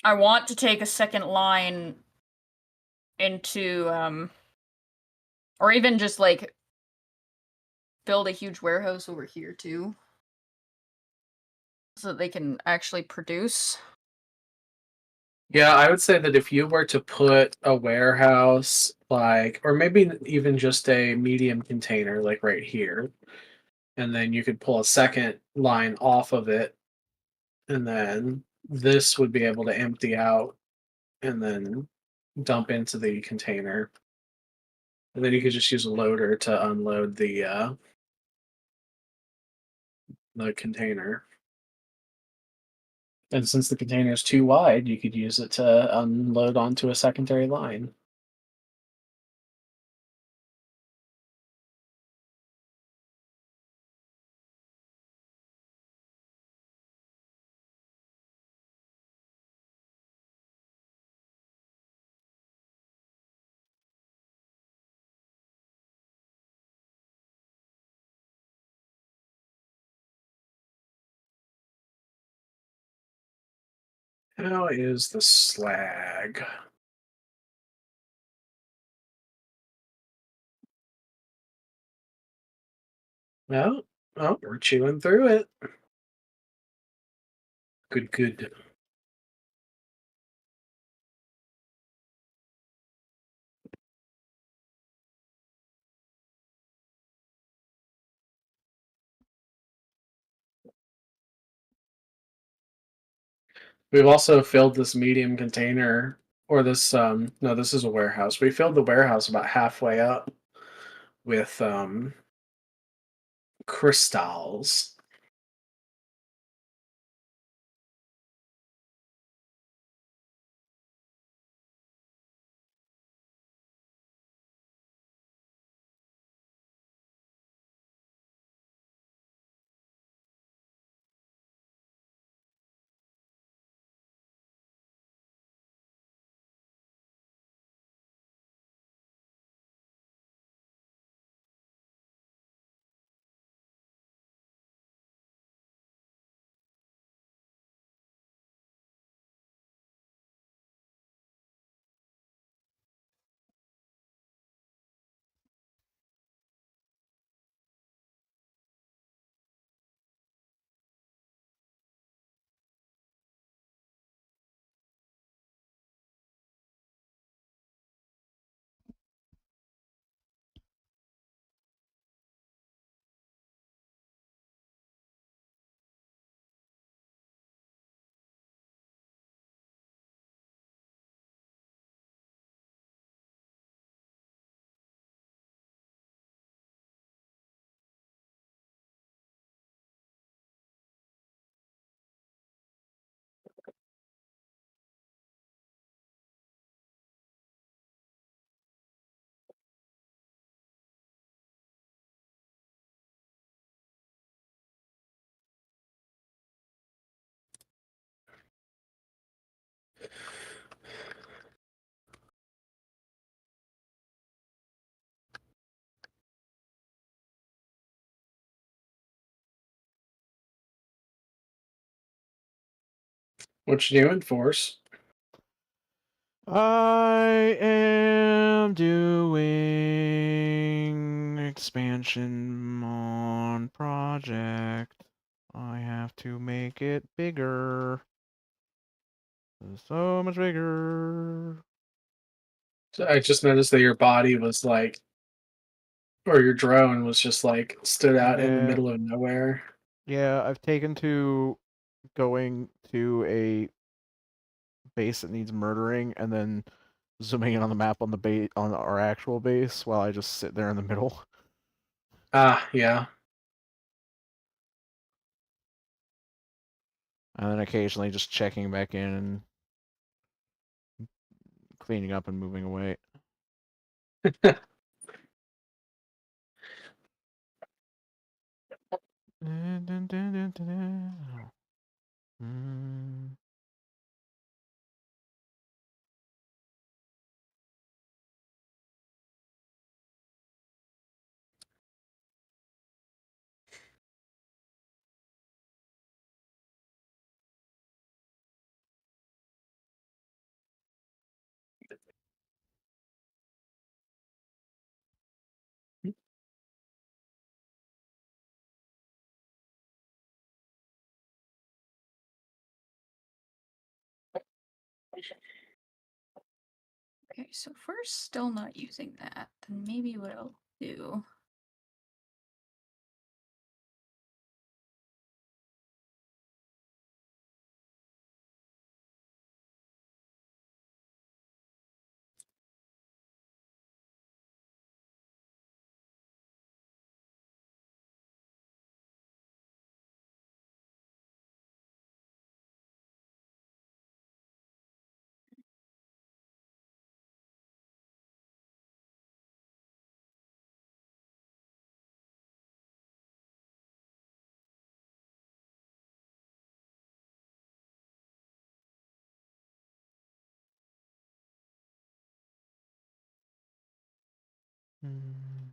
I want to take a second line into, or even just, like, build a huge warehouse over here, too. So that they can actually produce. yeah, I would say that if you were to put a warehouse like, or maybe even just a medium container like right here, and then you could pull a second line off of it, and then this would be able to empty out and then dump into the container. And then you could just use a loader to unload the container. And since the container is too wide, you could use it to unload onto a secondary line. How is the slag? Well, oh, we're chewing through it. Good, good. We've also filled this medium container, or this no, this is a warehouse. We filled the warehouse about halfway up with crystals. What you doing, Force? I am doing expansion on project. I have to make it bigger. So much bigger. So I just noticed that your body was like, or your drone was just like stood out in the Yeah, middle of nowhere. yeah, I've taken to going to a base that needs murdering and then zooming in on the map on the base on our actual base while I just sit there in the middle. Ah, yeah. And then occasionally just checking back in and cleaning up and moving away. Mm. Okay, so if we're still not using that, then maybe what I'll do. Mm.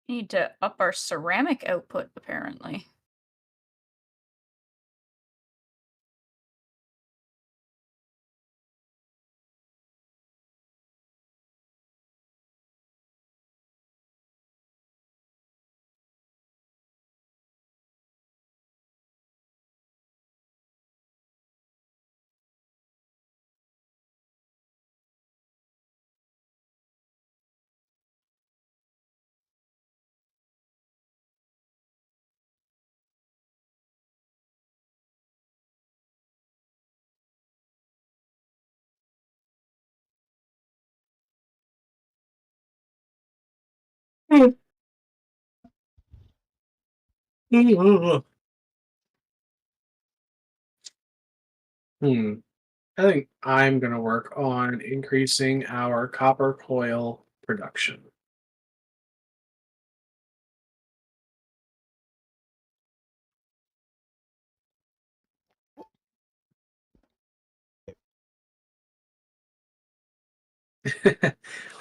Need to up our ceramic output, apparently. Hmm. I think I'm going to work on increasing our copper coil production.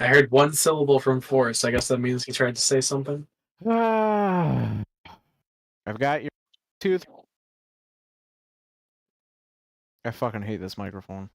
I heard one syllable from Forrest. I guess that means he tried to say something. I've got your tooth. I fucking hate this microphone.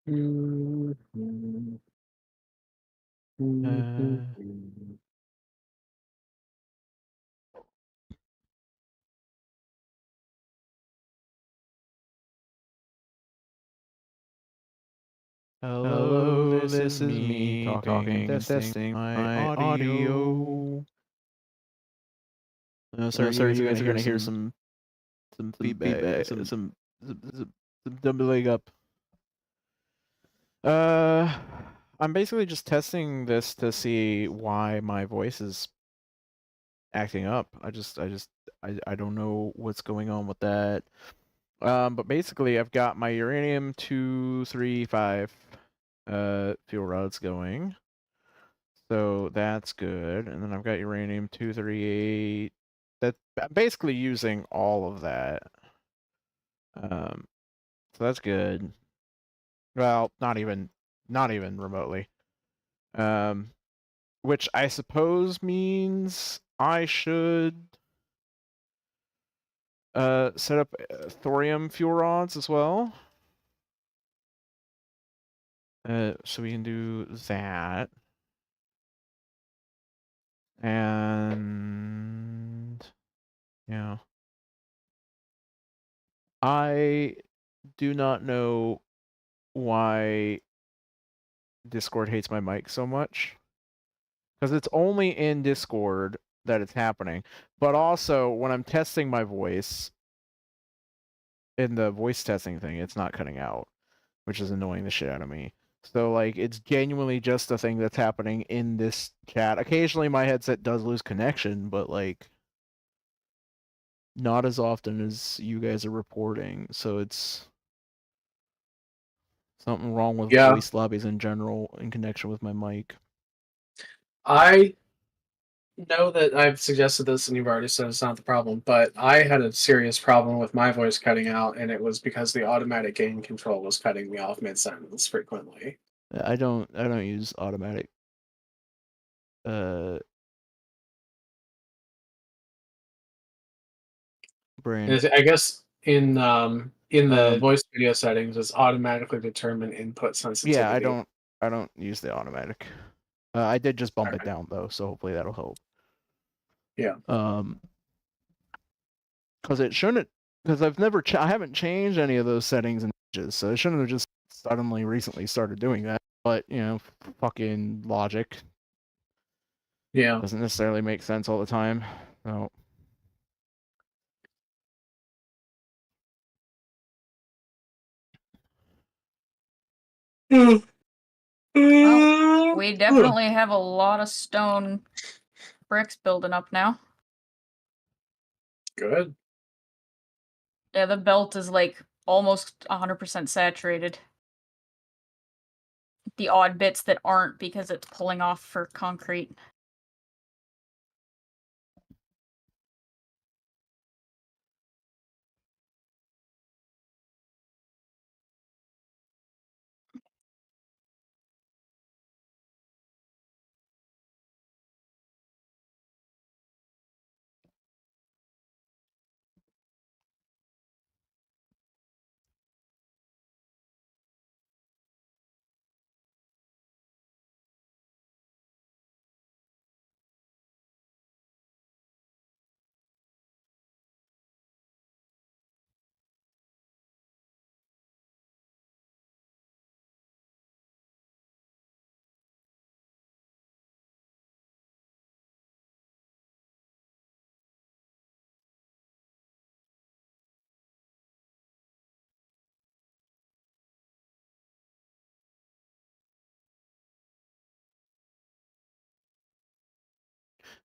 Uh, Hello, this is me talking, testing my audio. Sorry, you guys are gonna hear some feedback, some doubling up. I'm basically just testing this to see why my voice is acting up. I don't know what's going on with that. But basically, I've got my uranium 235 fuel rods going, so that's good. And then I've got uranium 238. That I'm basically using all of that. So that's good. Well, not even remotely. Which I suppose means I should set up thorium fuel rods as well. So we can do that. And yeah. I do not know why Discord hates my mic so much. Because it's only in Discord that it's happening. But also, when I'm testing my voice, in the voice testing thing, it's not cutting out, which is annoying the shit out of me. So, like, it's genuinely just a thing that's happening in this chat. Occasionally, my headset does lose connection, but, like, not as often as you guys are reporting. So it's something wrong with Yeah, voice lobbies in general in connection with my mic. I know that I've suggested this and you've already said it's not the problem, but I had a serious problem with my voice cutting out, and it was because the automatic gain control was cutting me off mid-sentence frequently. I don't use automatic uh brand. I guess in the Uh voice video settings, it's automatically determine input yeah, sensitivity. I don't use the automatic. I did just bump it down though, so hopefully that'll help. Yeah. Because it shouldn't. Because I haven't changed any of those settings in ages, so it shouldn't have just suddenly recently started doing that. But you know, fucking logic Yeah. doesn't necessarily make sense all the time. So We definitely have a lot of stone bricks building up now. Good. Yeah, the belt is like almost 100% saturated. The odd bits that aren't because it's pulling off for concrete.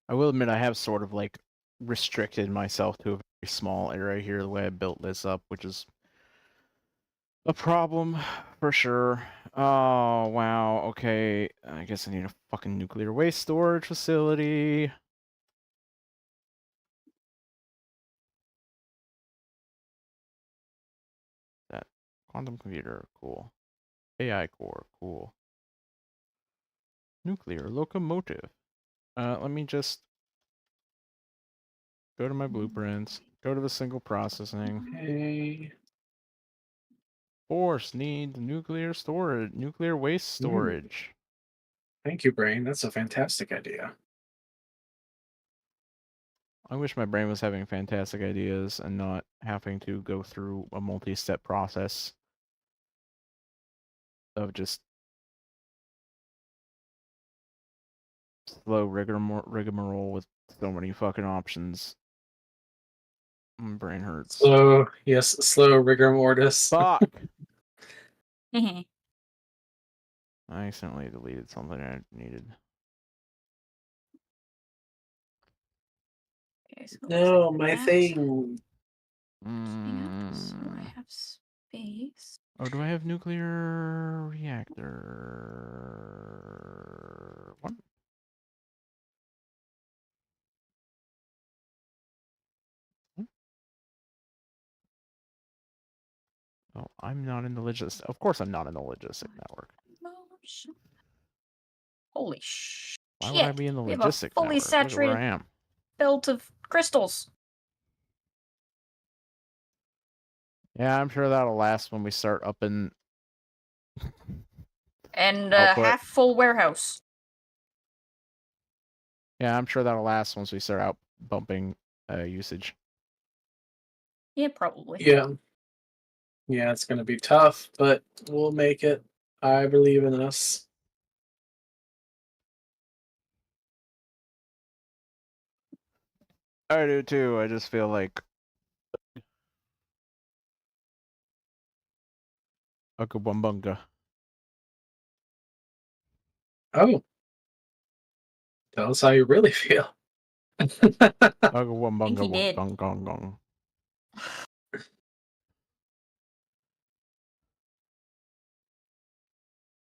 I will admit I have sort of like restricted myself to a very small area here the way I built this up, which is a problem for sure. Oh, wow. Okay. I guess I need a fucking nuclear waste storage facility. That quantum computer, cool. AI core, cool. Nuclear locomotive. Let me just go to my blueprints, go to the single processing. Hey. Force needs nuclear storage, nuclear waste storage. Thank you, Brain. That's a fantastic idea. I wish my brain was having fantastic ideas and not having to go through a multi-step process of just slow rigmarole with so many fucking options. My brain hurts. Slow rigor mortis. Fuck! Okay, I accidentally deleted something I needed. so it looks No, like my that. thing. Yep, so I have space. Oh, do I have nuclear reactor? What? Oh, I'm not in the logistic. Of course, I'm not in the logistic network. Motion. Holy shit. Why would I be in the We have a logistic fully network? Look at where saturated I am. belt of crystals. Yeah, I'm sure that'll last when we start upping And a output. half full warehouse. Yeah, I'm sure that'll last once we start out bumping usage. Yeah, probably. Yeah. Yeah, it's gonna be tough, but we'll make it. I believe in us. I do too. I just feel like Ukabwambunga. Oh, tell us how you really feel. Ukabwambunga he did. gong gong gong.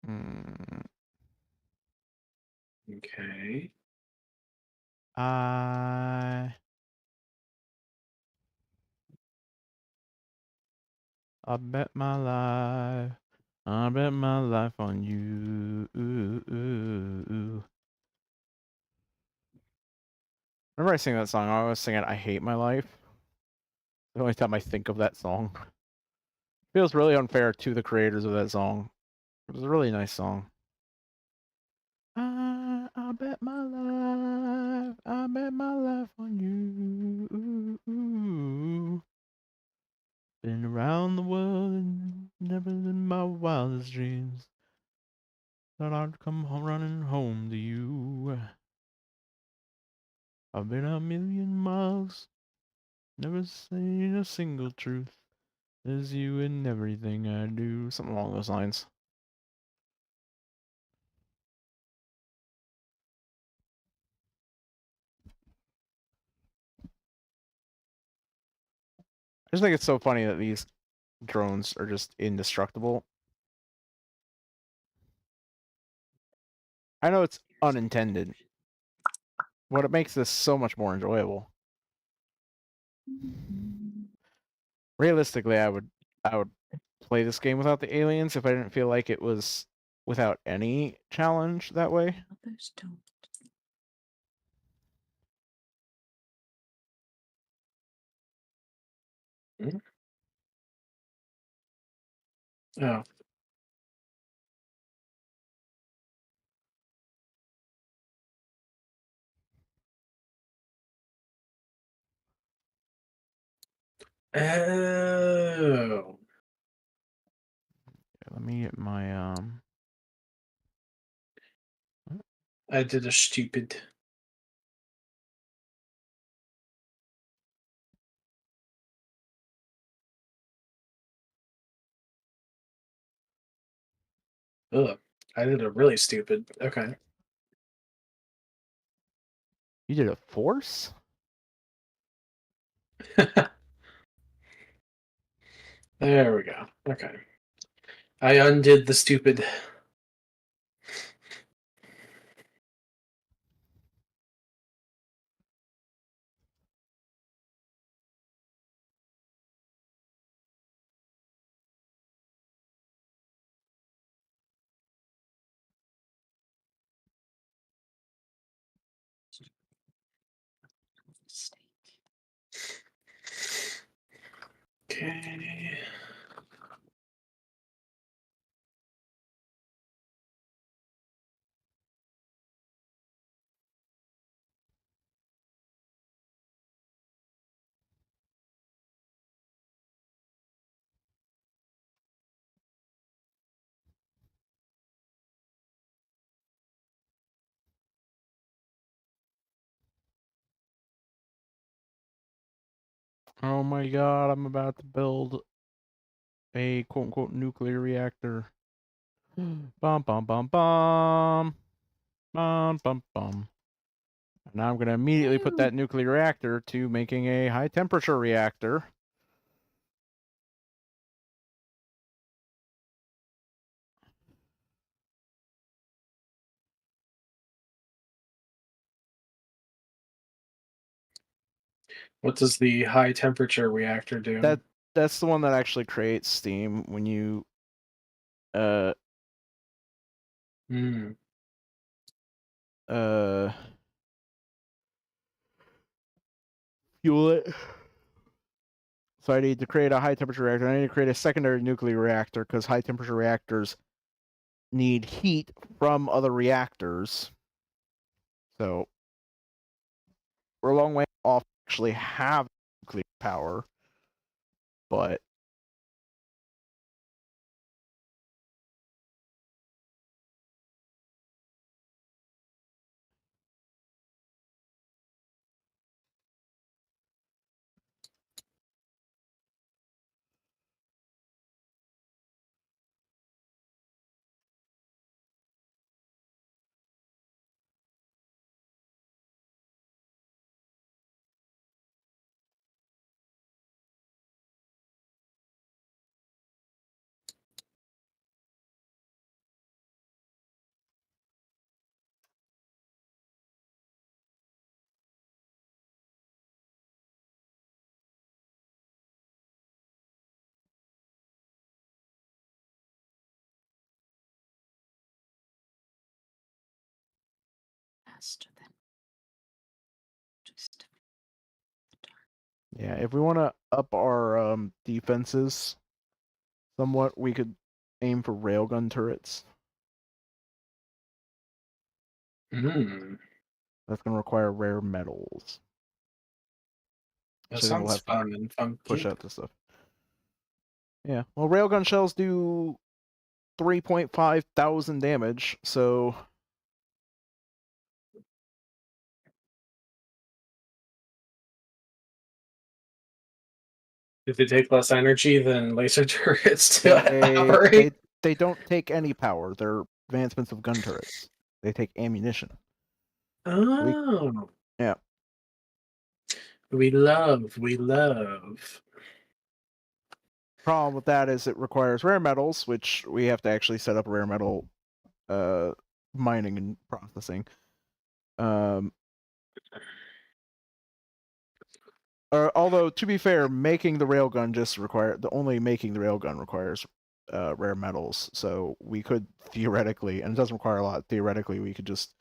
Hmm. Okay. I bet my life. I bet my life on you. Whenever I sing that song, I always sing it. I hate my life. The only time I think of that song. Feels really unfair to the creators of that song. It was a really nice song. I bet my life. I bet my life on you. Been around the world and never in my wildest dreams thought I'd come running home to you. I've been a million miles, never seen a single truth. There's you in everything I do. Something along those lines. just think it's so funny that these drones are just indestructible. I know it's unintended. What it makes this so much more enjoyable. Realistically, I would play this game without the aliens if I didn't feel like it was without any challenge that way. Others don't. Oh. Oh. Let me get my I did a stupid. Ugh. I did a really stupid. Okay. You did a force? There we go. Okay. I undid the stupid. Okay. Oh my god, I'm about to build a quote unquote nuclear reactor. Bum bum bum bum. Bum bum bum. And now I'm gonna immediately put that nuclear reactor to making a high temperature reactor. What does the high temperature reactor do? That's the one that actually creates steam when you uh Hmm. uh fuel it. So I need to create a high temperature reactor. I need to create a secondary nuclear reactor because high temperature reactors need heat from other reactors. So we're a long way off actually have nuclear power, but Faster than just. yeah, if we want to up our defenses somewhat, we could aim for railgun turrets. Hmm. That's going to require rare metals. That So then we'll sounds have to fun and push funky. out this stuff. Yeah, well, railgun shells do 3.5 thousand damage, so If they take less energy than laser turrets to they operate. they they don't take any power. They're advancements of gun turrets. They take ammunition. Oh. Yeah. We love. Problem with that is it requires rare metals, which we have to actually set up rare metal mining and processing. Although to be fair, making the railgun requires rare metals. So we could theoretically, and it doesn't require a lot. Theoretically, we could just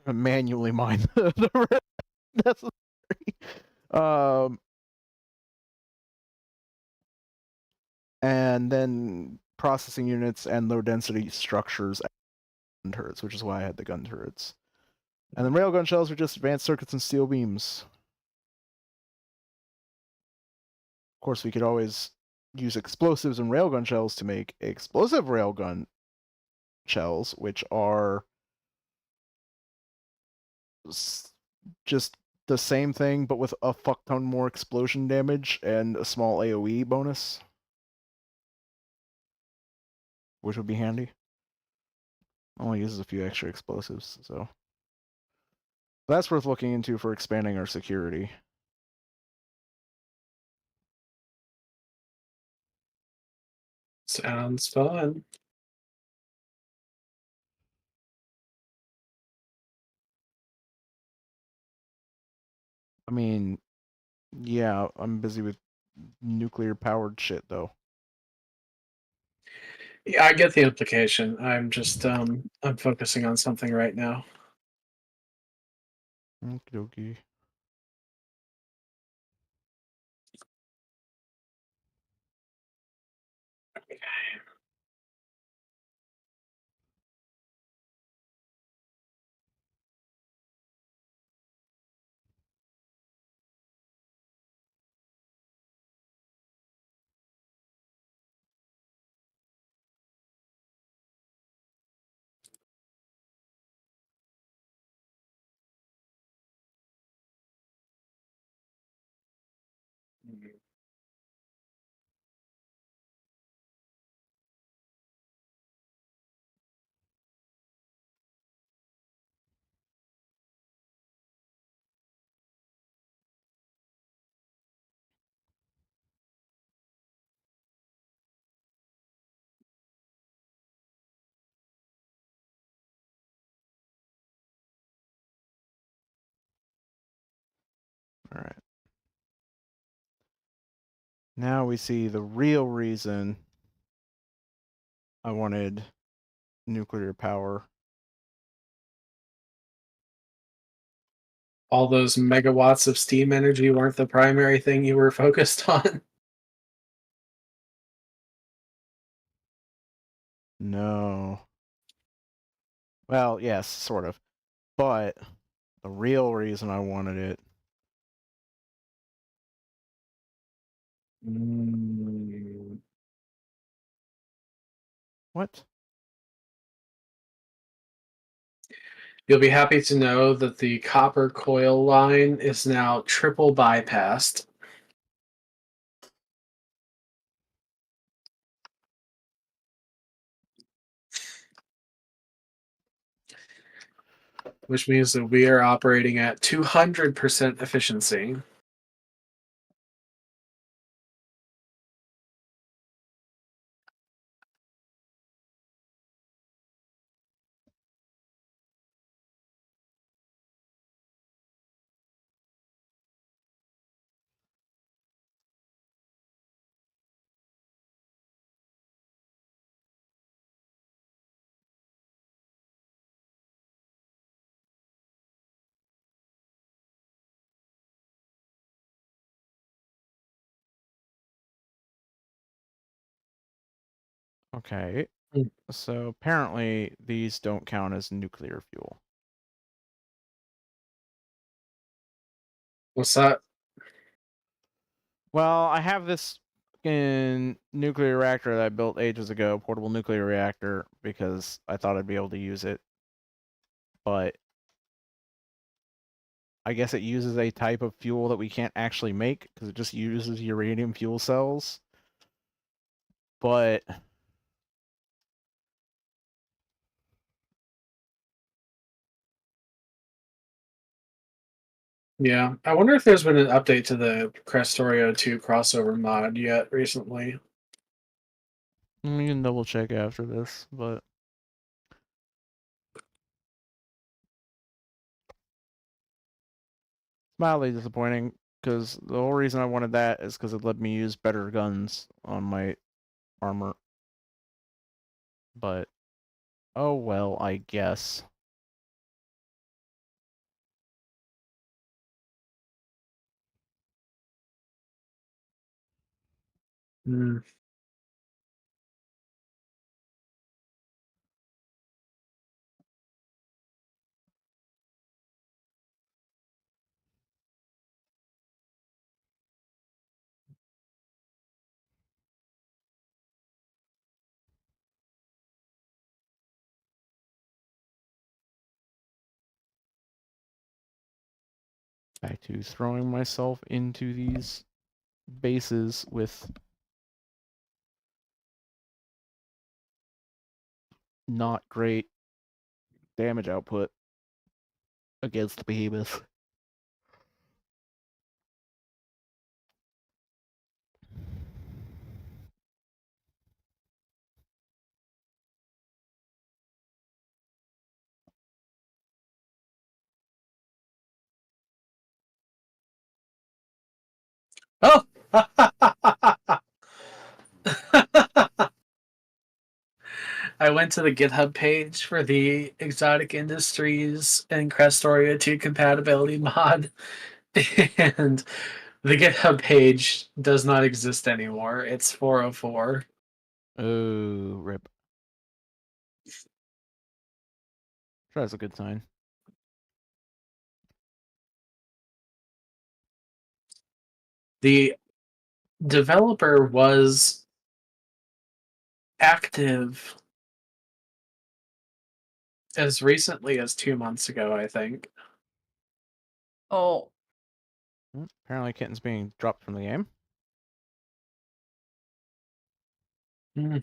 manually mine the rare necessary. And then processing units and low density structures and turrets, which is why I had the gun turrets. And then railgun shells are just advanced circuits and steel beams. Of course, we could always use explosives and railgun shells to make explosive railgun shells, which are just the same thing, but with a fuck ton more explosion damage and a small AoE bonus, which would be handy. Only uses a few extra explosives, so that's worth looking into for expanding our security. Sounds fun. I mean, yeah, I'm busy with nuclear powered shit though. Yeah, I get the implication. I'm just I'm focusing on something right now. Okie dokie. All right. Now we see the real reason I wanted nuclear power. All those megawatts of steam energy weren't the primary thing you were focused on. No. Well, yes, sort of. But the real reason I wanted it. Mm. What? You'll be happy to know that the copper coil line is now triple bypassed. Which means that we are operating at 200% efficiency. Okay. Mm. So apparently these don't count as nuclear fuel. What's that? Well, I have this in nuclear reactor that I built ages ago, portable nuclear reactor, because I thought I'd be able to use it. But I guess it uses a type of fuel that we can't actually make because it just uses uranium fuel cells. But Yeah, I wonder if there's been an update to the Crestorio 2 crossover mod yet recently. We can double check after this, but mildly disappointing because the whole reason I wanted that is because it let me use better guns on my armor. But oh well, I guess. Hmm. Back to throwing myself into these bases with not great damage output against the behemoth. Oh! I went to the GitHub page for the Exotic Industries and Crestoria 2 compatibility mod, and the GitHub page does not exist anymore. It's 404. Oh, rip. Sure, that's a good sign. The developer was active as recently as 2 months ago, I think. Oh, Apparently, Kitten's being dropped from the game. Hmm.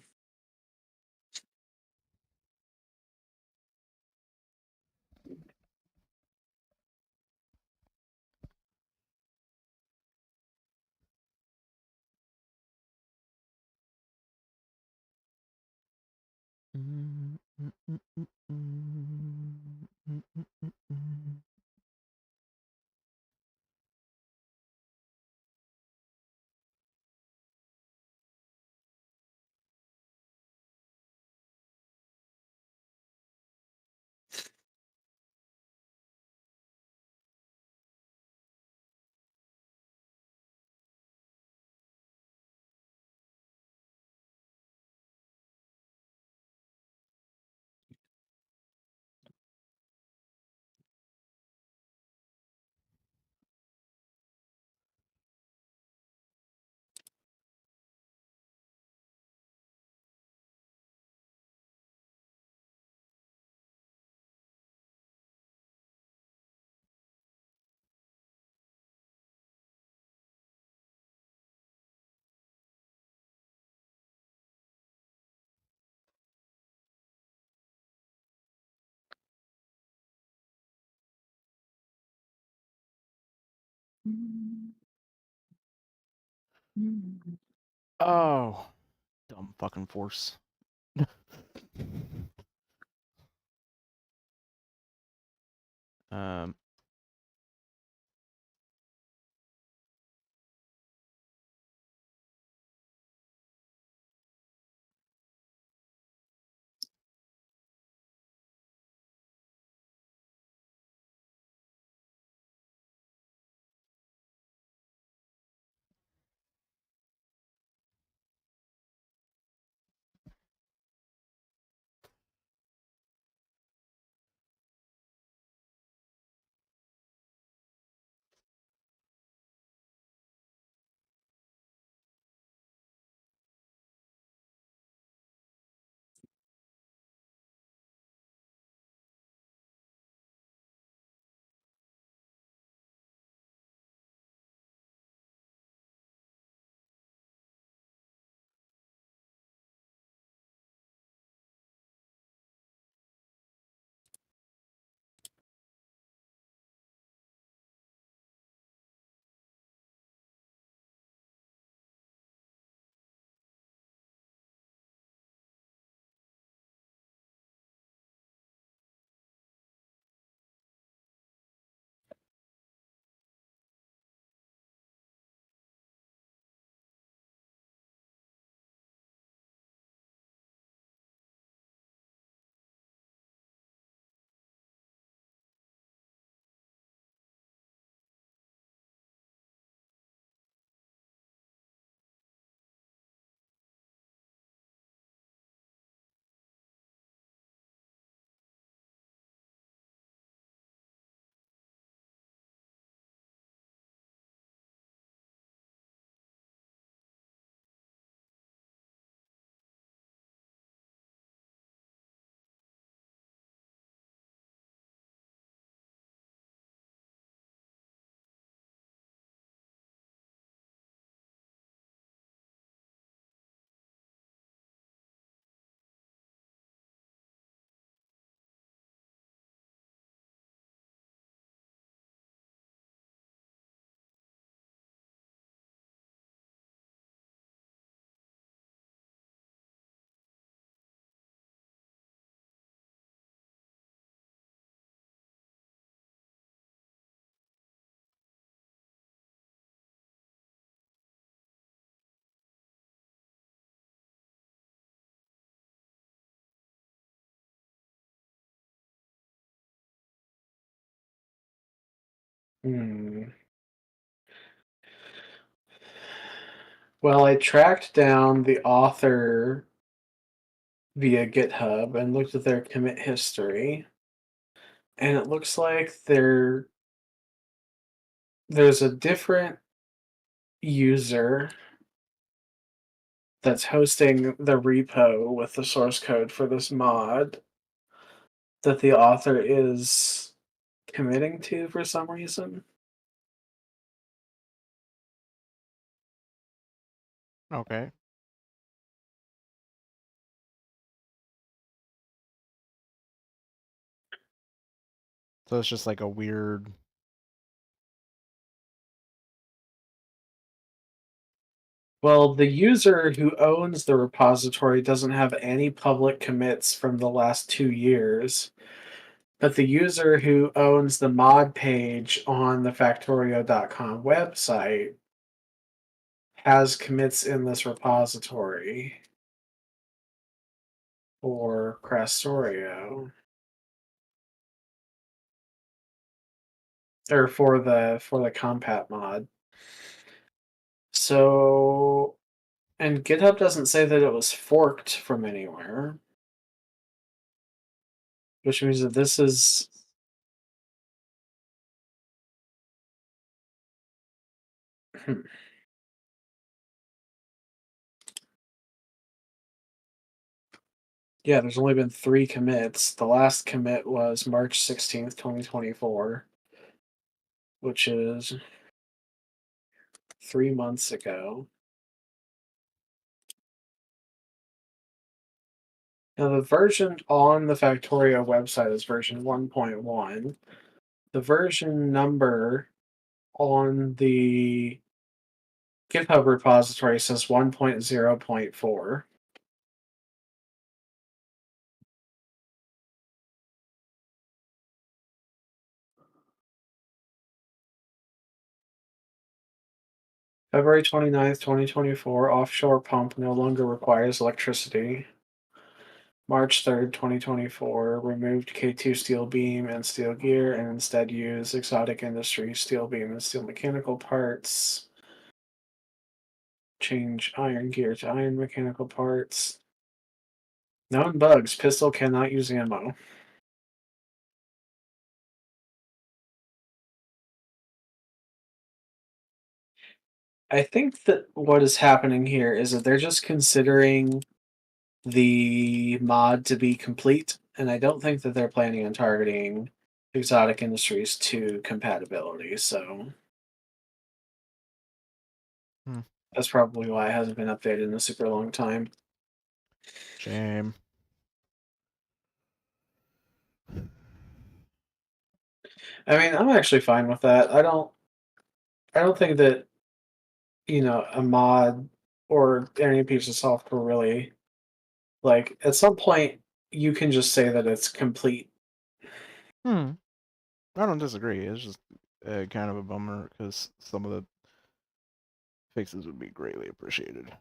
Oh, dumb fucking force. um, Hmm. Well, I tracked down the author via GitHub and looked at their commit history, and it looks like there's a different user that's hosting the repo with the source code for this mod that the author is committing to for some reason. Okay. So it's just like a weird. Well, the user who owns the repository doesn't have any public commits from the last 2 years, but the user who owns the mod page on the factorio.com website has commits in this repository for Crastorio. Or for the compat mod. So, and GitHub doesn't say that it was forked from anywhere, which means that this is yeah, there's only been 3 commits. The last commit was March 16th, 2024, which is 3 months ago. Now, the version on the Factorio website is version 1.1. The version number on the GitHub repository says 1.0.4. February 29th, 2024, offshore pump no longer requires electricity. March 3rd, 2024, removed K2 steel beam and steel gear and instead use exotic industry steel beam and steel mechanical parts. Change iron gear to iron mechanical parts. Known bugs. Pistol cannot use ammo. I think that what is happening here is that they're just considering the mod to be complete, and I don't think that they're planning on targeting exotic industries to compatibility, so Hmm. that's probably why it hasn't been updated in a super long time. Shame. I mean, I'm actually fine with that. I don't think that, a mod or any piece of software really, like, at some point you can just say that it's complete. Hmm. I don't disagree. It's just kind of a bummer because some of the fixes would be greatly appreciated.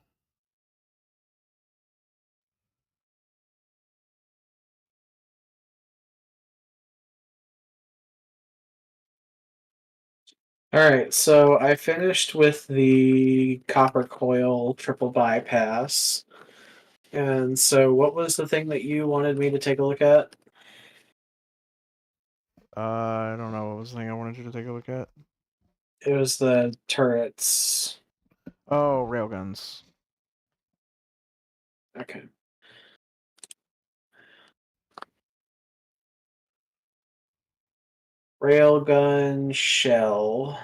All right, so I finished with the copper coil triple bypass. And so, what was the thing that you wanted me to take a look at? I don't know. What was the thing I wanted you to take a look at? It was the turrets. Oh, railguns. Okay. Railgun shell.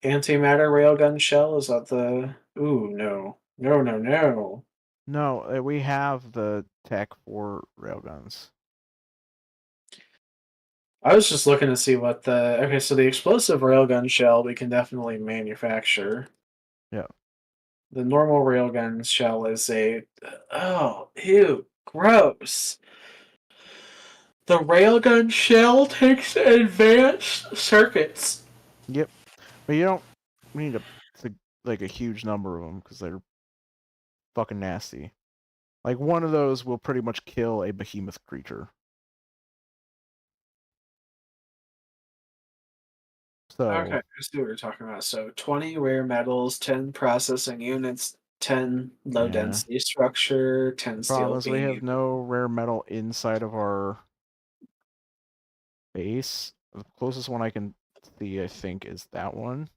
Antimatter railgun shell? Is that the. Ooh, no. No, no, no. No, we have the tech for railguns. I was just looking to see what the. Okay, so the explosive railgun shell we can definitely manufacture. Yeah. The normal railgun shell is a. Oh, ew. Gross. The railgun shell takes advanced circuits. Yep. But you don't need like a huge number of them because they're fucking nasty. Like one of those will pretty much kill a behemoth creature. Okay, So I see what you're talking about. So 20 rare metals, 10 processing units, 10 low yeah. density structure, 10 The problem steel is we have beam. no rare metal inside of our base. The closest one I can see, I think, is that one.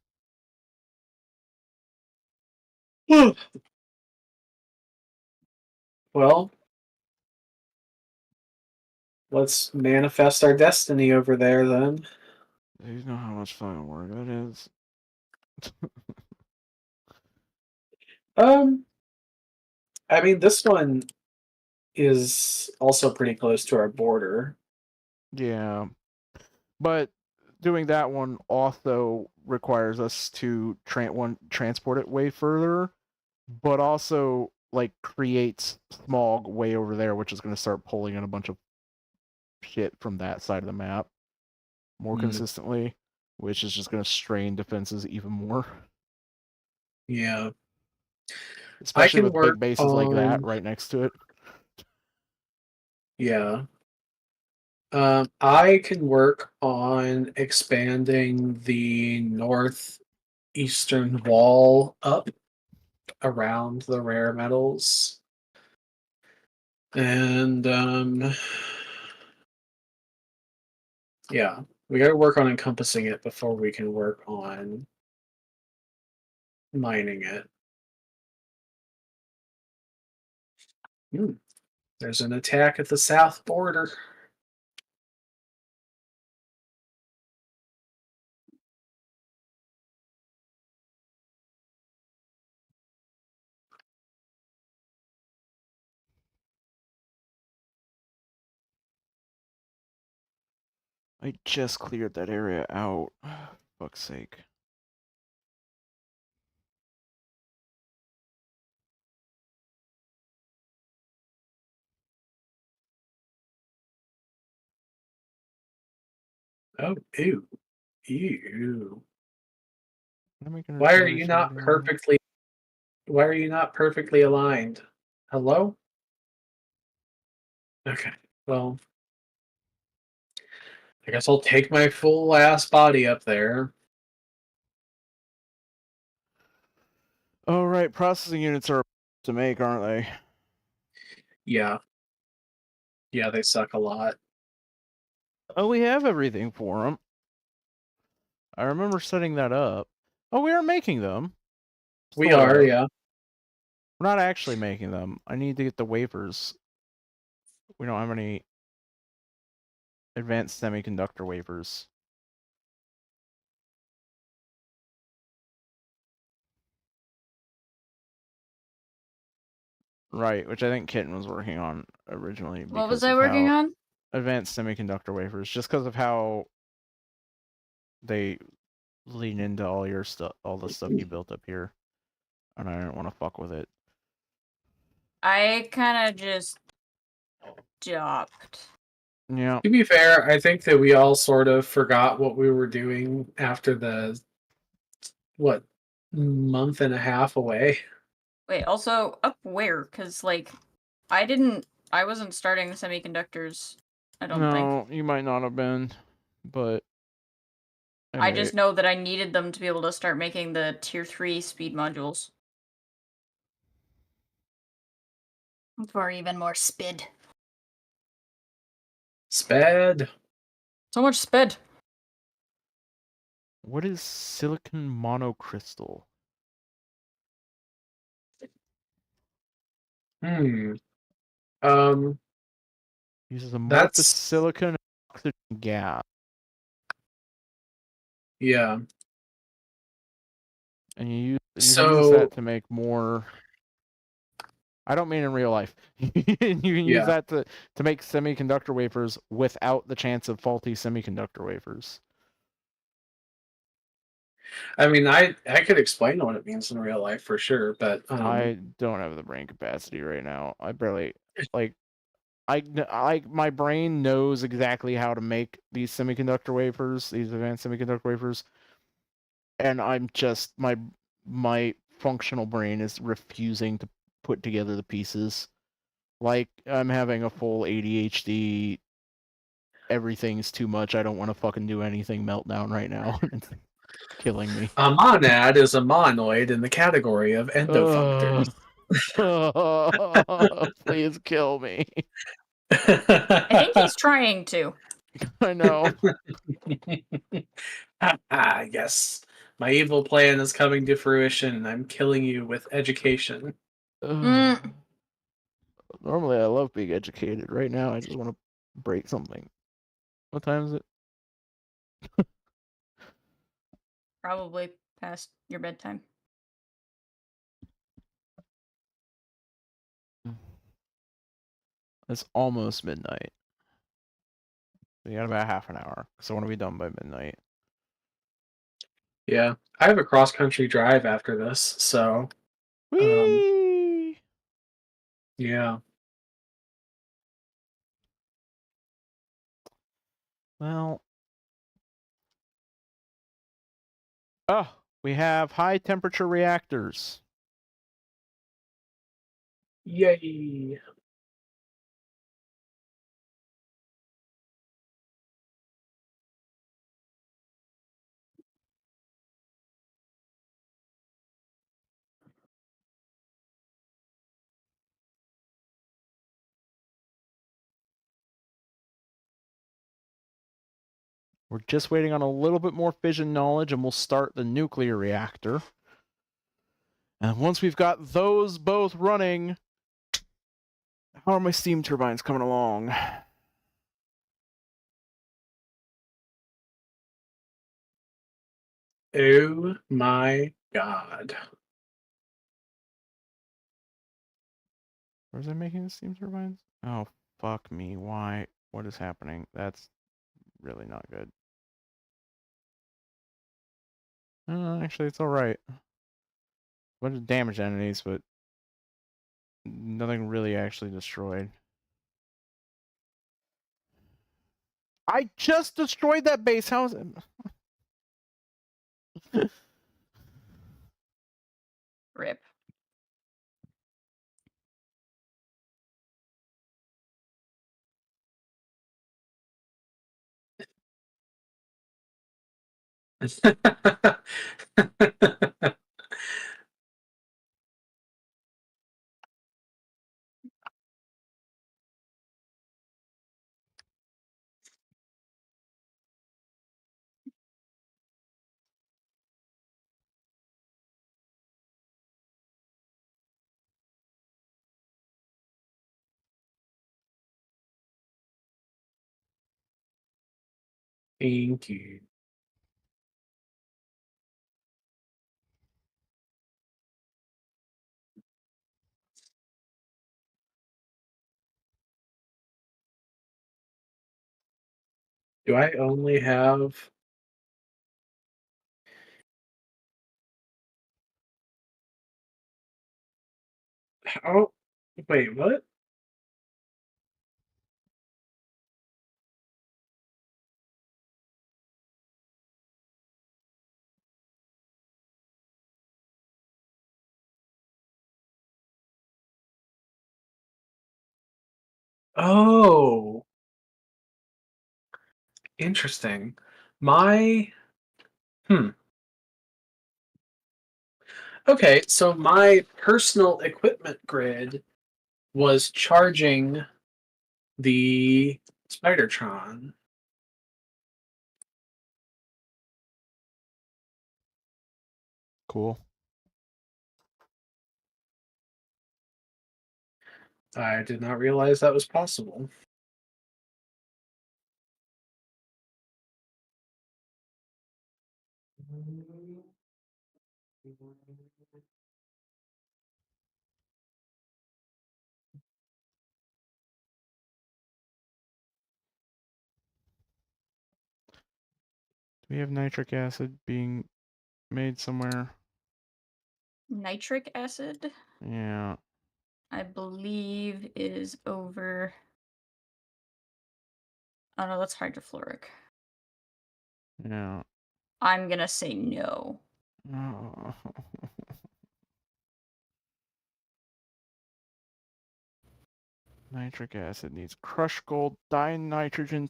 Well, let's manifest our destiny over there then. Do you know how much fucking work that is? Um, I mean, this one is also pretty close to our border. Yeah. But doing that one also requires us to transport it way further, but also like creates smog way over there, which is going to start pulling in a bunch of shit from that side of the map more Hmm. consistently, which is just going to strain defenses even more, Yeah. I especially can with work big bases like that on, right next to it. yeah. I can work on expanding the northeastern wall up around the rare metals. And yeah, we got to work on encompassing it before we can work on mining it. Hmm, there's an attack at the south border. I just cleared that area out. Fuck's sake. Oh, ew, ew. Dynamic Why energy are you not refueling. perfectly? Why are you not perfectly aligned? Hello? Okay. Well, I guess I'll take my full ass body up there. Oh, right. Processing units are to make, aren't they? Yeah. Yeah, they suck a lot. Oh, we have everything for them. I remember setting that up. Oh, we are making them. We Sort are, of. yeah. We're not actually making them. I need to get the wafers. We don't have any advanced semiconductor wafers. Right, which I think Kitten was working on originally What was because I of working how on? advanced semiconductor wafers, just because of how they lean into all your stuff, all the stuff you built up here, and I didn't want to fuck with it. I kind of just stopped. Yeah. To be fair, I think that we all sort of forgot what we were doing after the what month and a half away. Wait, also up where? Cause like, I wasn't starting semiconductors. I don't think. No, you might not have been, but I hey, just know that I needed them to be able to start making the tier 3 speed modules. For even more spid. Sped. So much spid. what is silicon monocrystal? Hmm. Um. Uses amorphous That's silicon and oxygen gas, yeah. and you can use that So to make more. I don't mean in real life. You can use yeah. that to make semiconductor wafers without the chance of faulty semiconductor wafers. I mean, I could explain what it means in real life for sure, but I don't have the brain capacity right now. I barely like. My brain knows exactly how to make these semiconductor wafers, these advanced semiconductor wafers, and I'm just my functional brain is refusing to put together the pieces. Like I'm having a full ADHD everything's too much. I don't want to fucking do anything meltdown right now. It's killing me. A monad is a monoid in the category of endofunctors. Please kill me. I think he's trying to. I know. Yes. My evil plan is coming to fruition, and I'm killing you with education. Mm. Normally, I love being educated. Right now, I just want to break something. What time is it? Probably past your bedtime. It's almost midnight. We got about half an hour, because I want to be done by midnight. Yeah. I have a cross country drive after this, so Whee! yeah. Well, we have high temperature reactors. Yay. We're just waiting on a little bit more fission knowledge, and we'll start the nuclear reactor. And once we've got those both running, how are my steam turbines coming along? Oh my god. Where's I making the steam turbines? Oh, fuck me. Why? What is happening? That's really not good. Actually, it's alright. Bunch of damaged entities, but nothing really actually destroyed. I just destroyed that base. How is it? Rip. Thank you. Do I only have how wait, what? Oh, interesting. My hmm. Okay, so my personal equipment grid was charging the Spidertron. Cool. I did not realize that was possible. Do we have nitric acid being made somewhere? Nitric acid, Yeah. I believe, is over. Oh no, that's hydrofluoric. Yeah. I'm gonna say no. Oh. Nitric acid needs crushed gold, dinitrogen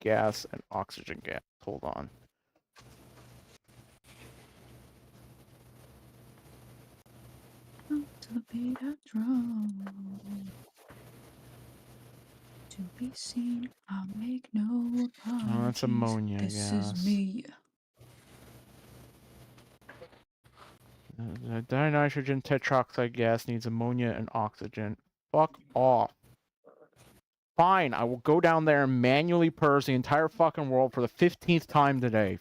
gas and oxygen gas. Hold on. To the beat of drum. To be seen, I'll make no apologies. Oh, that's ammonia This gas. is me. Dinitrogen tetroxide gas needs ammonia and oxygen. Fuck off. Fine, I will go down there and manually purge the entire fucking world for the 15th time today.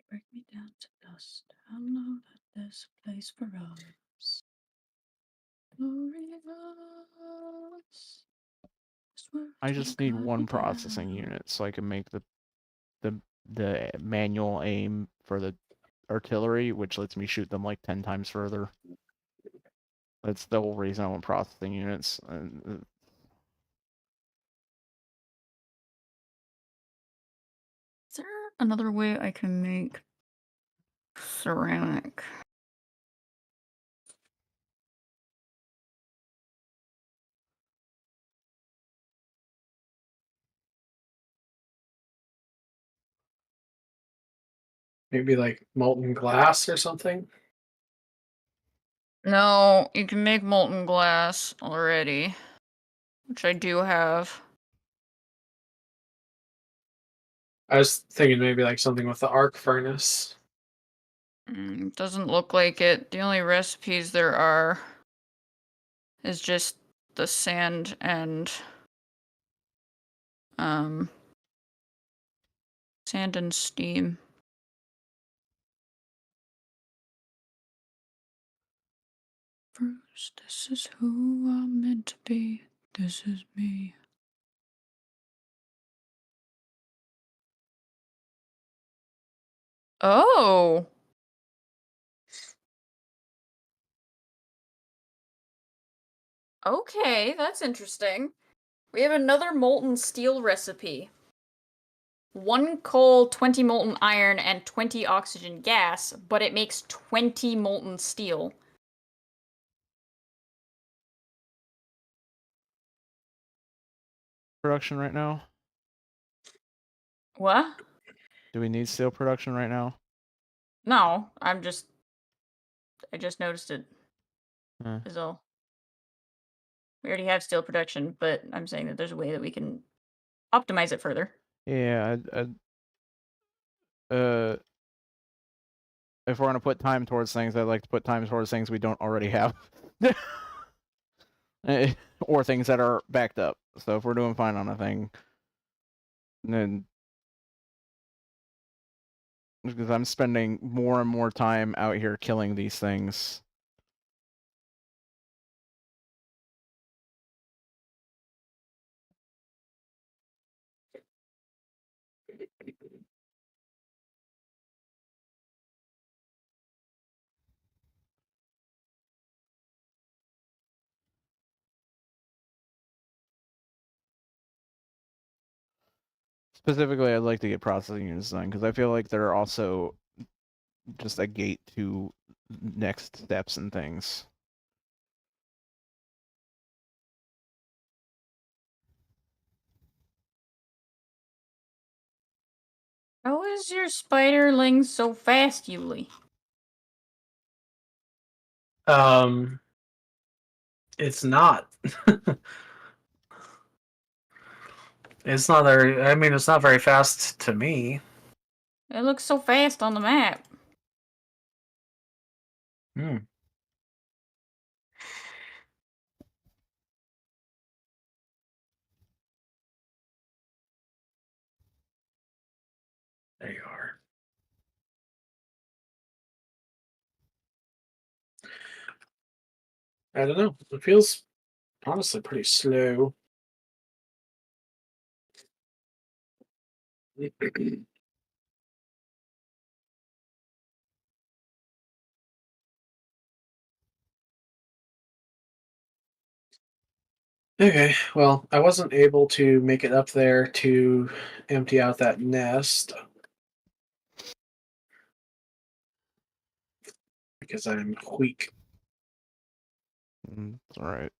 Break me down to dust. I know that there's a place for us. Glorious. I just need one processing unit so I can make the manual aim for the artillery, which lets me shoot them like 10 times further. That's the whole reason I want processing units. Is there another way I can make ceramic? Maybe like molten glass or something. No, you can make molten glass already, which I do have. I was thinking maybe like something with the arc furnace. Doesn't look like it. The only recipes there are is just the sand and sand and steam. Bruce, this is who I'm meant to be. This is me. Oh. Okay, that's interesting. We have another molten steel recipe. 1 coal, 20 molten iron, and 20 oxygen gas, but it makes 20 molten steel. Production right now? What? Do we need steel production right now? No, I just noticed it. Eh. Is all. We already have steel production, but I'm saying that there's a way that we can optimize it further. Yeah, if we're gonna put time towards things, I'd like to put time towards things we don't already have. Or things that are backed up. So if we're doing fine on a thing, then because I'm spending more and more time out here killing these things. Specifically, I'd like to get processing units done because I feel like they're also just a gate to next steps and things. How is your spiderling so fast, Yuli? It's not. It's not very. I mean, it's not very fast to me. It looks so fast on the map. Hmm. There you are. I don't know. It feels honestly pretty slow. Okay, well, I wasn't able to make it up there to empty out that nest because I'm weak. It's all right.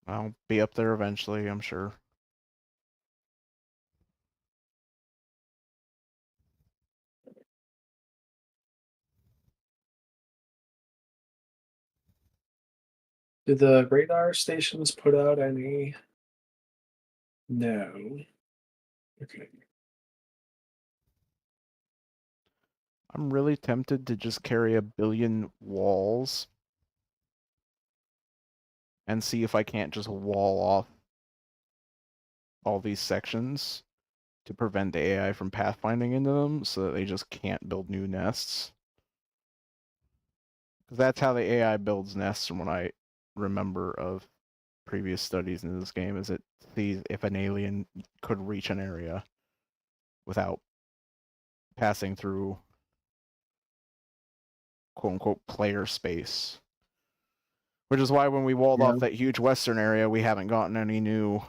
I'll be up there eventually, I'm sure. Did the radar stations put out any? No. Okay. I'm really tempted to just carry 1 billion walls and see if I can't just wall off all these sections to prevent the AI from pathfinding into them so that they just can't build new nests. Because that's how the AI builds nests from what I remember of previous studies in this game, is it sees if an alien could reach an area without passing through quote unquote player space. Which is why when we walled Yeah. off that huge western area, we haven't gotten any new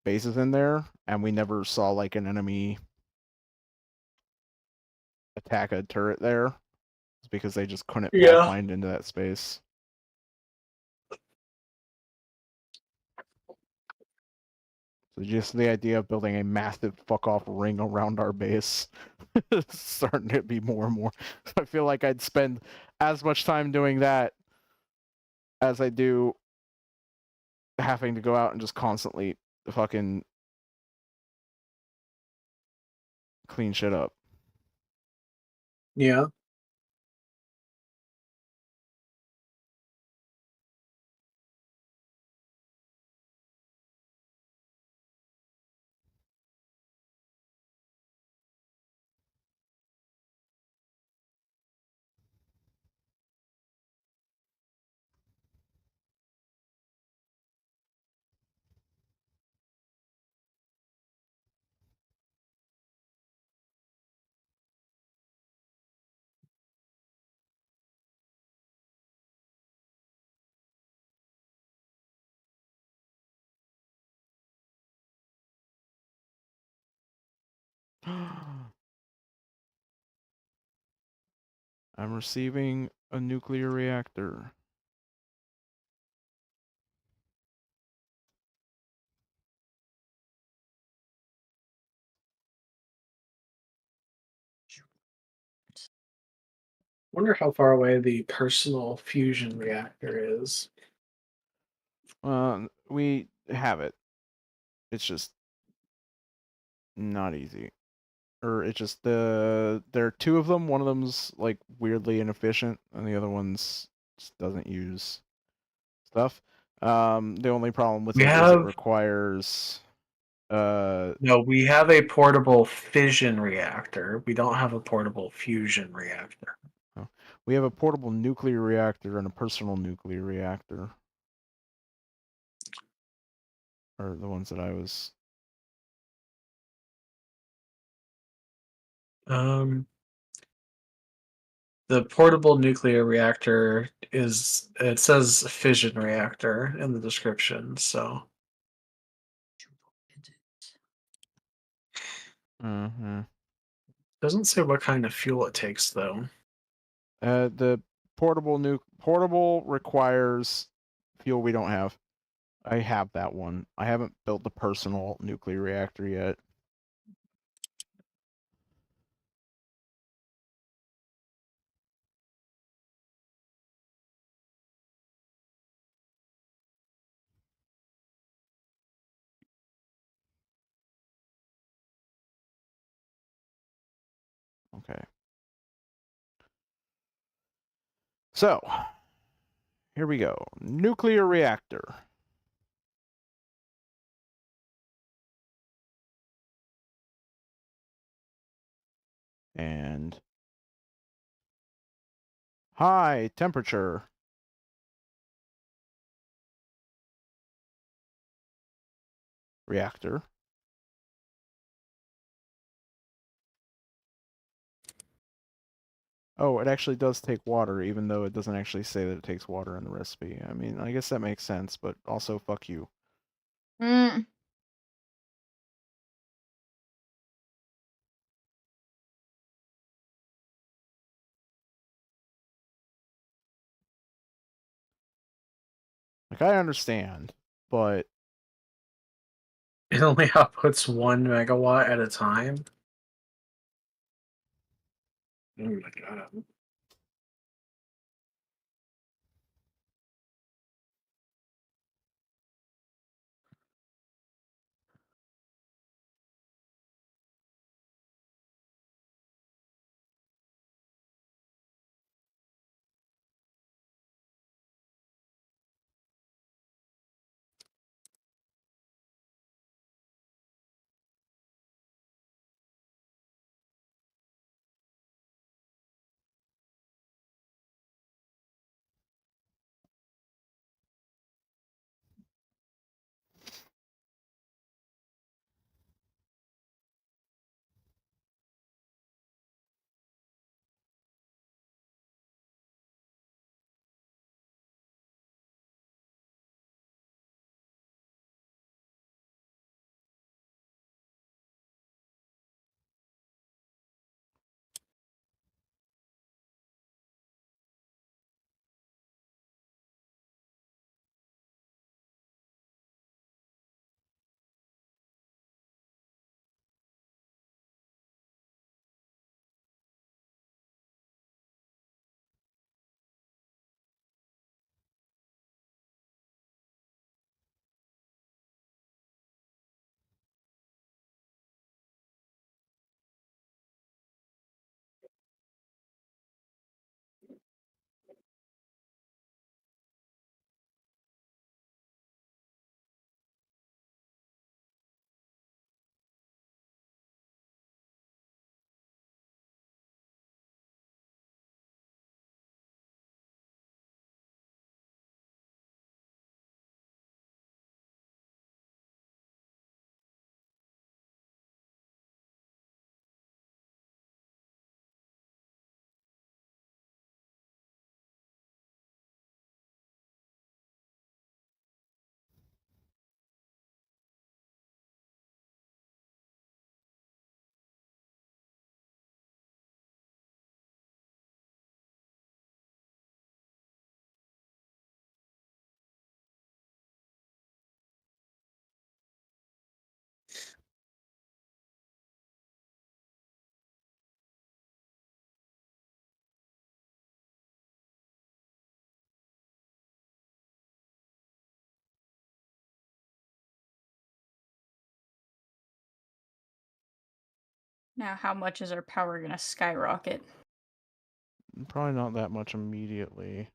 bases in there, and we never saw like an enemy attack a turret there. It's because they just couldn't Yeah. pathfind into that space. So just the idea of building a massive fuck off ring around our base is starting to be more and more. I feel like I'd spend as much time doing that as I do having to go out and just constantly fucking clean shit up. Yeah. I'm receiving a nuclear reactor. Wonder how far away the personal fusion reactor is. We have it. It's just not easy. Or it's just there are two of them. One of them's like weirdly inefficient, and the other one's just doesn't use stuff. The only problem with We it is it have requires no, we have a portable fission reactor. We don't have a portable fusion reactor. oh, we have a portable nuclear reactor and a personal nuclear reactor. Are the ones that I was. Um, the portable nuclear reactor is, it says fission reactor in the description, so Mm-hmm. doesn't say what kind of fuel it takes though. The portable requires fuel we don't have. I have that one. I haven't built the personal nuclear reactor yet. Okay. So, here we go. Nuclear reactor. And high temperature. Reactor. Oh, it actually does take water, even though it doesn't actually say that it takes water in the recipe. I mean, I guess that makes sense, but also fuck you. Mm. Like, I understand, but It only outputs 1 megawatt at a time. Oh my god. Now, how much is our power gonna skyrocket? probably not that much immediately.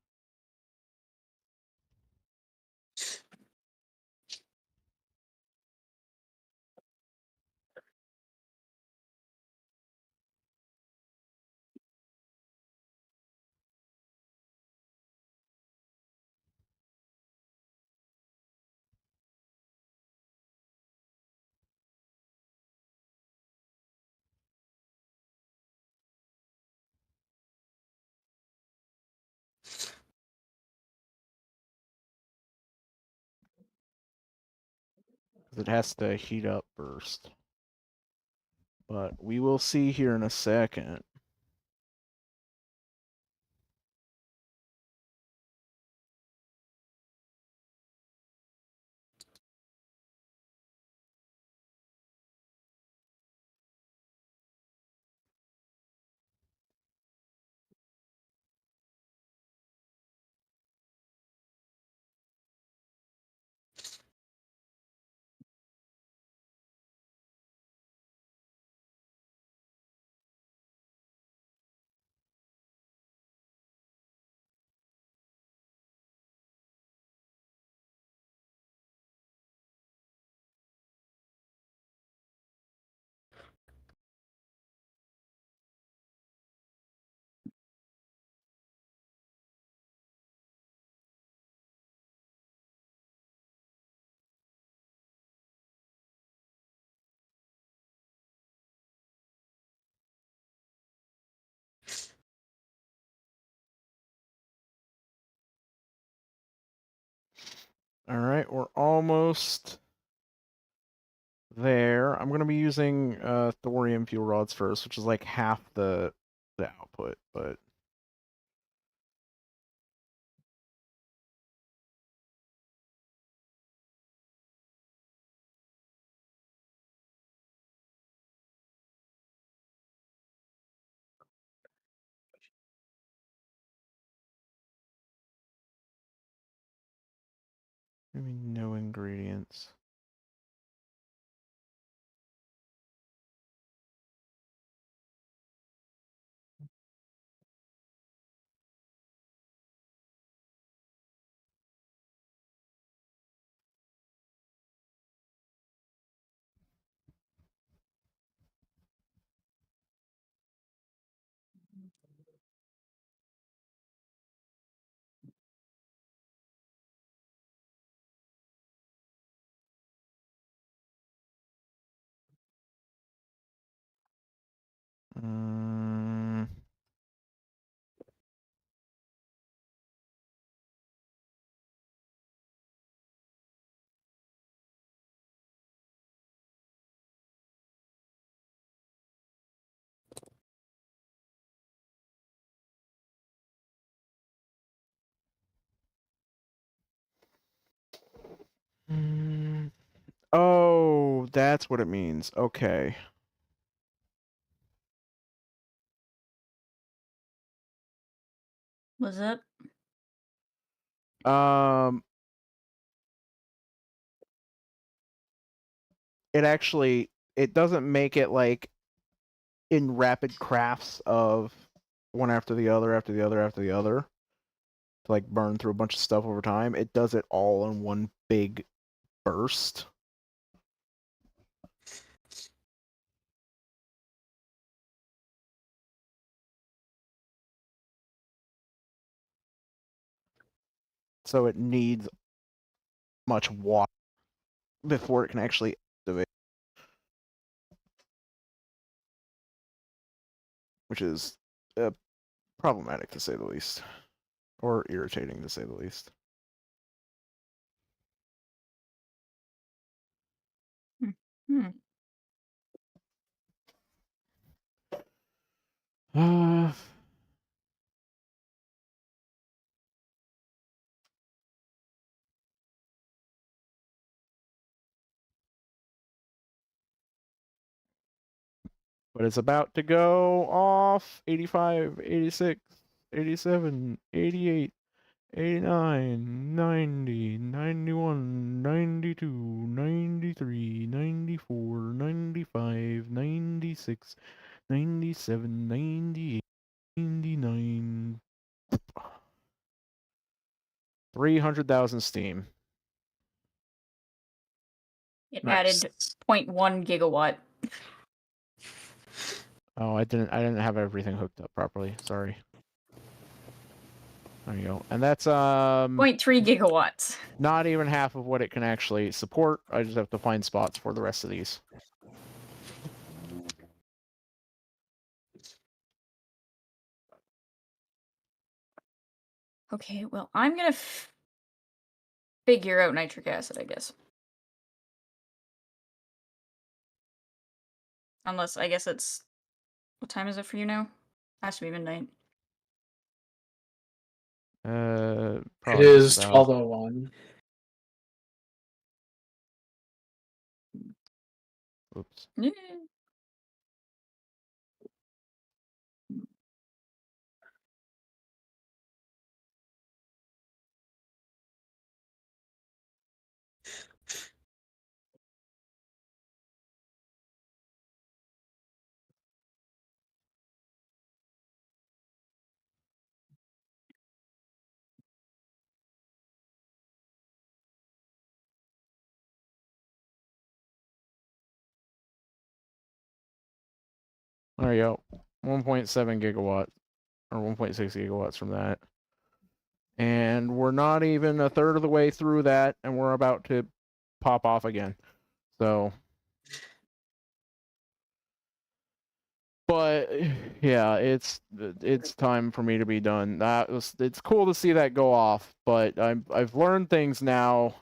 Because it has to heat up first. But we will see here in a second. All right, we're almost there. I'm going to be using thorium fuel rods first, which is like half the output, but I mean no ingredients. Mm, mm, oh, that's what it means. Okay. Was it? Um, it doesn't make it like in rapid crafts of one after the other, after the other, after the other, to like burn through a bunch of stuff over time. It does it all in one big burst. So it needs much water before it can actually activate, which is problematic to say the least, or irritating to say the least. Hmm. Uh, but it's about to go off. 85, 86, 87, 88, 89, 90, 91, 92, 93, 94, 95, 96, 97, 98, 99. 300,000 steam. It Nice. added 0.1 gigawatt. Oh, I didn't have everything hooked up properly. Sorry. There you go. And that's 0.3 gigawatts. not even half of what it can actually support. I just have to find spots for the rest of these. Okay, well, I'm gonna figure out nitric acid, I guess. Unless, I guess it's... What time is it for you now? Has to be midnight. It Probably just is about. 12:01. Oops. Yeah. There you go. 1.7 gigawatts or 1.6 gigawatts from that. And we're not even a third of the way through that, and we're about to pop off again. So, but yeah, it's time for me to be done. It's cool to see that go off, but I've learned things now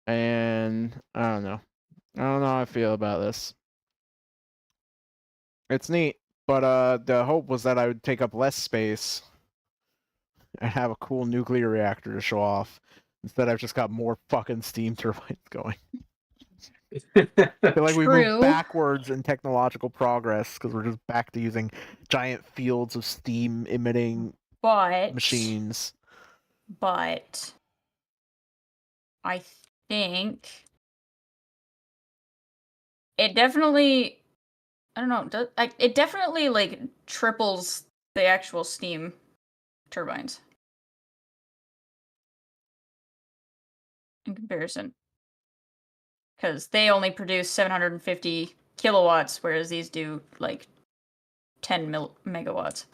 And I don't know. I don't know how I feel about this. It's neat, but the hope was that I would take up less space and have a cool nuclear reactor to show off. Instead, I've just got more fucking steam turbines going. I feel like we moved True. backwards in technological progress because we're just back to using giant fields of steam emitting But machines. But I think it definitely, I don't know, it definitely like triples the actual steam turbines in comparison. Because they only produce 750 kilowatts, whereas these do like 10 megawatts.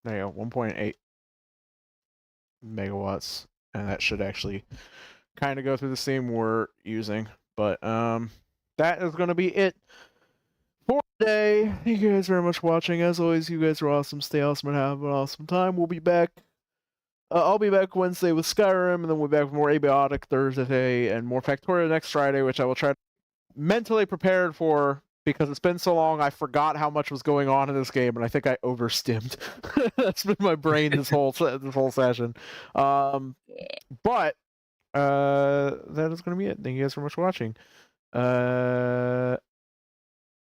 There you go, 1.8 megawatts, and that should actually kind of go through the same we're using. But that is going to be it for today. Thank you guys very much for watching. As always, you guys are awesome. Stay awesome and have an awesome time. We'll be back. I'll be back Wednesday with Skyrim, and then we'll be back with more Abiotic Thursday and more Factorio next Friday, which I will try to mentally prepared for because it's been so long. I forgot how much was going on in this game, and I think I overstimmed. That's been my brain this whole session. But that is going to be it. Thank you guys very much for watching. I'm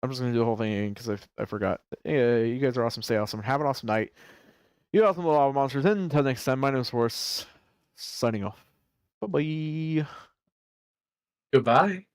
just going to do the whole thing again because I forgot. Yeah, you guys are awesome. Stay awesome. Have an awesome night. You awesome little lava monsters. And until next time, my name is Horse. Signing off. Bye bye. Goodbye.